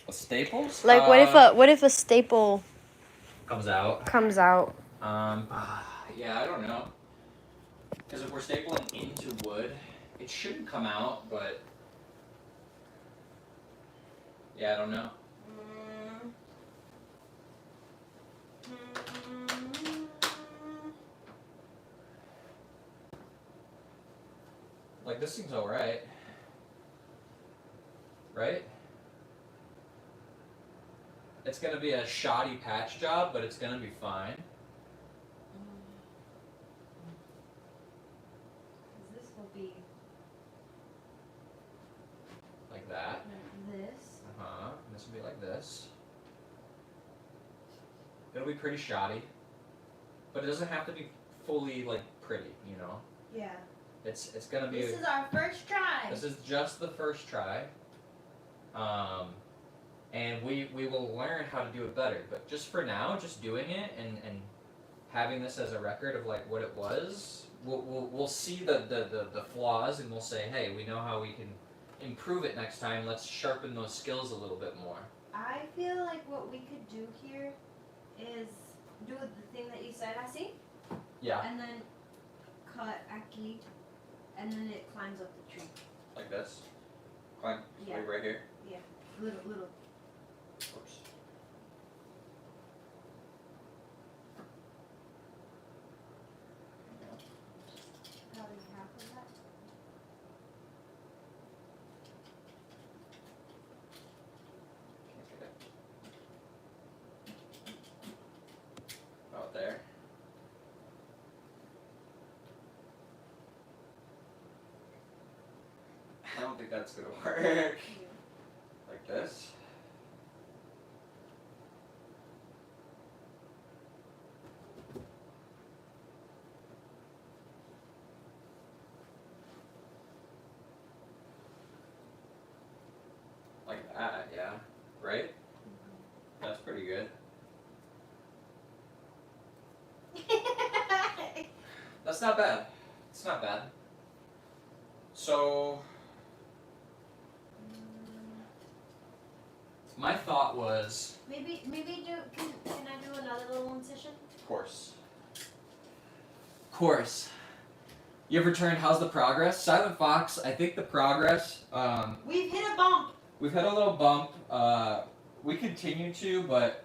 With staples? Like what if a staple comes out? Yeah, I don't know. Because if we're stapling into wood, it shouldn't come out, but yeah, I don't know. Like, this seems alright. Right? It's gonna be a shoddy patch job, but it's gonna be fine. This will be Like that. like this. This will be like this. It'll be pretty shoddy. But it doesn't have to be fully, like, pretty, you know? Yeah. It's gonna be... This is our first try. This is just the first try. And we will learn how to do it better. But just for now, just doing it and having this as a record of like what it was, we'll see the flaws and we'll say, hey, we know how we can improve it next time. Let's sharpen those skills a little bit more. I feel like what we could do here is do the thing that you said, I see. Yeah. And then cut Aki, and then it climbs up the tree. Like this. Climb. Yeah. Like right here. Yeah. Little. Oops. Probably half of that. Can't get it. About there. I don't think that's gonna work. Like this. Like that, yeah. Right? That's pretty good. That's not bad. It's not bad. So, my thought was, Maybe can I do another little incision? of course. Of course. You ever turned, how's the progress? Silent Fox, I think the progress, We've hit a bump. we've had a little bump. We continue to, but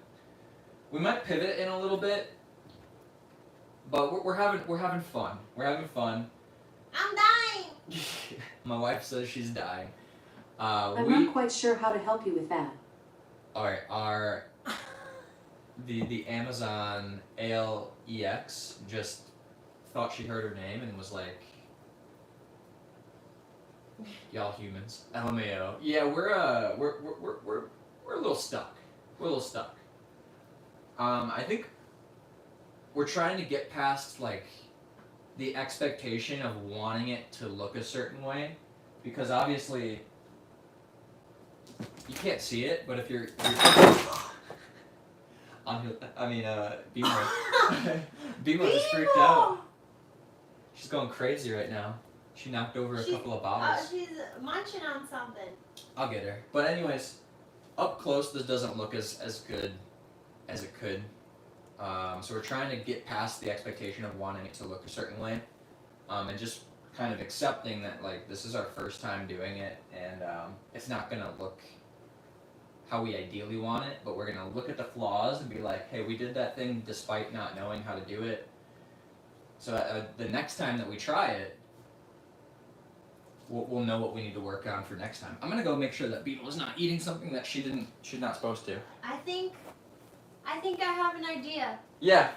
we might pivot in a little bit. But we're having fun. We're having fun. I'm dying. My wife says she's dying. I'm not quite sure how to help you with that. Alright, the Amazon ALEX just thought she heard her name and was like, y'all humans, LMAO. Yeah, we're a little stuck. We're a little stuck. I think we're trying to get past like the expectation of wanting it to look a certain way, because obviously you can't see it, but if you're Beamer. Beamer just freaked out. She's going crazy right now. She knocked over a couple of bottles. She's munching on something. I'll get her. But anyways, up close this doesn't look as good as it could. So we're trying to get past the expectation of wanting it to look a certain way, and just kind of accepting that like this is our first time doing it, and it's not gonna look how we ideally want it, but we're gonna look at the flaws and be like, hey, we did that thing despite not knowing how to do it. So the next time that we try it, we'll know what we need to work on for next time. I'm gonna go make sure that Beetle is not eating something that she's not supposed to. I think I have an idea. Yeah.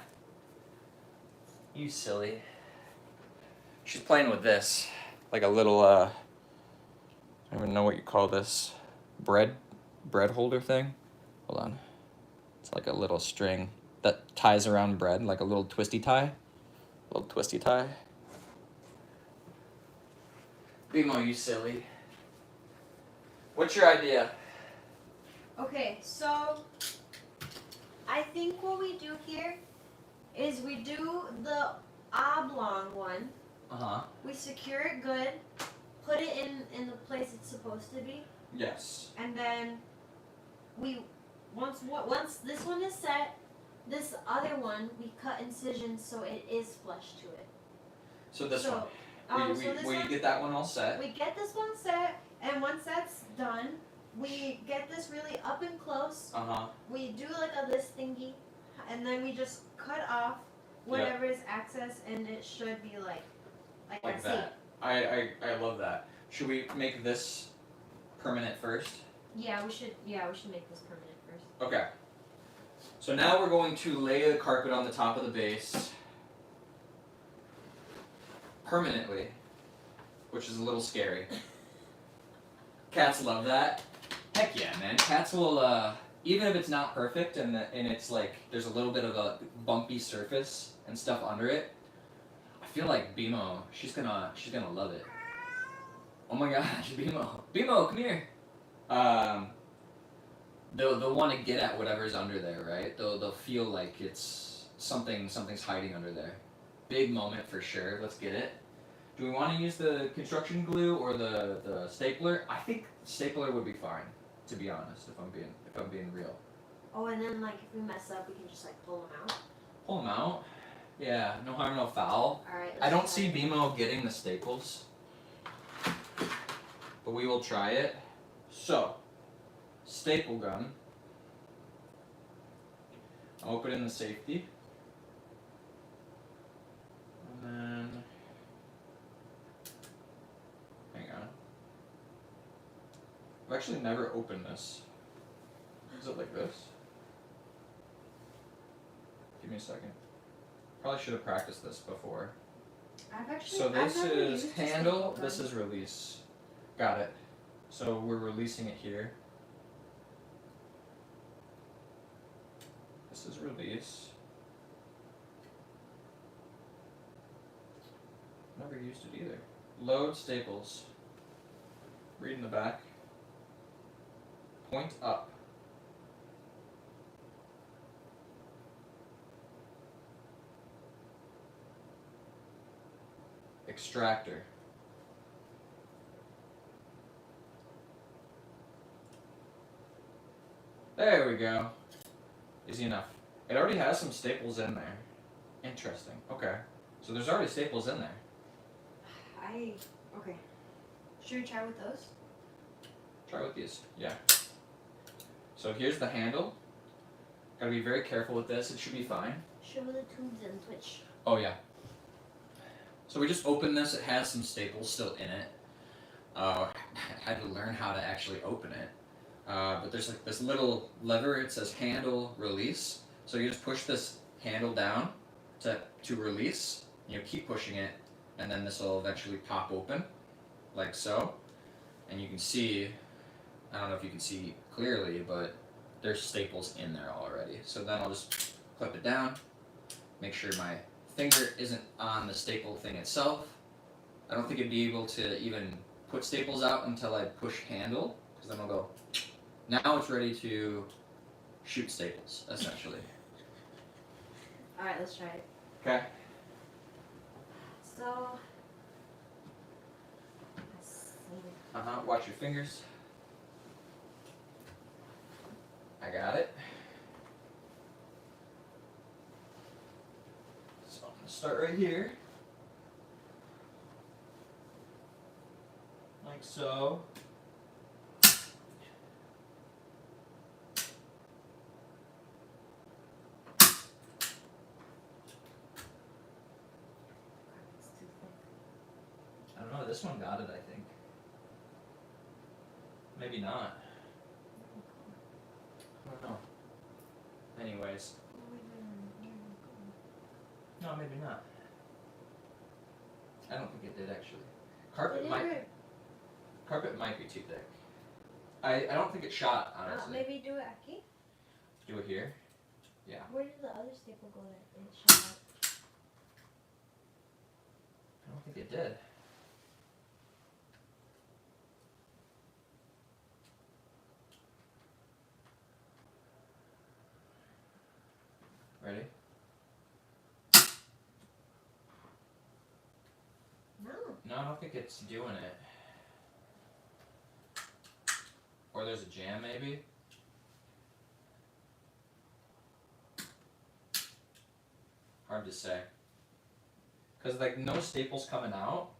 You silly. She's playing with this, like a little, I don't even know what you call this, bread holder thing. Hold on. It's like a little string that ties around bread, like a little twisty tie. Little twisty tie. Bimo, you silly. What's your idea? Okay, so I think what we do here is we do the oblong one. Uh-huh. We secure it good, put it in the place it's supposed to be, Yes. and then we once this one is set, this other one we cut incisions so it is flush to it. So this one. So this We one, get that one all set. we get this one set, and once that's done, we get this really up and close. Uh-huh. We do like this thingy, and then we just cut off whatever is excess, and it should be like Like see. that. I love that. Should we make this permanent first? Yeah, we should make this permanent first. Okay. So now we're going to lay the carpet on the top of the base permanently, which is a little scary. Cats love that. Heck yeah, man. Cats will, even if it's not perfect and it's like there's a little bit of a bumpy surface and stuff under it, I feel like Bimo, she's gonna love it. Oh my gosh, Bimo, come here. They'll want to get at whatever's under there, right? They'll feel like it's something's hiding under there. Big moment for sure. Let's get it. Do we want to use the construction glue or the stapler? I think stapler would be fine, to be honest. If I'm being real. Oh, and then like if we mess up, we can just like pull them out. Pull them out. Yeah, no harm, no foul. All right. I don't see Bimo getting the staples, but we will try it. So, staple gun. I'll put in the safety. And then, hang on. I've actually never opened this. Is it like this? Give me a second. Probably should have practiced this before. So this is handle, this is release. Got it. So we're releasing it here. This is release. Never used it either. Load staples. Read in the back. Point up. Extractor. There we go. Easy enough. It already has some staples in there. Interesting. Okay. So there's already staples in there. Okay. Should we try with those? Try with these. Yeah. So here's the handle. Gotta be very careful with this. It should be fine. Show the tubes and Twitch. Oh yeah. So we just opened this. It has some staples still in it. I had to learn how to actually open it. But there's like this little lever. It says handle release. So you just push this handle down to release. You keep pushing it, and then this will eventually pop open, like so. And you can see, I don't know if you can see clearly, but there's staples in there already. So then I'll just clip it down, make sure my finger isn't on the staple thing itself. I don't think it'd be able to even put staples out until I push handle, because then I'll go, now it's ready to shoot staples, essentially. Alright, let's try it. Okay. So, Watch your fingers. I got it. So I'm gonna start right here. Like so. I don't know, this one got it, I think. Maybe not. I don't know. Anyways. No, maybe not. I don't think it did actually. Carpet might be too thick. I don't think it shot, honestly. Maybe do it aquí. Do it here? Yeah. Where did the other staple go that it shot out? I don't think it did. Ready? No. No, I don't think it's doing it. Or there's a jam, maybe? Hard to say. Because, like, no staples coming out.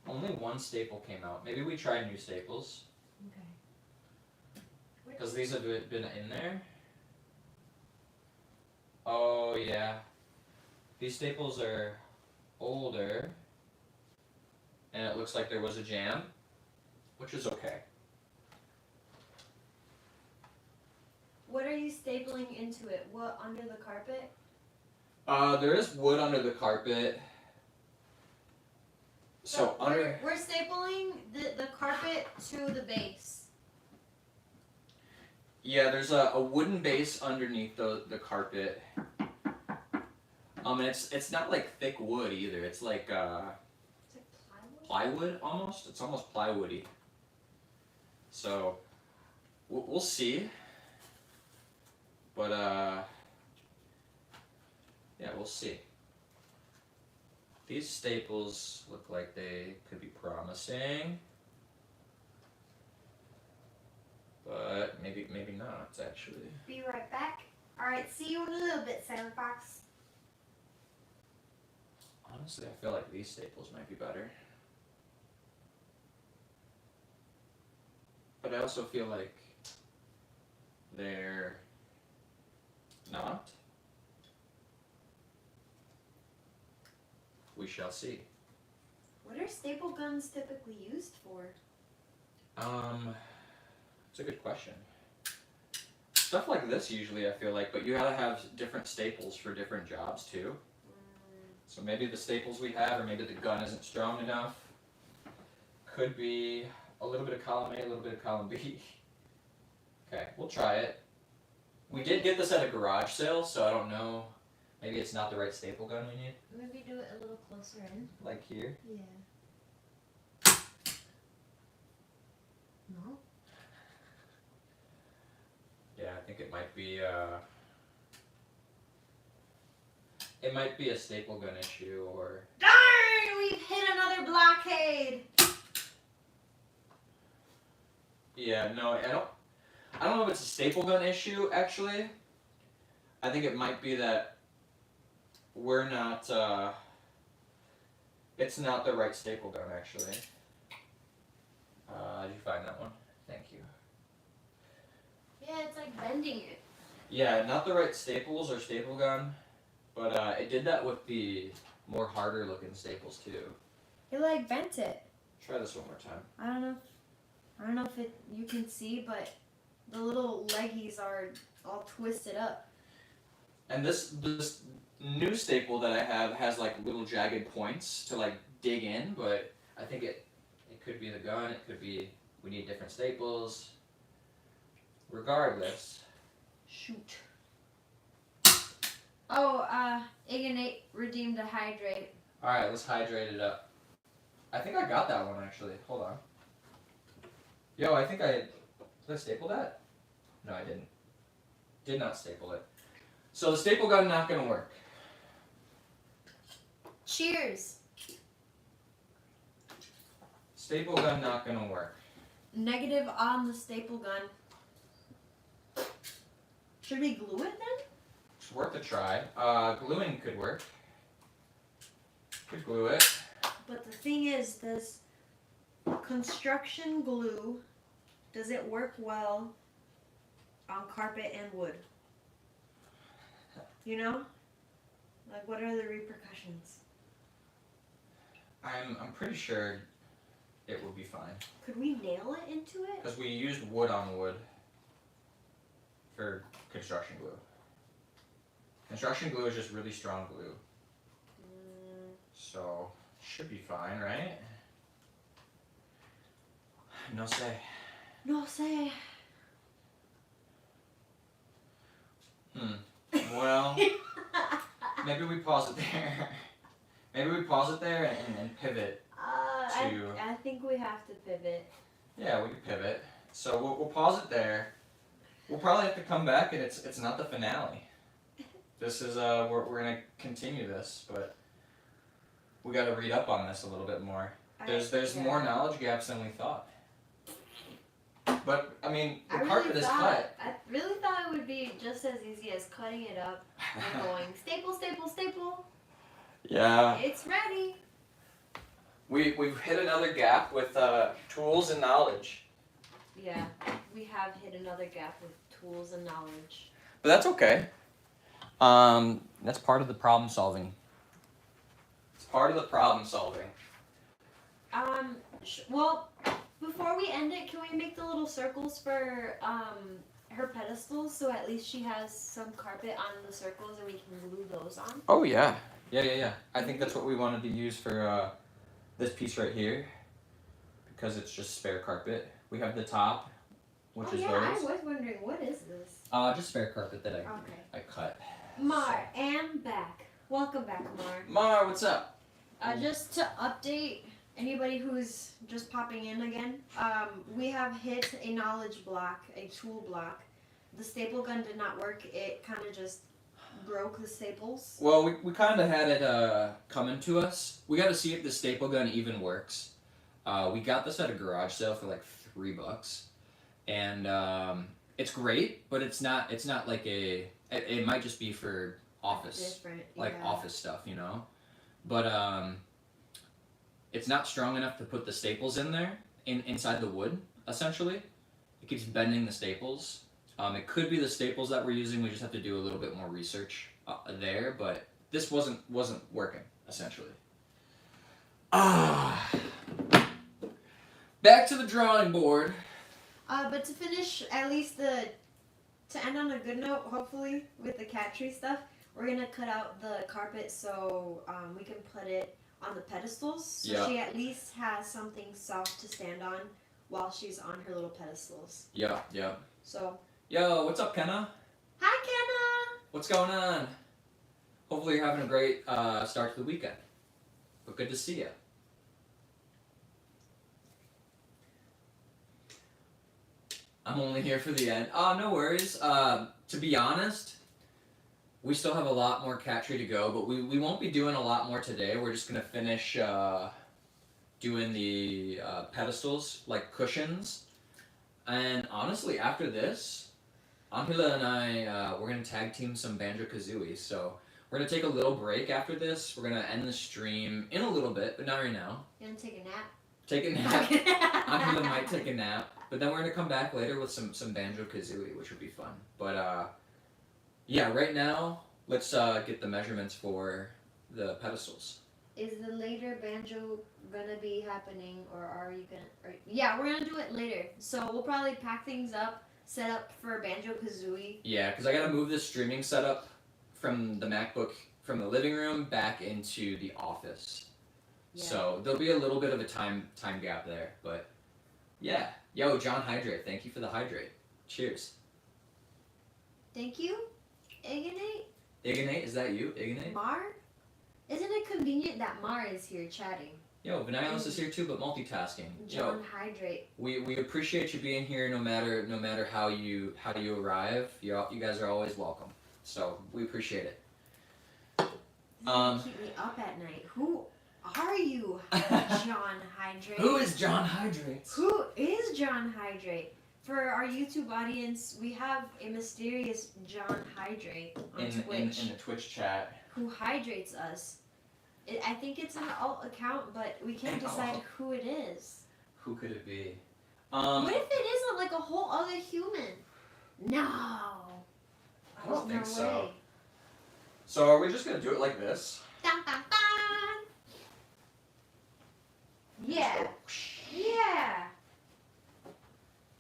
Only one staple came out. Maybe we try new staples. Okay. Because these have been in there. Oh, yeah. These staples are older. And it looks like there was a jam. Which is okay. What are you stapling into it? What, under the carpet? There is wood under the carpet. So under. We're stapling the carpet to the base. Yeah, there's a wooden base underneath the carpet. And it's not like thick wood either. It's like It's like plywood? plywood almost. It's almost plywoody. So we'll see. But yeah, we'll see. These staples look like they could be promising. But maybe not actually. Be right back. Alright, see you in a little bit, Sarah Fox. Honestly, I feel like these staples might be better. But I also feel like they're not. We shall see. What are staple guns typically used for? It's a good question. Stuff like this usually I feel like, but you gotta have different staples for different jobs too. So maybe the staples we have, or maybe the gun isn't strong enough. Could be a little bit of column A, a little bit of column B. Okay, we'll try it. We did get this at a garage sale, so I don't know. Maybe it's not the right staple gun we need. Maybe do it a little closer in. Like here. Yeah. No? Yeah, I think it might be a staple gun issue, or Darn! We've hit another blockade! yeah, no, I don't know if it's a staple gun issue actually. I think it might be that we're not it's not the right staple gun actually. Did you find that one? Thank you. Yeah, it's like bending it. Yeah, not the right staples or staple gun, but it did that with the more harder looking staples too. It like bent it. Try this one more time. I don't know if you can see, but the little leggies are all twisted up. And this new staple that I have has like little jagged points to like dig in, but I think it could be the gun, it could be we need different staples. Regardless. Shoot. Oh, Ignite redeemed a hydrate. Alright, let's hydrate it up. I think I got that one actually. Hold on. Yo, I think did I staple that? No, I didn't. Did not staple it. So the staple gun not gonna work. Cheers. Staple gun not gonna work. Negative on the staple gun. Should we glue it then? It's worth a try. Gluing could work. Could glue it. But the thing is, does construction glue, does it work well on carpet and wood? You know? Like, what are the repercussions? I'm pretty sure it will be fine. Could we nail it into it? Because we used wood on wood for construction glue. Construction glue is just really strong glue. So Should be fine, right? No say. No say. Well, maybe we pause it there. Maybe we pause it there and pivot to... I think we have to pivot. Yeah, we can pivot. So we'll pause it there. We'll probably have to come back, and it's not the finale. This is we're gonna continue this, but we got to read up on this a little bit more. There's more knowledge gaps than we thought. But I mean, the carpet is cut. I really thought it would be just as easy as cutting it up and going staple, staple, staple. Yeah. It's ready. We've hit another gap with tools and knowledge. Yeah, we have hit another gap with tools and knowledge. But that's okay. That's part of the problem solving. It's part of the problem solving. Well, before we end it, can we make the little circles for her pedestals so at least she has some carpet on the circles and we can glue those on? Oh yeah. Yeah. I think that's what we wanted to use for this piece right here, because it's just spare carpet. We have the top, which is I those. was wondering, what is this? Just spare carpet that Okay. I cut. Mar, and back. Welcome back, Mar. Mar, what's up? Just to update anybody who's just popping in again, we have hit a knowledge block, a tool block. The staple gun did not work. It kind of just broke the staples. Well, we kind of had it coming to us. We got to see if the staple gun even works. We got this at a garage sale for like $3, and it's great, but it's not like it might just be for office, Different, like yeah. office stuff, you know. But it's not strong enough to put the staples in there inside the wood. Essentially, it keeps bending the staples. It could be the staples that we're using. We just have to do a little bit more research there. But this wasn't working essentially. Back to the drawing board. But to finish, at least to end on a good note, hopefully with the cat tree stuff, we're gonna cut out the carpet so we can put it on the pedestals, so she at least has something soft to stand on while she's on her little pedestals. Yeah. So. Yo, what's up, Kenna? Hi, Kenna. What's going on? Hopefully you're having a great start to the weekend. But good to see you. I'm only here for the end. Oh, no worries. To be honest, we still have a lot more cat tree to go, but we won't be doing a lot more today. We're just going to finish doing the pedestals, like cushions. And honestly, after this, Angela and I, we're going to tag team some Banjo-Kazooie. So we're going to take a little break after this. We're going to end the stream in a little bit, but not right now. You want to take a nap? Take a nap. Angela might take a nap. But then we're going to come back later with some Banjo-Kazooie, which would be fun. But yeah, right now, let's get the measurements for the pedestals. Is the later banjo gonna be happening, or are you gonna? Yeah, we're gonna do it later. So we'll probably pack things up, set up for Banjo-Kazooie. Yeah, because I got to move this streaming setup from the MacBook, from the living room back into the office. Yeah. So there'll be a little bit of a time gap there, but yeah. Yo, John Hydrate, thank you for the hydrate. Cheers. Thank you, Ignate. Ignate, is that you, Ignate? Mar? Isn't it convenient that Mar is here chatting? Yo, Vanilis is here too, but multitasking. John Hydrate. We appreciate you being here no matter how you arrive. You guys are always welcome. So we appreciate it. Keep me up at night. Who are you, John Hydrate? Who is John Hydrate? Who is John Hydrate? For our YouTube audience, we have a mysterious John Hydrate on Twitch. In the Twitch chat. Who hydrates us. I think it's an alt account, but we can't decide who it is. Who could it be? What if it isn't like a whole other human? No. I don't think so. Way. So are we just going to do it like this? Dun, dun, dun. Yeah. Yeah.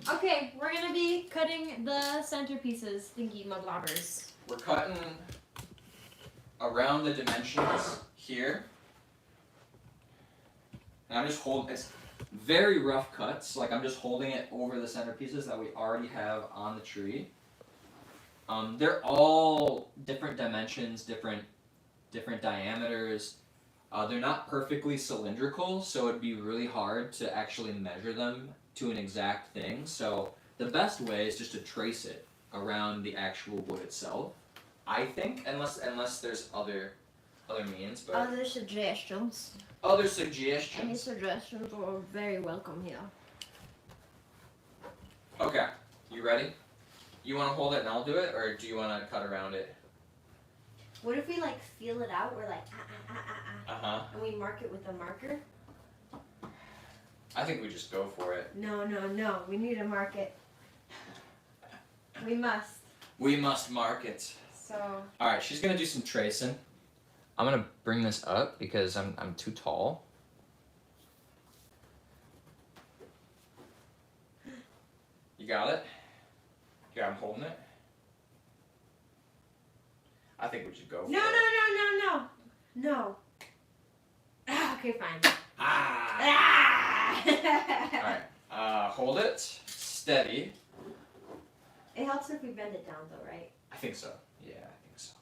Okay, we're going to be cutting the centerpieces, thingy mablobbers. We're cutting around the dimensions here. And I'm just holding, it's very rough cuts, like I'm just holding it over the centerpieces that we already have on the tree. They're all different dimensions, different diameters. They're not perfectly cylindrical, so it'd be really hard to actually measure them to an exact thing. So the best way is just to trace it around the actual wood itself, I think, unless there's other means. But Other suggestions. other Any suggestions. suggestions are very welcome here. Okay, you ready? You want to hold it and I'll do it, or do you want to cut around it? What if we like feel it out? We're like Uh-huh. and we mark it with a marker. I think we just go for it. No. We need to mark it. We must. We must mark it. So. Alright, she's gonna do some tracing. I'm gonna bring this up because I'm too tall. You got it? Here, I'm holding it. I think we should go for No. it. No. Okay, fine. Ah! Alright, hold it. Steady. It helps if we bend it down though, right? I think so. Yeah, I think so.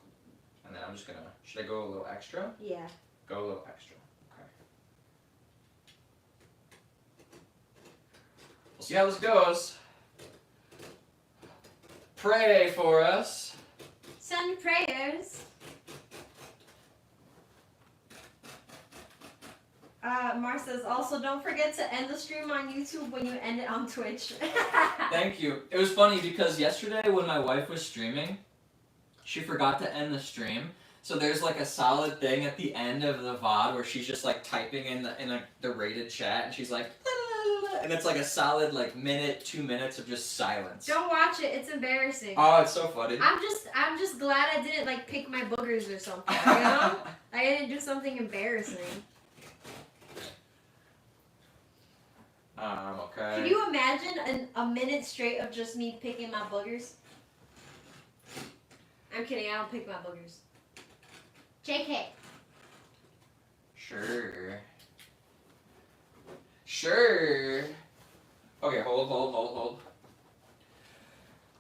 And then I'm just gonna, should I go a little extra? Yeah. Go a little extra. Okay. We'll see how this goes. Pray for us. Send prayers. Mar says, also don't forget to end the stream on YouTube when you end it on Twitch. Thank you. It was funny because yesterday when my wife was streaming, she forgot to end the stream. So there's like a solid thing at the end of the VOD where she's just like typing in the rated chat and she's like, la, la, la, and it's like a solid like minute, 2 minutes of just silence. Don't watch it. It's embarrassing. Oh, it's so funny. I'm just glad I didn't like pick my boogers or something. You know, I didn't do something embarrassing. Okay. Can you imagine a minute straight of just me picking my boogers? I'm kidding. I don't pick my boogers. JK. Sure. Sure. Okay, hold.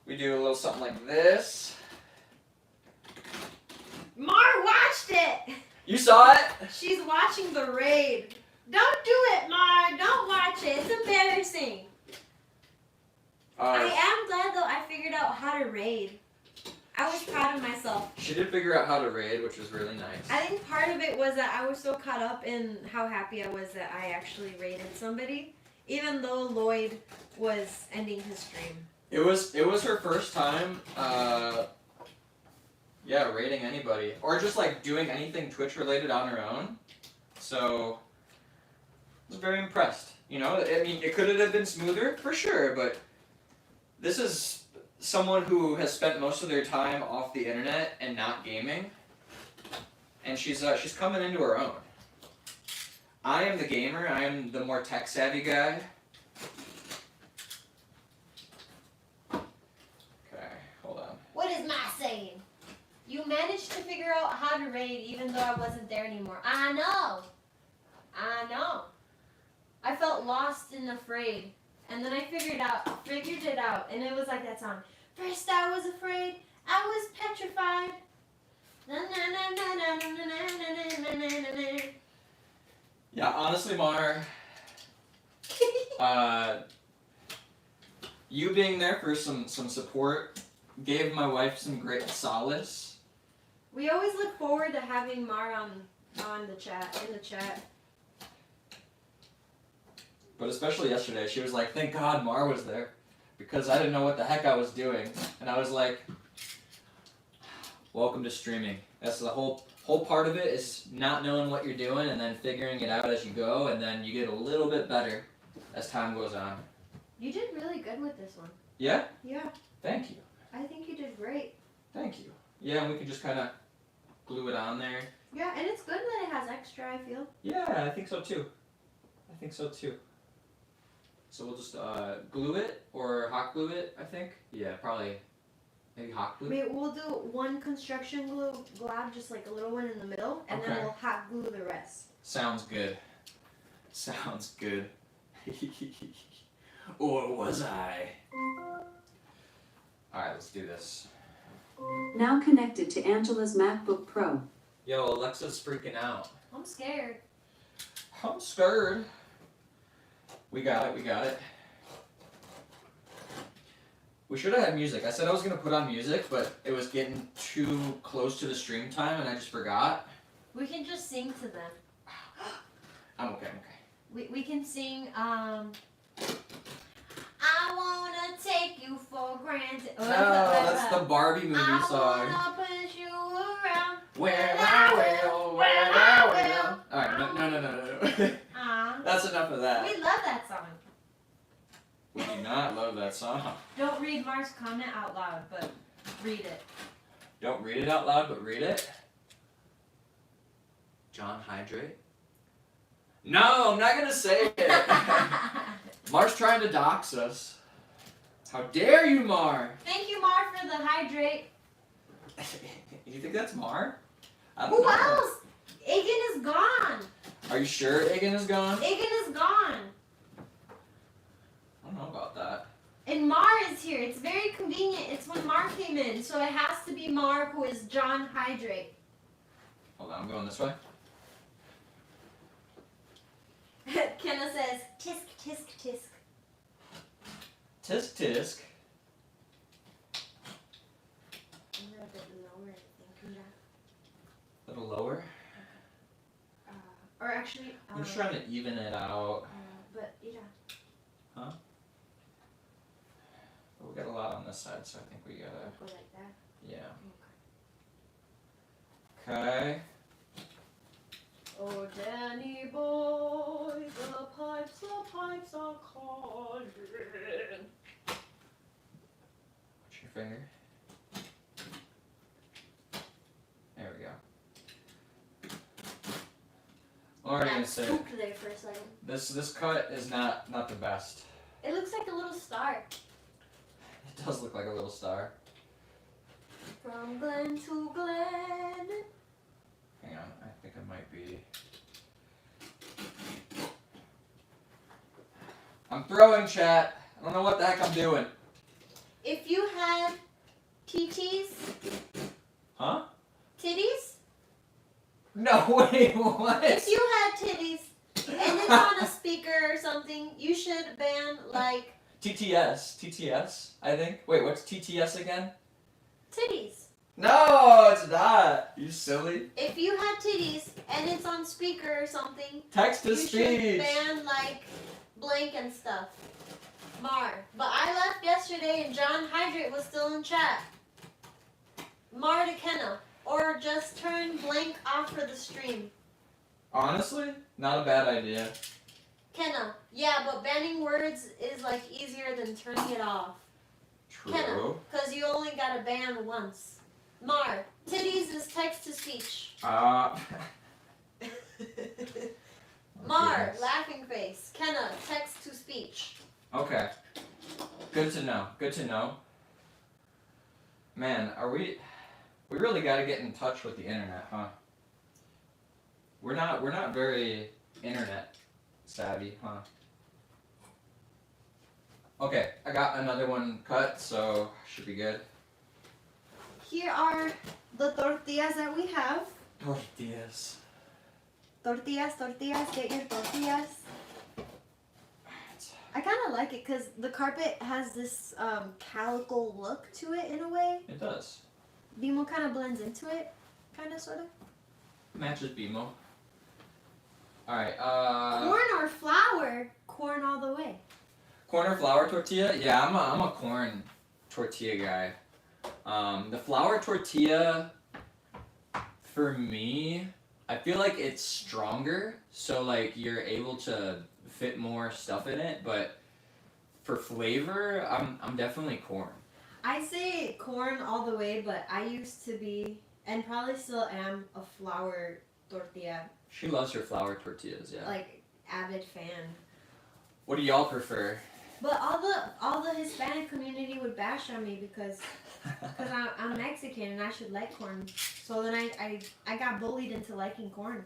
We do a little something like this. Mar watched it. You saw it? She's watching the raid. Don't do it, Mar. Don't watch it. It's embarrassing. I am glad though I figured out how to raid. I was proud of myself. She did figure out how to raid, which was really nice. I think part of it was that I was so caught up in how happy I was that I actually raided somebody, even though Lloyd was ending his stream. It was her first time, raiding anybody or just like doing anything Twitch related on her own. So I was very impressed. You know, I mean, it could have been smoother for sure, but this is someone who has spent most of their time off the internet and not gaming, and she's coming into her own. I am the gamer. I am the more tech savvy guy. Okay, hold on. What is my saying? You managed to figure out how to raid even though I wasn't there anymore. I know. I felt lost and afraid. And then I figured it out, and it was like that song. First I was afraid, I was petrified. Yeah, honestly, Mar, you being there for some support gave my wife some great solace. We always look forward to having Mar on the chat, in the chat. But especially yesterday, she was like, thank God Mar was there, because I didn't know what the heck I was doing. And I was like, welcome to streaming. That's the whole part of it, is not knowing what you're doing and then figuring it out as you go, and then you get a little bit better as time goes on. You did really good with this one. Yeah? Yeah, Thank you. I think you did great. Thank you. Yeah, and we can just kind of glue it on there. Yeah, and it's good that it has extra, I feel. Yeah, I think so too. So we'll just glue it or hot glue it, I think. Yeah, probably maybe hot glue. Maybe we'll do one construction glue glob, just like a little one in the middle, and Okay. then we'll hot glue the rest. Sounds good. Sounds good. Or was I? Alright, let's do this. Now connected to Angela's MacBook Pro. Yo, Alexa's freaking out. I'm scared. I'm scared. We got it, we got it. We should have had music. I said I was going to put on music, but it was getting too close to the stream time and I just forgot. We can just sing to them. I'm okay, We can sing, I wanna take you for granted. Oh, No, that's the Barbie movie I song. wanna push you around. Where I will, where I will. Alright, no. That's enough of that. We love that song. We do not love that song. Don't read Mark's comment out loud, but read it. Don't read it out loud, but read it. John Hydrate? No, I'm not gonna say it. Mar's trying to dox us. How dare you, Mar? Thank you, Mar, for the hydrate. You think that's Mar? I don't Who know. else? Egan is gone. Are you sure Egan is gone? Egan is gone. I don't know about that. And Mar is here. It's very convenient. It's when Mar came in, so it has to be Mar who is John Hydrate. Hold on, I'm going this way. Kenna says, tisk, tisk, tisk. Tisk tisk. A little bit lower, I think. A little lower. Or actually, I'm just trying to even it out. but yeah. But we got a lot on this side, so I think we gotta. Go like that. Yeah. Okay. Oh, Danny boy, the pipes are calling. What's your finger? There we go. Already gonna say Spooked there for a second. this cut is not the best. It looks like a little star. It does look like a little star. From Glen to Glen. Hang on, I think I might be. I'm throwing, chat. I don't know what the heck I'm doing. If you had TTs, Huh? titties? No, wait, what? If you had titties and it's on a speaker or something, you should ban like TTS, I think. Wait, what's TTS again? titties. No, it's not. You silly. If you had titties and it's on speaker or something, Text to you should speech. ban like blank and stuff. Mar. But I left yesterday and John Hydrate was still in chat. Mar to Kenna. Or just turn blank off for the stream. Honestly, not a bad idea. Kenna. Yeah, but banning words is like easier than turning it off. True. Kenna. Because you only gotta ban once. Mar. Titties is text to speech. Mar. Goodness. Laughing face. Kenna. Text to speech. Okay. Good to know. Good to know. Man, we really got to get in touch with the internet, huh? We're not very internet savvy, huh? Okay, I got another one cut, so should be good. Here are the tortillas that we have. Tortillas. Tortillas, get your tortillas. I kind of like it because the carpet has this calico look to it in a way. It does. Bimo kind of blends into it, kind of, sort of. Matches BMO. Alright, Corn or flour? Corn all the way. corn or flour tortilla? Yeah, I'm a corn tortilla guy. The flour tortilla, for me, I feel like it's stronger, so like you're able to fit more stuff in it, but for flavor, I'm definitely corn. I say corn all the way, but I used to be, and probably still am, a flour tortilla, She loves her flour tortillas, yeah. like, avid fan. What do y'all prefer? But all the Hispanic community would bash on me because I'm Mexican and I should like corn. So then I got bullied into liking corn.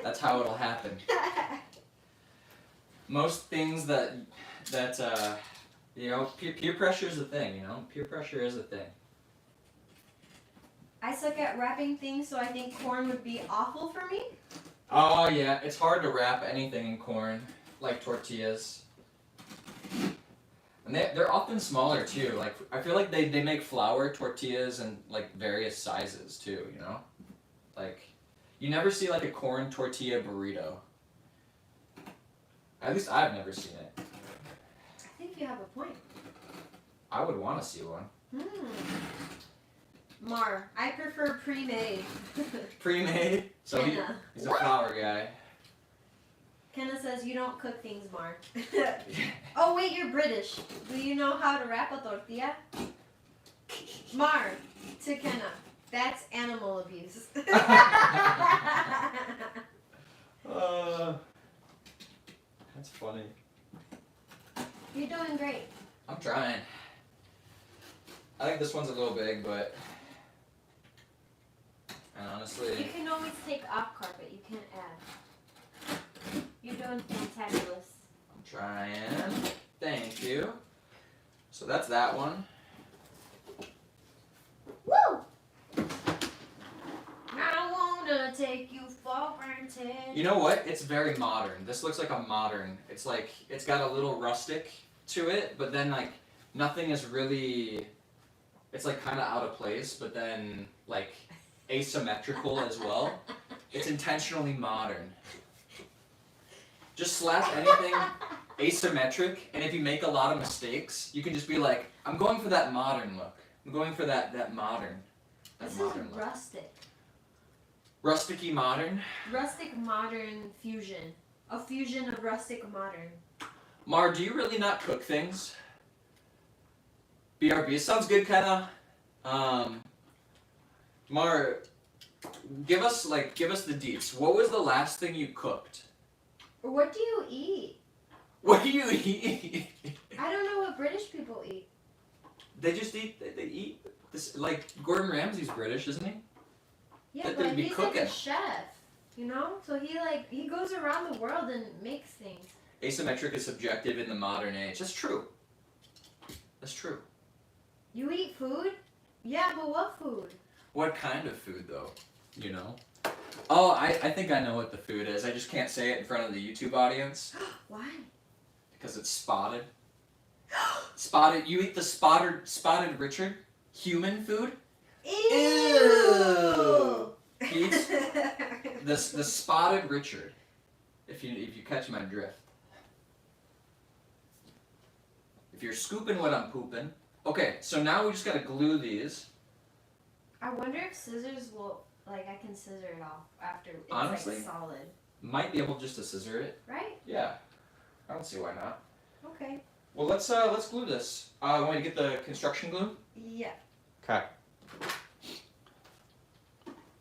That's how it'll happen. Most things that you know, peer pressure is a thing. You know, peer pressure is a thing. I suck at wrapping things, so I think corn would be awful for me. Oh yeah, it's hard to wrap anything in corn, like tortillas. And they're often smaller too. Like I feel like they make flour tortillas in like various sizes too, you know? Like you never see like a corn tortilla burrito. At least I've never seen it. I think you have a point. I would want to see one. Mar, I prefer pre-made. Pre-made? So Kenna. he's a flour guy. Kenna says you don't cook things, Mar. Oh wait, you're British. Do you know how to wrap a tortilla? Mar, to Kenna, that's animal abuse. That's funny. You're doing great. I'm trying. I think this one's a little big, but and honestly, You can always take off carpet. You can't add. You're doing fantabulous. I'm trying. Thank you. So that's that one. Woo! I wanna take you for granted. You know what? It's very modern. This looks like a modern. It's like it's got a little rustic to it, but then like nothing is really. It's like kind of out of place, but then like asymmetrical as well. It's intentionally modern. Just slap anything asymmetric, and if you make a lot of mistakes, you can just be like, I'm going for that modern look. I'm going for that modern. That This modern is look. rustic. Rusticy modern. Rustic modern fusion. A fusion of rustic modern. Mar, do you really not cook things? BRB sounds good, kinda. Mar, give us the deets. What was the last thing you cooked? What do you eat? What do you eat? I don't know what British people eat. They just eat. They eat this. Like Gordon Ramsay's British, isn't he? Yeah, That but they'd be he's like cooking. a chef, you know? So he goes around the world and makes things. Asymmetric is subjective in the modern age. That's true. That's true. You eat food? Yeah, but what food? What kind of food, though? You know? Oh, I think I know what the food is. I just can't say it in front of the YouTube audience Why? because it's spotted. Spotted. You eat the spotted Richard? Human food? Ew! He eats the spotted Richard. If you catch my drift. If you're scooping what I'm pooping. Okay, so now we just gotta glue these. I wonder if scissors will, I can scissor it off after it's Honestly? solid. Might be able just to scissor it. Right? Yeah. I don't see why not. Okay. Well, let's glue this. Want me to get the construction glue? Yeah. Okay.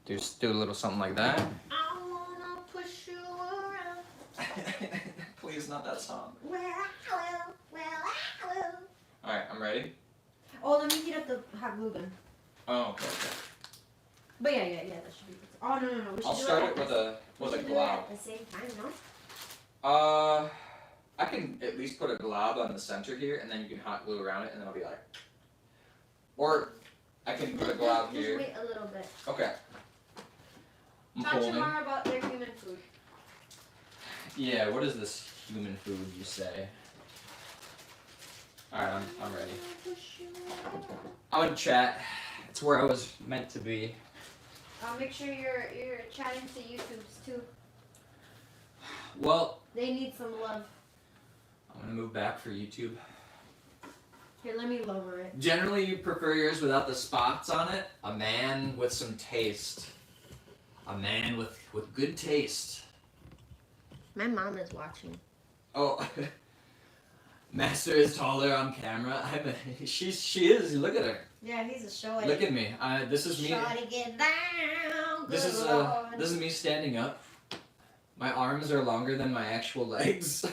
Just do a little something like that. I wanna push you around. Please, not that song. Well, I will. Alright, I'm ready. Oh, let me heat up the hot glue gun. Oh, okay. But yeah, that should be good. Oh, no. We should I'll do start it it with a we should do it glob. at the same time, no? I can at least put a glob on the center here, and then you can hot glue around it, and then I'll be like. Or I can put a glob Just here. wait a little bit. Okay. I'm Talk holding. tomorrow about their human food. Yeah, what is this human food you say? Alright, I'm ready. I'm in chat. It's where I was meant to be. Make sure you're chatting to YouTubes too. Well, They need some love. I'm gonna move back for YouTube. Here, let me lower it. Generally, you prefer yours without the spots on it. A man with some taste. A man with good taste. My mom is watching. Oh, Master is taller on camera. She is. Look at her. Yeah, he's a shorty. Look at me. This is me. Shorty, get down. This is Lord. this is me standing up. My arms are longer than my actual legs.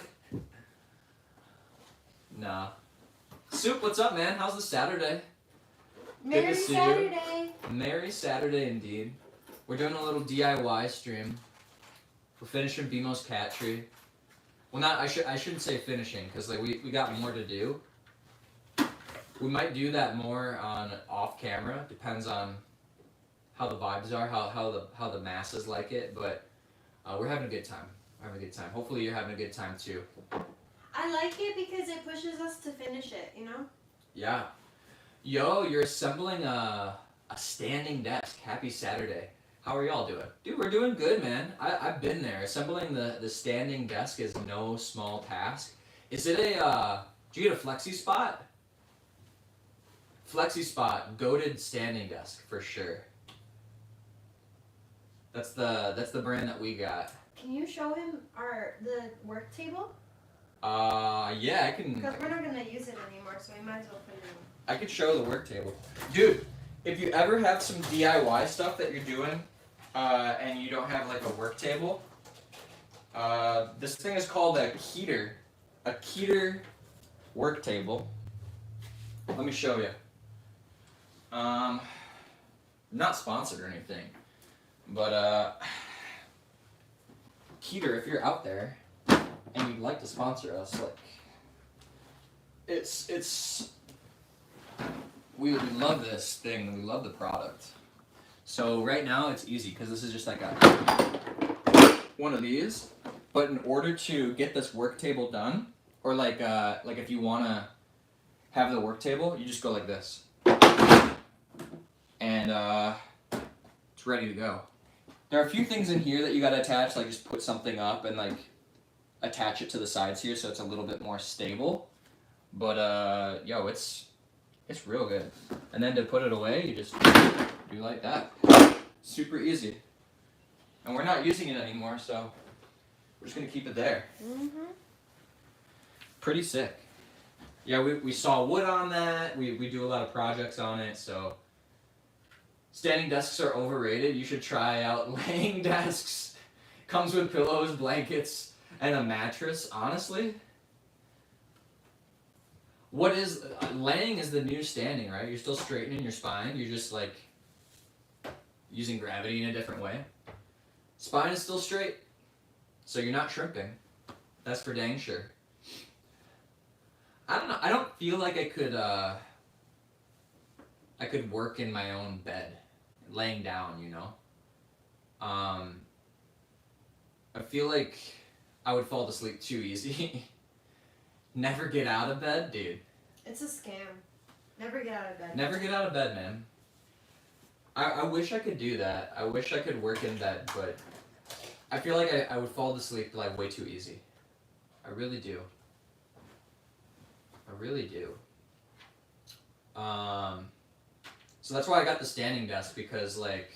Nah. Soup, what's up, man? How's the Saturday? Merry Good to see you. Saturday. Merry Saturday indeed. We're doing a little DIY stream We're finishing BMO's cat tree. Well, not I shouldn't say finishing because like we got more to do. We might do that more on off camera. Depends on how the vibes are, how the masses like it. But we're having a good time. We're having a good time. Hopefully you're having a good time too. I like it because it pushes us to finish it, you know? Yeah. Yo, you're assembling a standing desk. Happy Saturday. How are y'all doing? Dude, we're doing good, man. I've been there. Assembling the standing desk is no small task. Is it did you get a Flexi Spot? Flexi Spot, goated standing desk for sure. That's the brand that we got. Can you show him the work table? Yeah, I can. Because we're not gonna use it anymore, so we might as well put it in. I could show the work table. Dude, if you ever have some DIY stuff that you're doing, and you don't have like a work table, this thing is called a Keter work table. Let me show you. Not sponsored or anything, but Keter, if you're out there and you'd like to sponsor us, like it's we love this thing. We love the product. So right now it's easy because this is just like one of these. But in order to get this work table done, or like if you wanna have the work table, you just go like this, and it's ready to go. There are a few things in here that you gotta attach, like just put something up and like attach it to the sides here so it's a little bit more stable. But yo, it's real good. And then to put it away, you just do like that. Super easy. And we're not using it anymore, so we're just gonna keep it there. Mm-hmm. Pretty sick. Yeah, we saw wood on that. We do a lot of projects on it, so standing desks are overrated. You should try out laying desks. Comes with pillows, blankets, and a mattress. Honestly, what is laying is the new standing, right? You're still straightening your spine. You're just like using gravity in a different way. Spine is still straight, so you're not shrimping. That's for dang sure. I don't know. I don't feel like I could work in my own bed, laying down. You know. I feel like I would fall asleep too easy. Never get out of bed, dude. It's a scam. Never get out of bed. Never get out of bed, man. I wish I could do that. I wish I could work in bed, but I feel like I would fall asleep like way too easy. I really do. I really do. So that's why I got the standing desk, because like,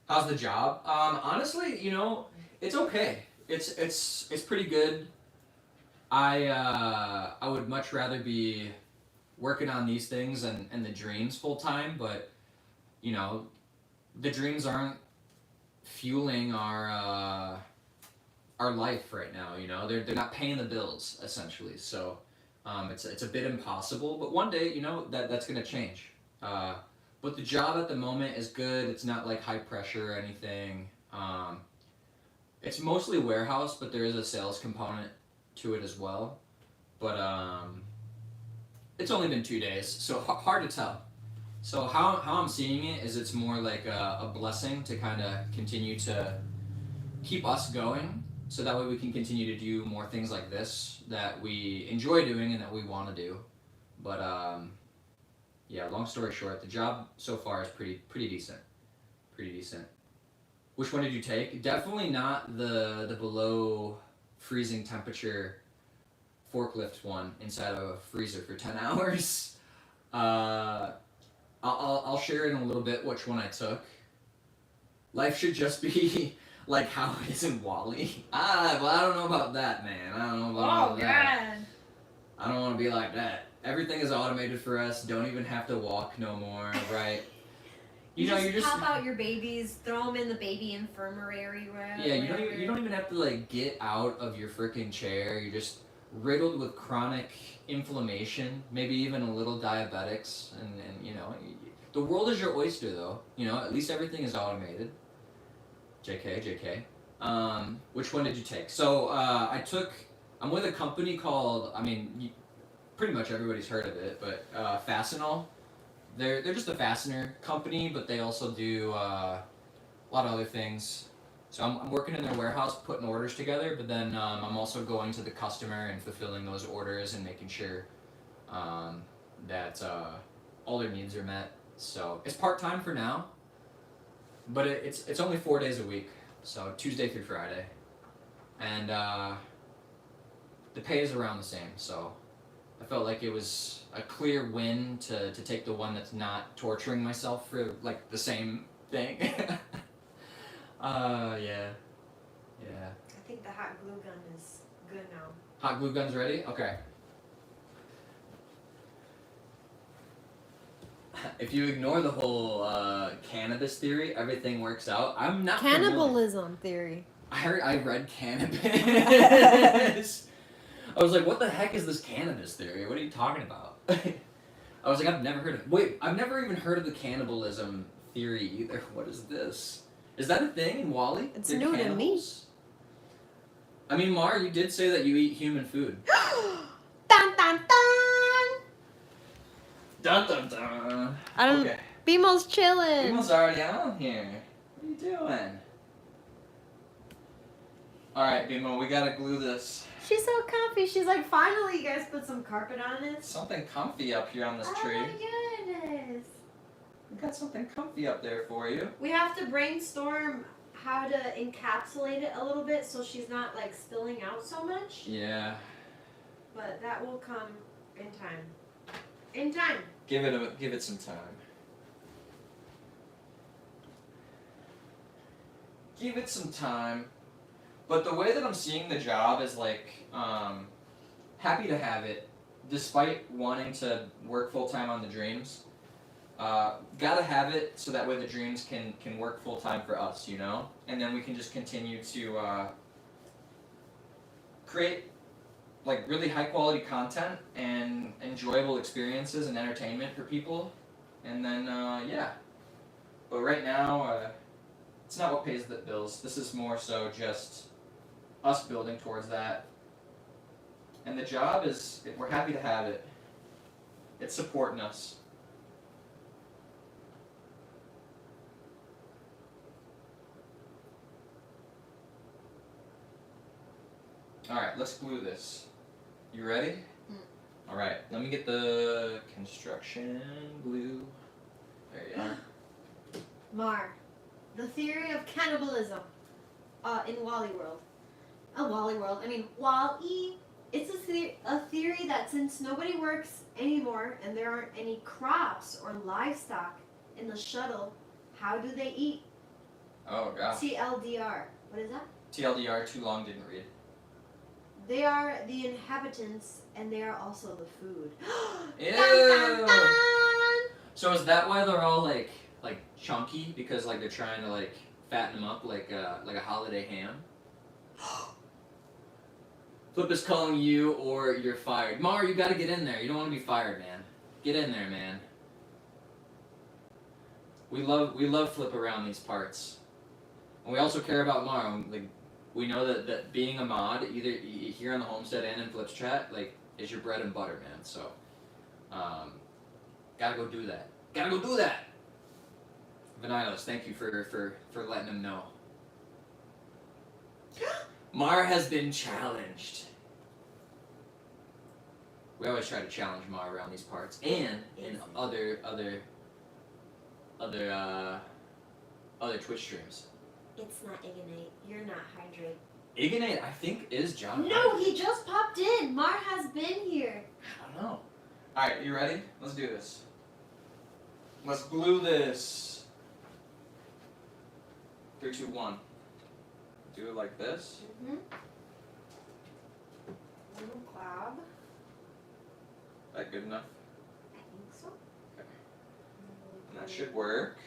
how's the job? Honestly, you know, it's okay. It's pretty good. I would much rather be working on these things and the dreams full time, but you know, the dreams aren't fueling our life right now. You know, they're not paying the bills essentially. So it's a bit impossible. But one day, you know, that's gonna change. But the job at the moment is good. It's not like high pressure or anything. It's mostly warehouse, but there is a sales component to it as well. But it's only been 2 days, so hard to tell. So how I'm seeing it is it's more like a blessing to kind of continue to keep us going, so that way we can continue to do more things like this that we enjoy doing and that we want to do. But yeah, long story short, the job so far is pretty decent. Pretty decent. Which one did you take? Definitely not the below freezing temperature forklift one inside of a freezer for 10 hours. I'll share in a little bit which one I took. Life should just be like how it is in WALL-E. Well, I don't know about that, man. I don't know about that. I don't want to be like that. Everything is automated for us. Don't even have to walk no more, right? You just pop out your babies, throw them in the baby infirmary. Yeah, you don't even have to like get out of your freaking chair. You're just riddled with chronic inflammation, maybe even a little diabetics, and you know, the world is your oyster though. You know, at least everything is automated. JK. Which one did you take? So I'm with a company called, pretty much everybody's heard of it, but Fastenal. They're just a fastener company, but they also do a lot of other things. So I'm working in their warehouse, putting orders together, but then I'm also going to the customer and fulfilling those orders and making sure that all their needs are met. So it's part-time for now, but it's only 4 days a week, so Tuesday through Friday. And the pay is around the same, so I felt like it was a clear win to take the one that's not torturing myself for like the same thing. Yeah. I think the hot glue gun is good now. Hot glue gun's ready? Okay. If you ignore the whole cannabis theory, everything works out. I'm not familiar. Cannibalism theory. I read cannabis. I was like, what the heck is this cannabis theory? What are you talking about? I was like, I've never heard of. Wait, I've never even heard of the cannibalism theory either. What is this? Is that a thing in Wally? It's They're new to me. cannibals? I mean, Mar, you did say that you eat human food. Dun dun dun! Dun dun dun. I don't. Okay. BMO's chilling. People's already on here. What are you doing? Alright, Bimo, we gotta glue this. She's so comfy. She's like, finally, you guys put some carpet on it. Something comfy up here on this tree. Oh my goodness. We got something comfy up there for you. We have to brainstorm how to encapsulate it a little bit so she's not like spilling out so much. Yeah. But that will come in time. In time. Give it some time. Give it some time. But the way that I'm seeing the job is like, happy to have it, despite wanting to work full time on the dreams. Gotta have it so that way the dreams can work full time for us, you know? And then we can just continue to create like really high quality content and enjoyable experiences and entertainment for people. And then, yeah. But right now, it's not what pays the bills. This is more so just us building towards that. And the job is, we're happy to have it. It's supporting us. Alright, let's glue this. You ready? Alright, let me get the construction glue. There you are. Mar, the theory of cannibalism in Wally World. Wall-E. It's a theory that since nobody works anymore and there aren't any crops or livestock in the shuttle, how do they eat? Oh, gosh. TLDR. What is that? TLDR, too long, didn't read. They are the inhabitants and they are also the food. Ew! Dun, dun, dun! So is that why they're all like chunky? Because like they're trying to like fatten them up like a holiday ham? Flip is calling you or you're fired. Mar, you gotta get in there. You don't want to be fired, man. Get in there, man. We love Flip around these parts. And we also care about Mar. Like, we know that being a mod, either here on the Homestead and in Flip's chat, like, is your bread and butter, man. So, gotta go do that. Gotta go do that! Vanilos, thank you for letting him know. Mar has been challenged. We always try to challenge Mar around these parts and in other Twitch streams. It's not Ignite. You're not Hydrate. Ignite, I think, is John. No, he just popped in. Mar has been here. I don't know. Alright, you ready? Let's do this. Let's glue this. 3, 2, 1. Do it like this. Little cloud. That good enough? I think so. Okay. And that should work.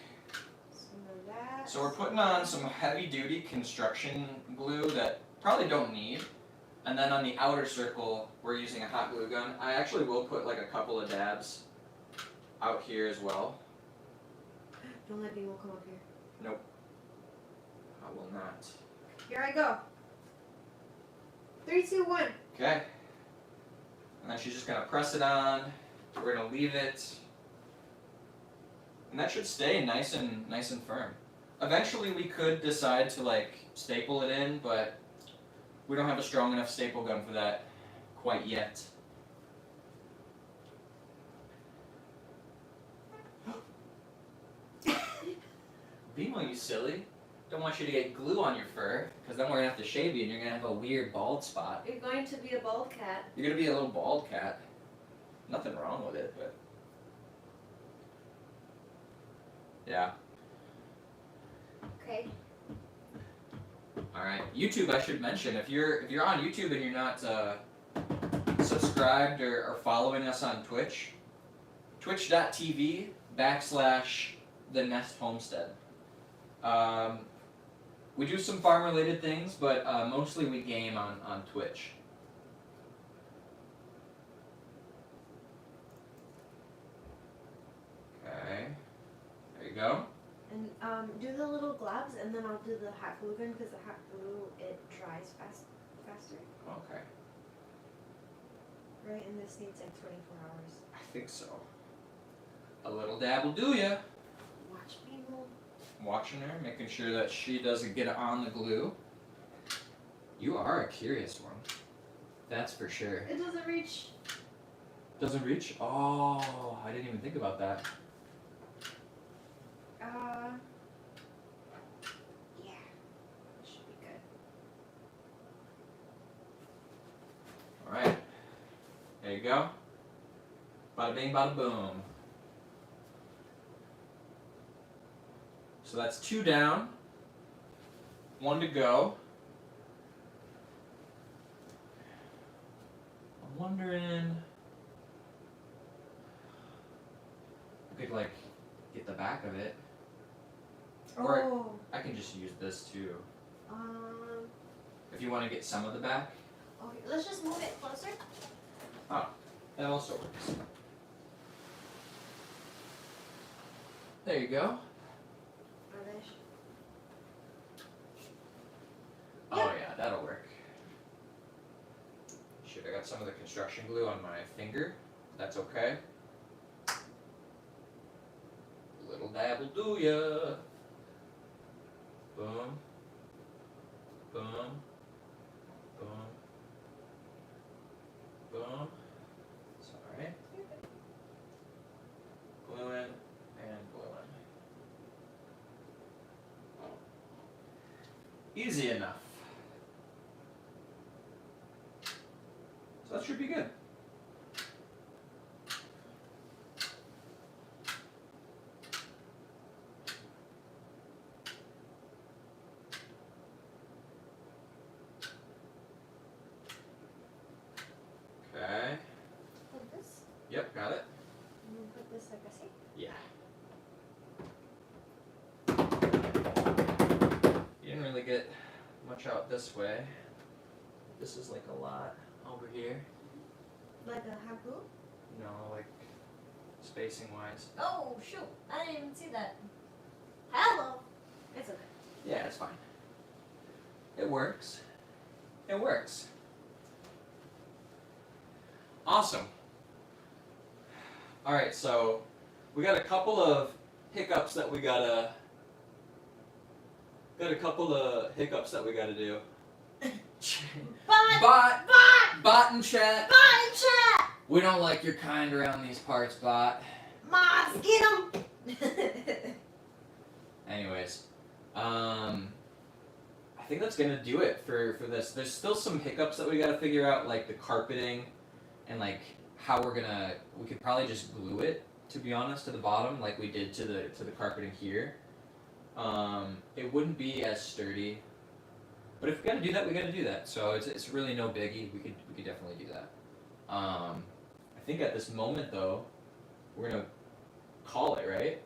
Some of that. So we're putting on some heavy duty construction glue that probably don't need. And then on the outer circle, we're using a hot glue gun. I actually will put like a couple of dabs out here as well. Don't let people come up here. Nope. I will not. Here I go. 3, 2, 1. Okay. And then she's just gonna press it on. We're gonna leave it. And that should stay nice and firm. Eventually we could decide to like staple it in, but we don't have a strong enough staple gun for that quite yet. Beemo, you silly. Don't want you to get glue on your fur, because then we're gonna have to shave you and you're gonna have a weird bald spot. You're going to be a bald cat. You're gonna be a little bald cat. Nothing wrong with it, but yeah. Okay. Alright. YouTube, I should mention, if you're on YouTube and you're not subscribed or following us on Twitch, twitch.tv/The Nest Homestead. We do some farm related things, but mostly we game on Twitch. Okay, there you go. And do the little gloves, and then I'll do the hot glue gun because the hot glue it dries faster. Okay, Right, and this needs like 24 hours. I think so. A little dab will do ya. Watch me move. Watching her, making sure that she doesn't get on the glue. You are a curious one. That's for sure. It doesn't reach. Doesn't reach? Oh, I didn't even think about that. Yeah. Should be good. Alright. There you go. Bada bing, bada boom. So that's 2 down. 1 to go. I'm wondering. I could like get the back of it. Or Oh. I can just use this too. Um. If you want to get some of the back. Okay. Let's just move it closer. That also works. There you go. Oh yeah, that'll work. Shoot, I got some of the construction glue on my finger. That's okay. Little dab will do ya. Boom. Boom. Boom. Boom. Sorry. Gluing and gluing. Easy enough. So that should be good. Okay. Put this. Yep, got it. And then put this like I say. Yeah. You didn't really get much out this way. This is like a lot over here. Like a hot glue. No, like spacing wise. Oh shoot! I didn't even see that. Hello. It's okay. Yeah, it's fine. It works. It works. Awesome. Alright, so we got a couple of hiccups that we gotta do. Bot and chat. We don't like your kind around these parts, bot. Moss, get 'em! Anyways, I think that's gonna do it for this. There's still some hiccups that we gotta figure out, like the carpeting, and like how we could probably just glue it, to be honest, to the bottom, like we did to the carpeting here. It wouldn't be as sturdy, but if we gotta do that, we gotta do that. So it's really no biggie. We could definitely do that. I think at this moment though, we're gonna call it, right?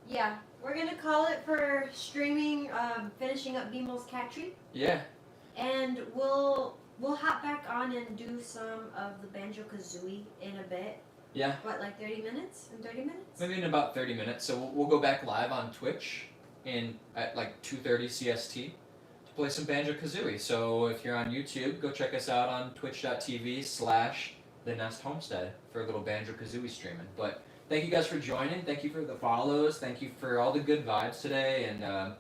Yeah, we're gonna call it for streaming, finishing up Beemo's cat tree, Yeah. and we'll hop back on and do some of the Banjo Kazooie in a bit. Yeah. What, like 30 minutes? In 30 minutes? Maybe in about 30 minutes. So we'll go back live on Twitch at like 2:30 CST to play some Banjo-Kazooie. So if you're on YouTube, go check us out on twitch.tv/The Nest Homestead for a little Banjo-Kazooie streaming. But thank you guys for joining. Thank you for the follows. Thank you for all the good vibes today, and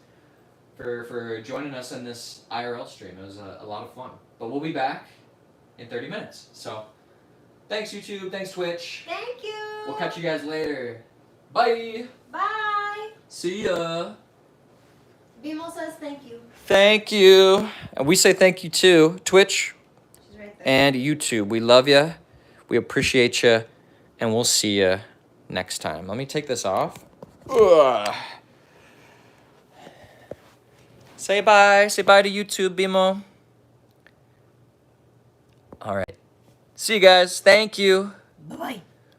for joining us in this IRL stream. It was a lot of fun. But we'll be back in 30 minutes. So thanks YouTube. Thanks Twitch. Thank you. We'll catch you guys later. Bye. Bye. See ya. Bimo says thank you. Thank you. And we say thank you too. Twitch She's right there. and YouTube. We love you. We appreciate you. And we'll see you next time. Let me take this off. Ugh. Say bye. Say bye to YouTube, Bimo. All right. See you guys. Thank you.